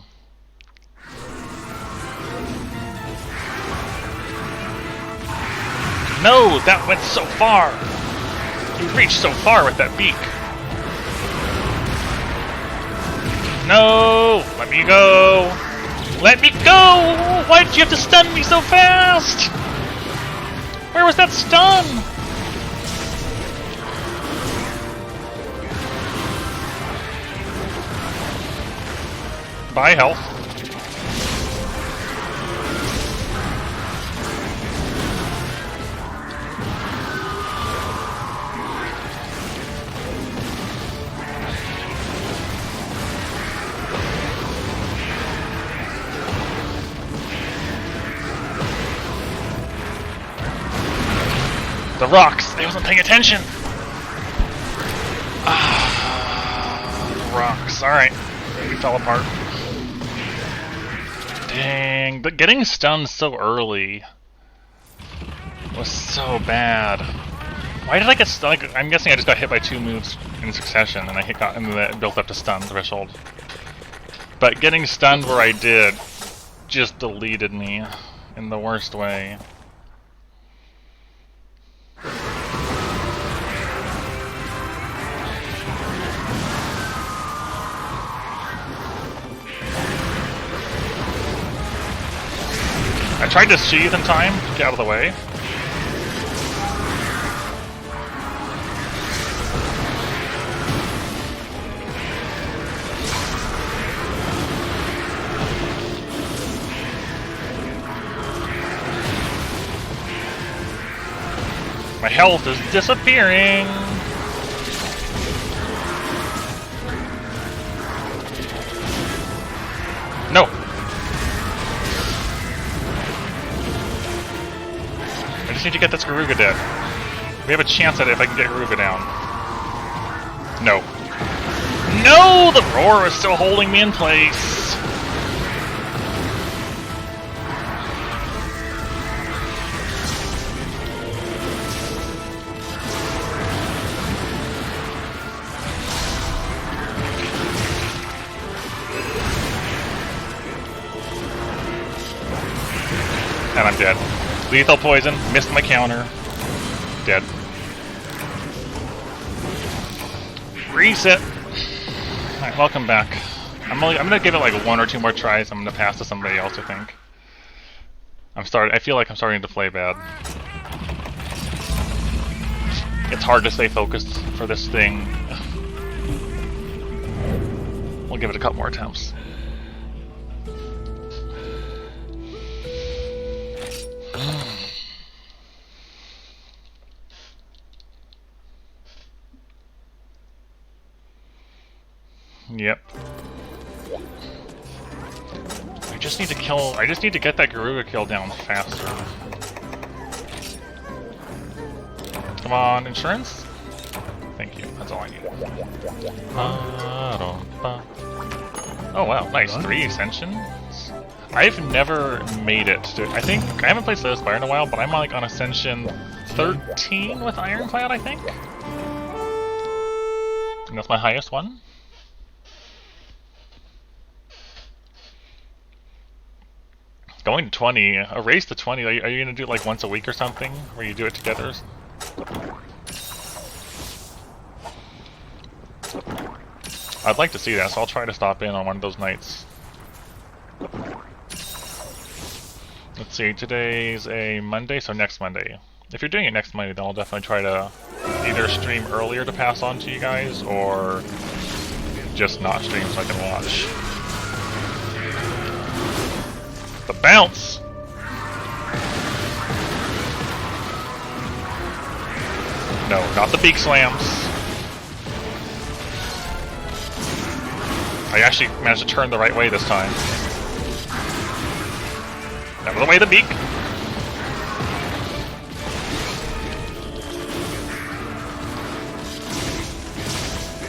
No, that went so far. You reach so far with that beak. No! Let me go! Let me go! Why did you have to stun me so fast? Where was that stun? Bye, health. The rocks! I wasn't paying attention! Rocks. Alright. We fell apart. Dang. But getting stunned so early was so bad. Why did I get stunned? I'm guessing I just got hit by 2 moves in succession and and then it built up to stun threshold. But getting stunned where I did just deleted me in the worst way. I tried to sheath in time to get out of the way. My health is disappearing! No! I just need to get this Garuga dead. We have a chance at it if I can get Garuga down. No. No! The roar is still holding me in place! And I'm dead. Lethal poison, missed my counter. Dead. Reset! Alright, welcome back. I'm gonna give it like 1 or 2 more tries. I'm gonna pass to somebody else, I think. I feel like I'm starting to play bad. It's hard to stay focused for this thing. We'll give it a couple more attempts. Yep. I just need to get that Garuga kill down faster. Come on, insurance? Thank you, that's all I need. Oh wow, nice. 3 ascensions? I've never made it to... I haven't played Slay the Spire in a while, but I'm like on Ascension 13 with Ironclad, I think? And that's my highest one. Going to 20, a race to 20, are you gonna do it like once a week or something? Where you do it together? I'd like to see that, so I'll try to stop in on one of those nights. Let's see, today's a Monday, so next Monday. If you're doing it next Monday, then I'll definitely try to either stream earlier to pass on to you guys, or just not stream so I can watch. The bounce! No, not the beak slams. I actually managed to turn the right way this time. Out of the way, the beak!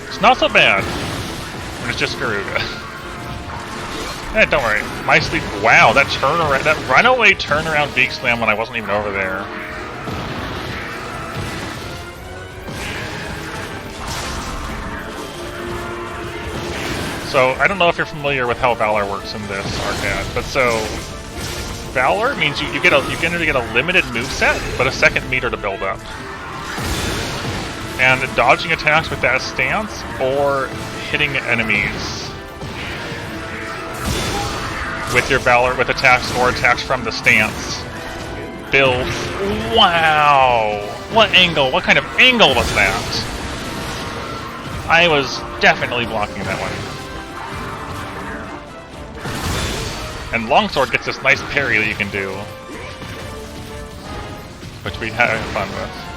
It's not so bad when it's just Garuga. Eh, don't worry. My sleep. Wow, that turnaround, that runaway turnaround beak slam when I wasn't even over there. So I don't know if you're familiar with how Valor works in this arcade, but so Valor means you get a limited moveset, but a second meter to build up. and dodging attacks with that stance, or hitting enemies with your Valor with attacks or attacks from the stance. Build. Wow! What angle? What kind of angle was that? I was definitely blocking that one. And Longsword gets this nice parry that you can do, which we had fun with.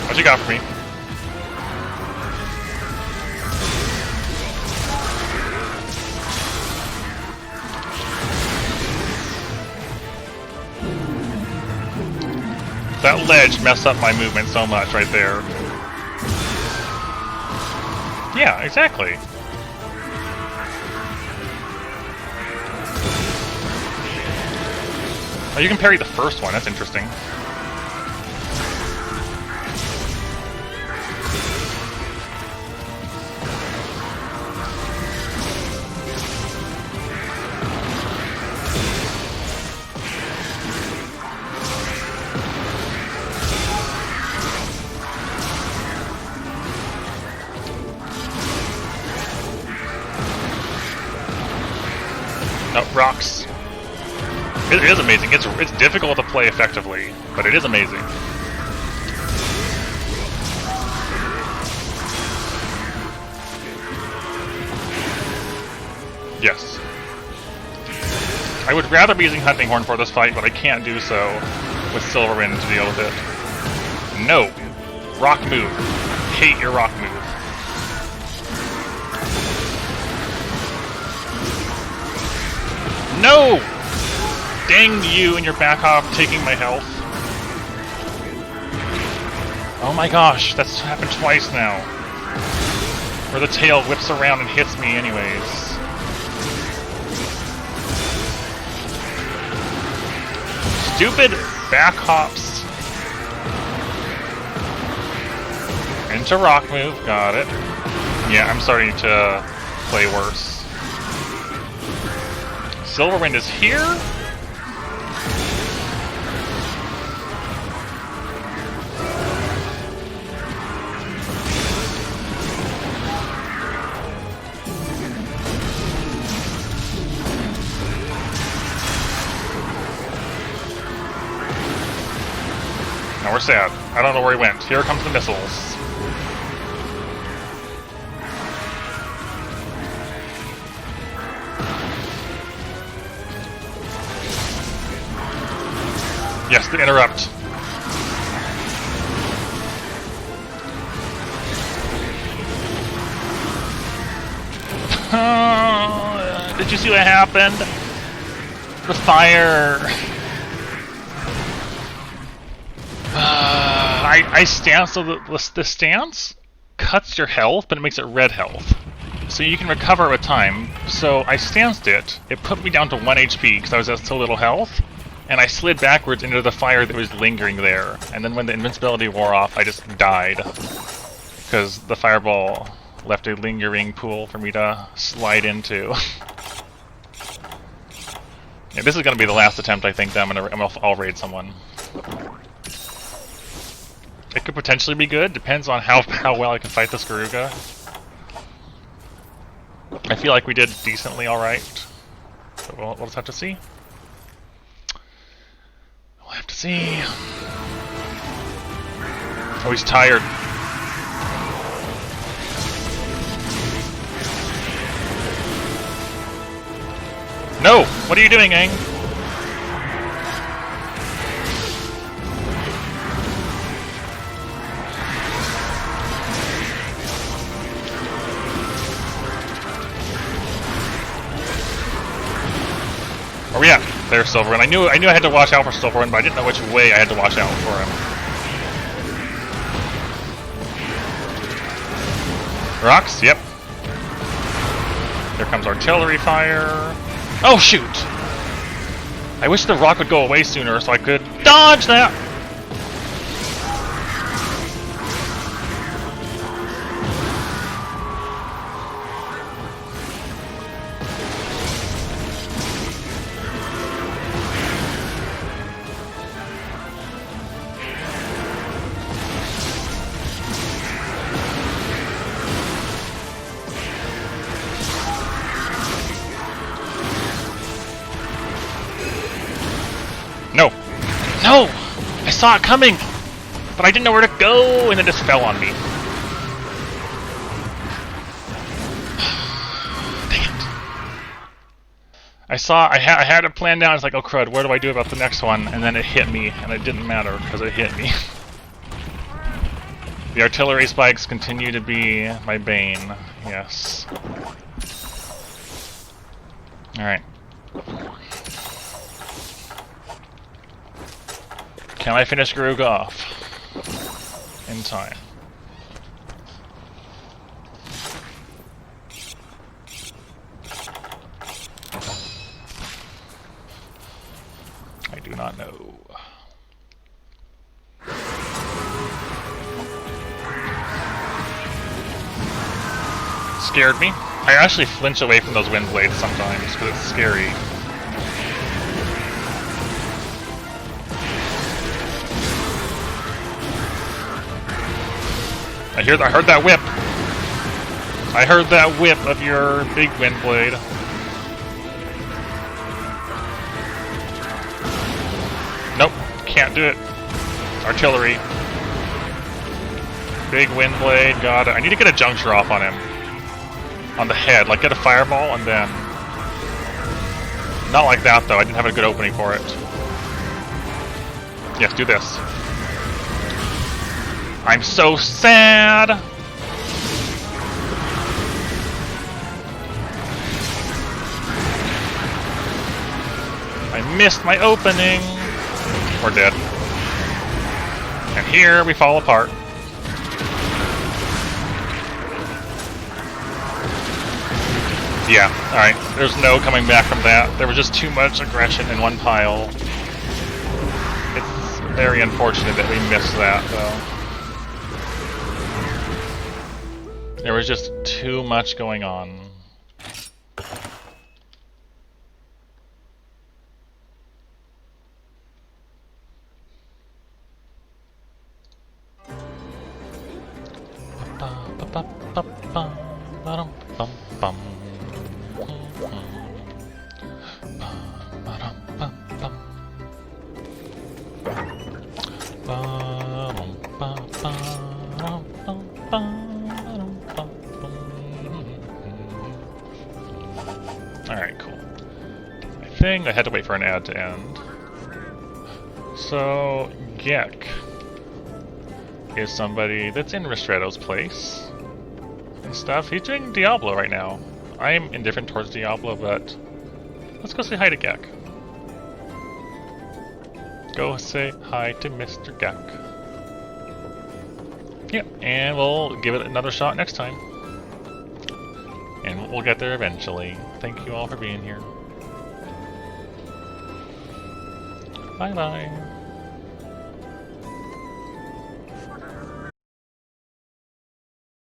What you got for me? That ledge messed up my movement so much right there. Yeah, exactly. Oh, you can parry the first one, that's interesting. Oh, rocks. It is amazing. It's difficult to play effectively, but it is amazing. Yes. I would rather be using Hunting Horn for this fight, but I can't do so with Silverwind to deal with it. No. Rock move. Hate your rock move. No! Dang you and your back hop taking my health. Oh my gosh, that's happened twice now. Where the tail whips around and hits me anyways. Stupid back hops. Into rock move, got it. Yeah, I'm starting to play worse. Silverwind is here. Now we're sad. I don't know where he went. Here comes the missiles. Yes, the interrupt. Did you see what happened? The fire. I stance, so the stance cuts your health, but it makes it red health. So you can recover with time. So I stanced it. It put me down to 1 HP because I was at so little health. And I slid backwards into the fire that was lingering there. And then when the invincibility wore off, I just died. Because the fireball left a lingering pool for me to slide into. Yeah, this is going to be the last attempt, I think, that I'll raid someone. It could potentially be good. Depends on how well I can fight this Garuga. I feel like we did decently alright. So we'll just have to see. We'll have to see. Oh, he's tired. No! What are you doing, Aang? Where we at? There's Silverwind. I knew I had to watch out for Silverwind, but I didn't know which way I had to watch out for him. Rocks? Yep. They're comes artillery fire. Oh shoot! I wish the rock would go away sooner so I could dodge that! No! No! I saw it coming! But I didn't know where to go, and it just fell on me. Dang it. I had it planned out, it's like, oh crud, what do I do about the next one? And then it hit me, and it didn't matter, because it hit me. The artillery spikes continue to be my bane, yes. Alright. Can I finish Garuga off in time? I do not know. Scared me. I actually flinch away from those wind blades sometimes because it's scary. I heard that whip. I heard that whip of your big wind blade. Nope, can't do it. Artillery. Big wind blade, got it. I need to get a juncture off on him. On the head, like get a fireball and then... Not like that though, I didn't have a good opening for it. Yes, do this. I'm so sad! I missed my opening! We're dead. And here we fall apart. Yeah, alright. There's no coming back from that. There was just too much aggression in one pile. It's very unfortunate that we missed that, though. There was just too much going on. Alright, cool. I think I had to wait for an ad to end. So, Gek is somebody that's in Ristretto's place and stuff. He's doing Diablo right now. I'm indifferent towards Diablo, but let's go say hi to Gek. Go say hi to Mr. Gek. Yeah, and we'll give it another shot next time. And we'll get there eventually. Thank you all for being here. Bye-bye.